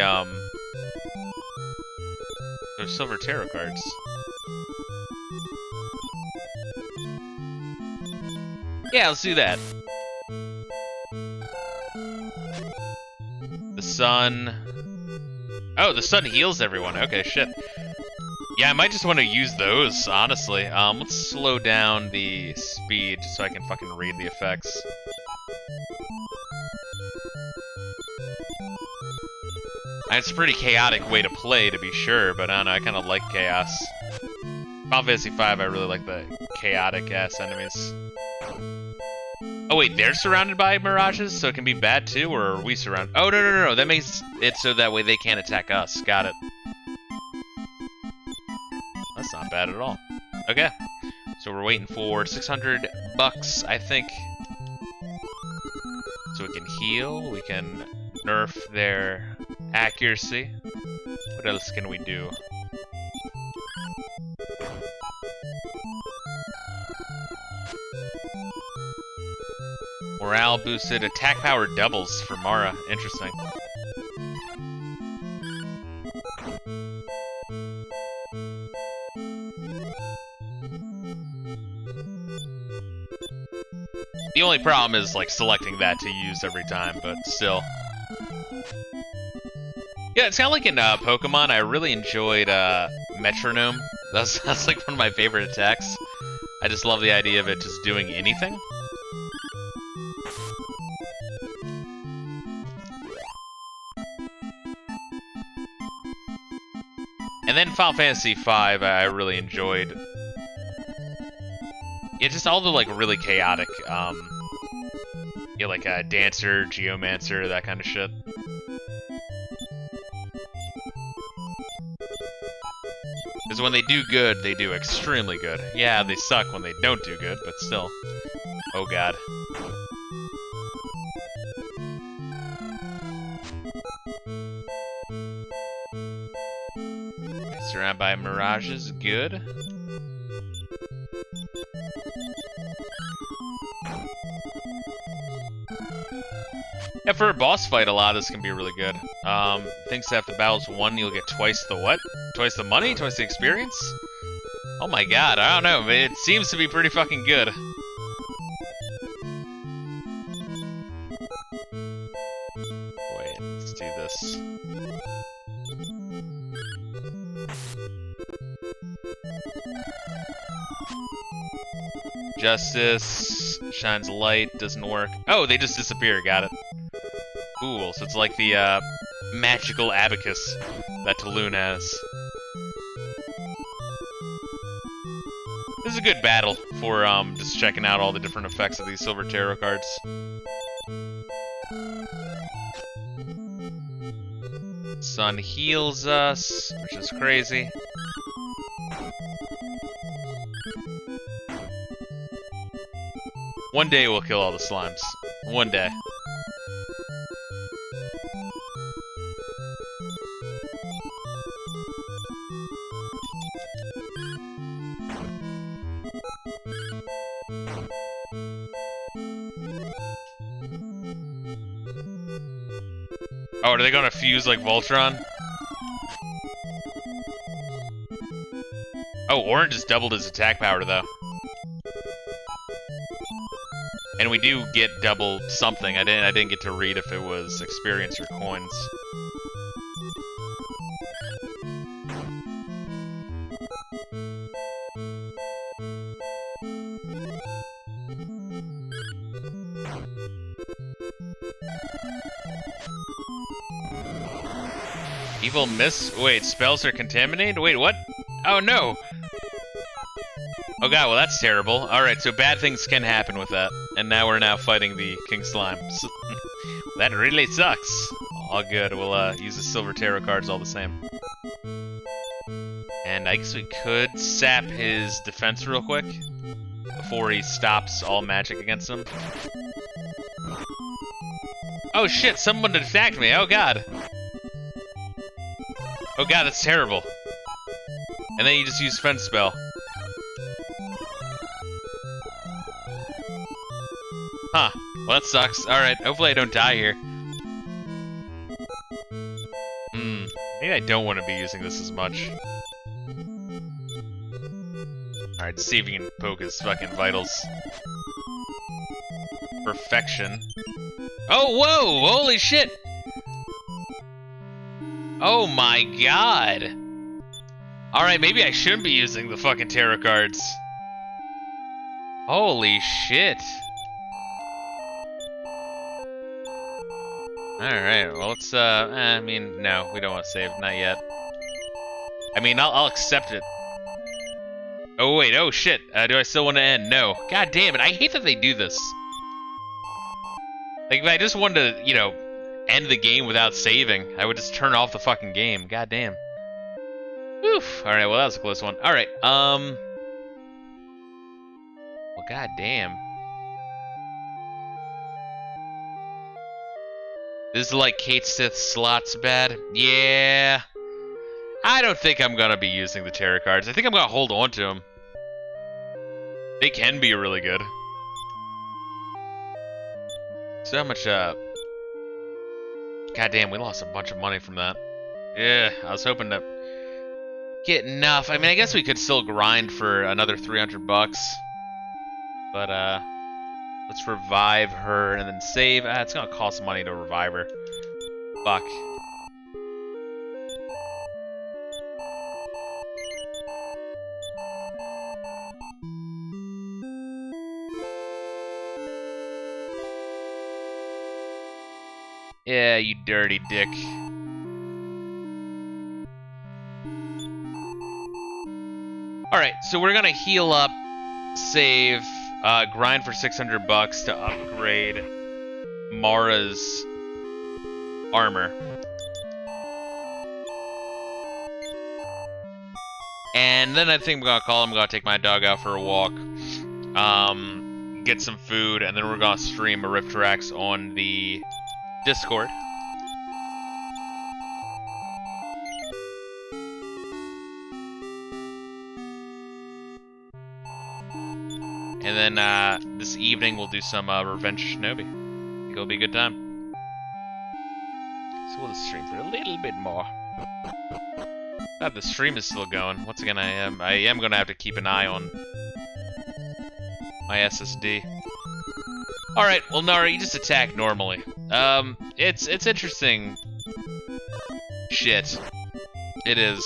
A: those silver tarot cards. Yeah, let's do that. The sun... Oh, the sun heals everyone. Okay, shit. Yeah, I might just want to use those, honestly. Let's slow down the speed just so I can fucking read the effects. It's a pretty chaotic way to play, to be sure, but I don't know, I kind of like chaos. Final Fantasy V, I really like the chaotic-ass enemies. Oh wait, they're surrounded by mirages, so it can be bad too, or are we surrounded? Oh, no, that makes it so that way they can't attack us. Got it. That's not bad at all. Okay, so we're waiting for 600 bucks, I think. So we can heal, we can nerf their accuracy. What else can we do? Morale boosted. Attack power doubles for Mara. Interesting. The only problem is, like, selecting that to use every time, but still. Yeah, it's kind of like in Pokemon. I really enjoyed Metronome. That's like one of my favorite attacks. I just love the idea of it just doing anything. And then Final Fantasy V, I really enjoyed. Yeah, just all the, like, really chaotic, yeah, like Dancer, Geomancer, that kind of shit. Because when they do good, they do extremely good. Yeah, they suck when they don't do good, but still. Oh god. Surrounded by mirages, good. Yeah, for a boss fight, a lot of this can be really good. Thinks that if the battle's won, you'll get twice the what? Twice the money? Twice the experience? Oh my god, I don't know. It seems to be pretty fucking good. Wait, let's do this. Justice shines light, doesn't work. Oh, they just disappear, got it. Cool, so it's like the magical abacus that Taloon has. This is a good battle for just checking out all the different effects of these silver tarot cards. Sun heals us, which is crazy. One day we'll kill all the slimes. One day. Oh, are they gonna fuse like Voltron? Oh, Orange just doubled his attack power though. And we do get double something. I didn't get to read if it was experience or coins. Evil miss? Wait, spells are contaminated? Wait, what? Oh no! Oh god, well that's terrible. Alright, so bad things can happen with that. And now we're fighting the King Slime. That really sucks. All good, we'll use the silver tarot cards all the same. And I guess we could sap his defense real quick before he stops all magic against him. Oh shit, someone attacked me, oh god. Oh god, that's terrible. And then you just use fence spell. Huh. Well, that sucks. Alright, hopefully I don't die here. Maybe I don't want to be using this as much. Alright, see if we can poke his fucking vitals. Perfection. Oh, whoa! Holy shit! Oh my god! Alright, maybe I shouldn't be using the fucking tarot cards. Holy shit. Alright, well let's, I mean, no, we don't want to save, not yet. I mean, I'll accept it. Oh wait, oh shit, do I still want to end? No. God damn it, I hate that they do this. Like, if I just wanted to, you know, end the game without saving, I would just turn off the fucking game, god damn. Oof, alright, well that was a close one. Alright, well god damn. This is like Kate Sith's slots bad. Yeah. I don't think I'm gonna be using the tarot cards. I think I'm gonna hold on to them. They can be really good. So how much, goddamn, we lost a bunch of money from that. Yeah, I was hoping to get enough. I mean, I guess we could still grind for another 300 bucks. But, let's revive her and then save. It's gonna cost money to revive her. Fuck. Yeah, you dirty dick. Alright, so we're gonna heal up, save, grind for 600 bucks to upgrade Mara's armor. And then I think I'm gonna take my dog out for a walk, get some food, and then we're gonna stream a Rift Tracks on the Discord. And then this evening we'll do some Revenge Shinobi. It'll be a good time. So we'll stream for a little bit more. The stream is still going. Once again, I am gonna have to keep an eye on my SSD. Alright, well Nara, you just attack normally. It's interesting shit. It is.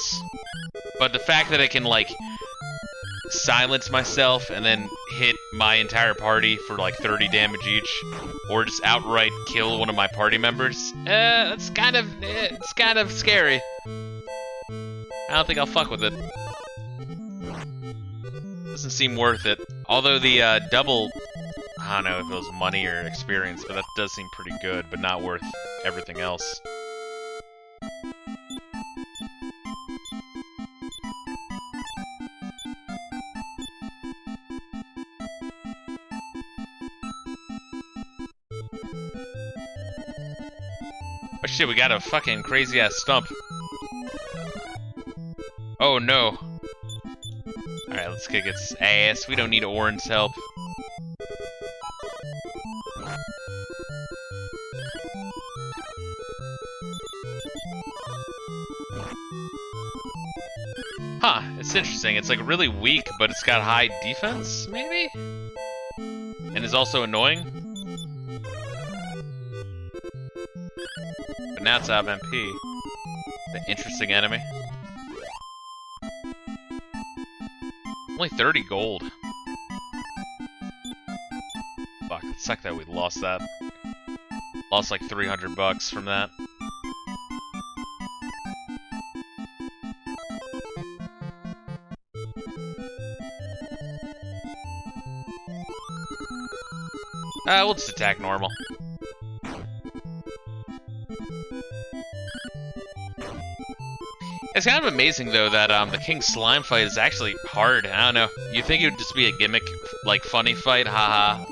A: But the fact that I can, like, silence myself and then hit my entire party for, like, 30 damage each, or just outright kill one of my party members, it's kind of scary. I don't think I'll fuck with it. Doesn't seem worth it. Although the, double... I don't know if it was money or experience, but that does seem pretty good, but not worth everything else. Oh shit, we got a fucking crazy-ass stump. Oh no. Alright, let's kick its ass. We don't need Orin's help. Huh, it's interesting. It's like really weak, but it's got high defense, maybe? And is also annoying? But now it's out of MP. The interesting enemy. Only 30 gold. Fuck, it sucked that we lost that. Lost like 300 bucks from that. We'll just attack normal. It's kind of amazing, though, that the King Slime fight is actually hard. I don't know. You think it would just be a gimmick, like, funny fight? Haha.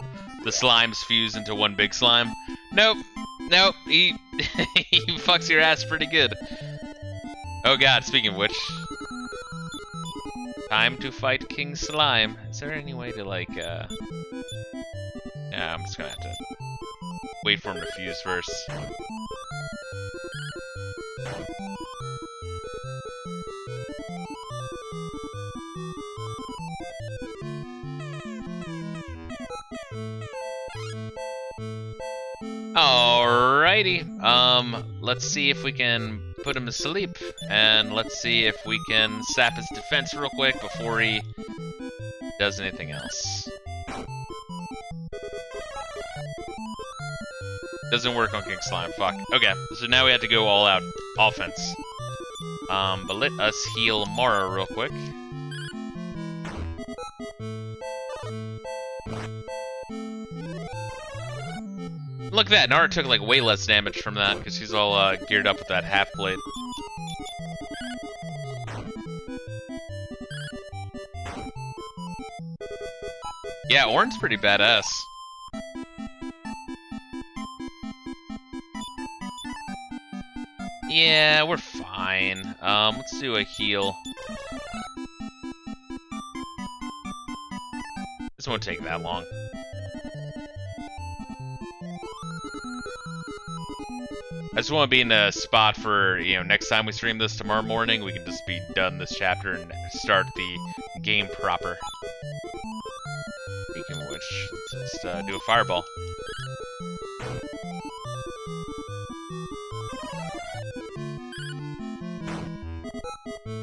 A: The slimes fuse into one big slime. Nope. Nope. He fucks your ass pretty good. Oh god, speaking of which. Time to fight King Slime. Is there any way to, like, Yeah, I'm just gonna have to wait for him to fuse first. Alrighty, let's see if we can put him to sleep, and let's see if we can sap his defense real quick before he does anything else. Doesn't work on King Slime, fuck. Okay, so now we have to go all out offense. But let us heal Mara real quick. Look at that, Nara took like way less damage from that because she's all geared up with that half plate. Yeah, Orin's pretty badass. Yeah, we're fine. Let's do a heal. This won't take that long. I just want to be in a spot for, you know, next time we stream this tomorrow morning, we can just be done this chapter and start the game proper. Speaking of which, let's do a fireball.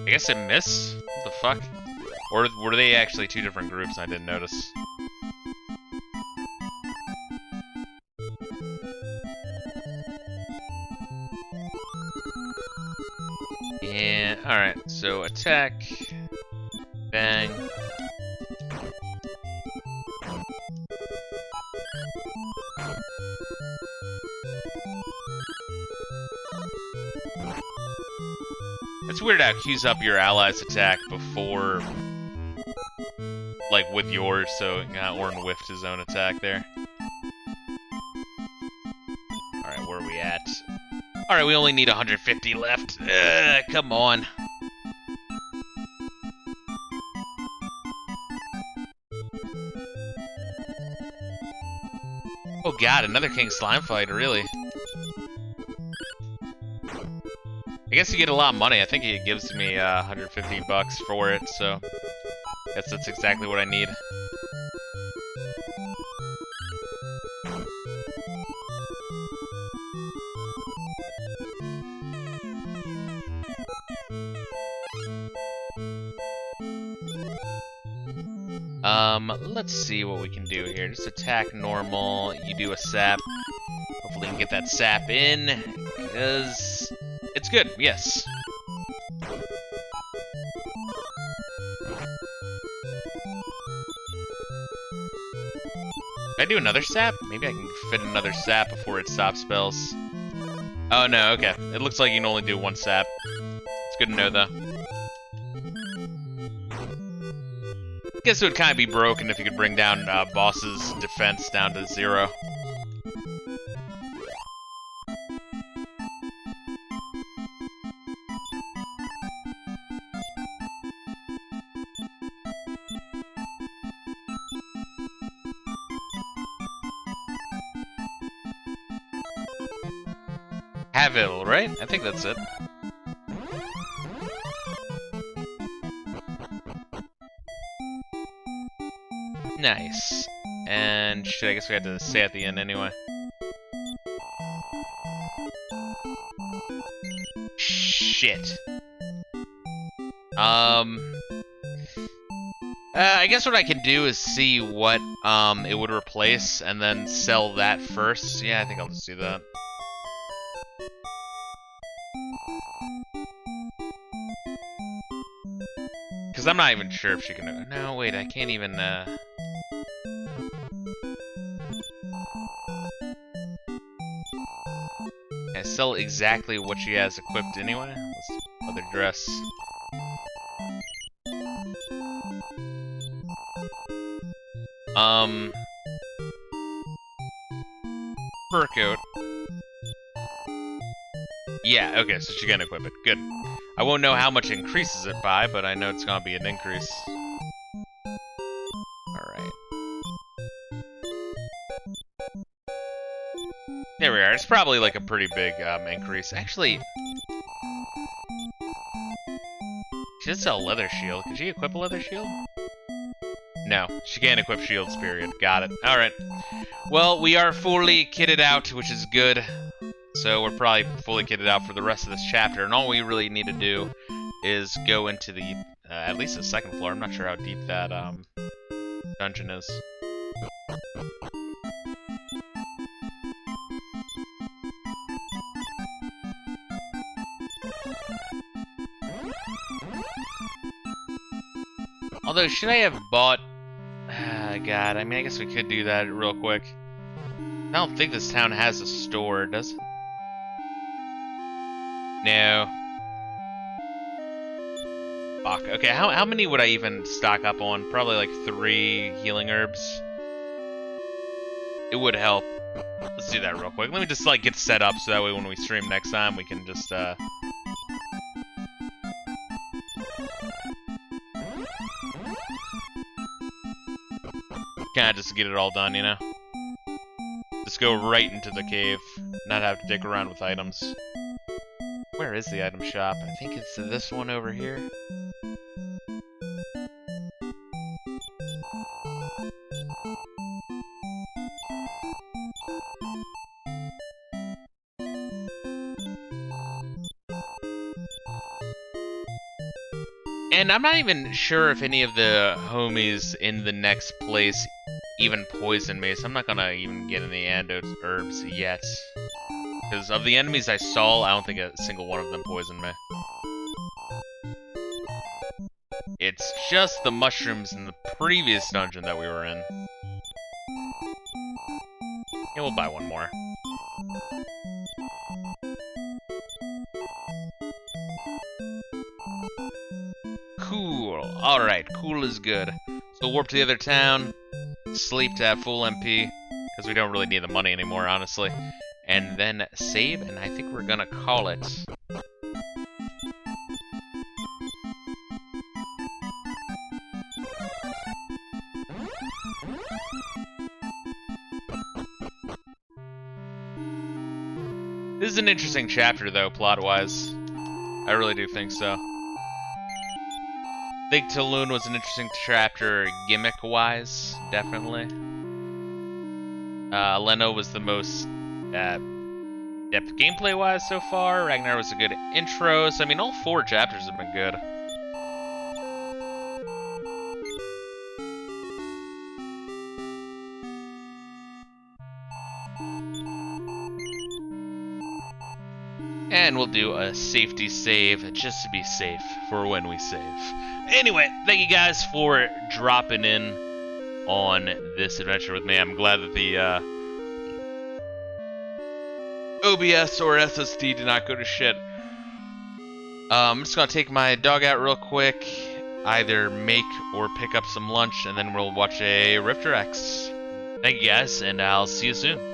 A: I guess it missed? What the fuck? Or were they actually two different groups and I didn't notice? And, alright, so attack. Bang. It's weird how it queues up your allies' attack before, like, with yours, so Orin whiffed his own attack there. Alright, where are we at? Alright, we only need 150 left. Come on. Oh god, another King Slime fight, really? I guess you get a lot of money. I think it gives me 150 bucks for it, so I guess that's exactly what I need. Let's see what we can do here. Just attack normal, you do a sap. Hopefully you can get that sap in, because it's good, yes. Can I do another sap? Maybe I can fit another sap before it stops spells. Oh no, okay. It looks like you can only do one sap. It's good to know though. I guess it would kind of be broken if you could bring down boss's defense down to 0. Havil, right? I think that's it. Nice. And shit, I guess we had to say at the end anyway. Shit. I guess what I can do is see what it would replace and then sell that first. Yeah, I think I'll just do that. Because I'm not even sure if she can... No, wait, I can't even... I sell exactly what she has equipped anyway. Other dress. Fur coat. Yeah, okay, so she can equip it. Good. I won't know how much increases it by, but I know it's gonna be an increase. Alright. There we are. It's probably like a pretty big increase. Actually, she does sell a leather shield. Can she equip a leather shield? No, she can't equip shields, period. Got it. Alright. Well, we are fully kitted out, which is good. So we're probably fully kitted out for the rest of this chapter, and all we really need to do is go into the, at least the second floor. I'm not sure how deep that dungeon is. Although, should I have bought... God, I mean, I guess we could do that real quick. I don't think this town has a store, does it? No. Fuck. Okay, how many would I even stock up on? Probably like 3 healing herbs. It would help. Let's do that real quick. Let me just like get set up so that way when we stream next time we can just kinda just get it all done, you know? just go right into the cave, not have to dick around with items. Where is the item shop? I think it's this one over here. And I'm not even sure if any of the homies in the next place even poison me, so I'm not gonna even get any antidote herbs yet. Because of the enemies I saw, I don't think a single one of them poisoned me. It's just the mushrooms in the previous dungeon that we were in. Yeah, we'll buy one more. Cool. Alright, cool is good. So warp to the other town, sleep to have full MP, because we don't really need the money anymore, honestly. And then save, and I think we're gonna call it. This is an interesting chapter, though, plot-wise. I really do think so. I think Tulun was an interesting chapter, gimmick-wise, definitely. Leno was the most depth gameplay-wise so far. Ragnar was a good intro. So, I mean, all 4 chapters have been good. And we'll do a safety save, just to be safe for when we save. Anyway, thank you guys for dropping in on this adventure with me. I'm glad that the OBS or SSD did not go to shit. I'm just gonna take my dog out real quick, either make or pick up some lunch, and then we'll watch a Rifter X. Thank you guys, and I'll see you soon.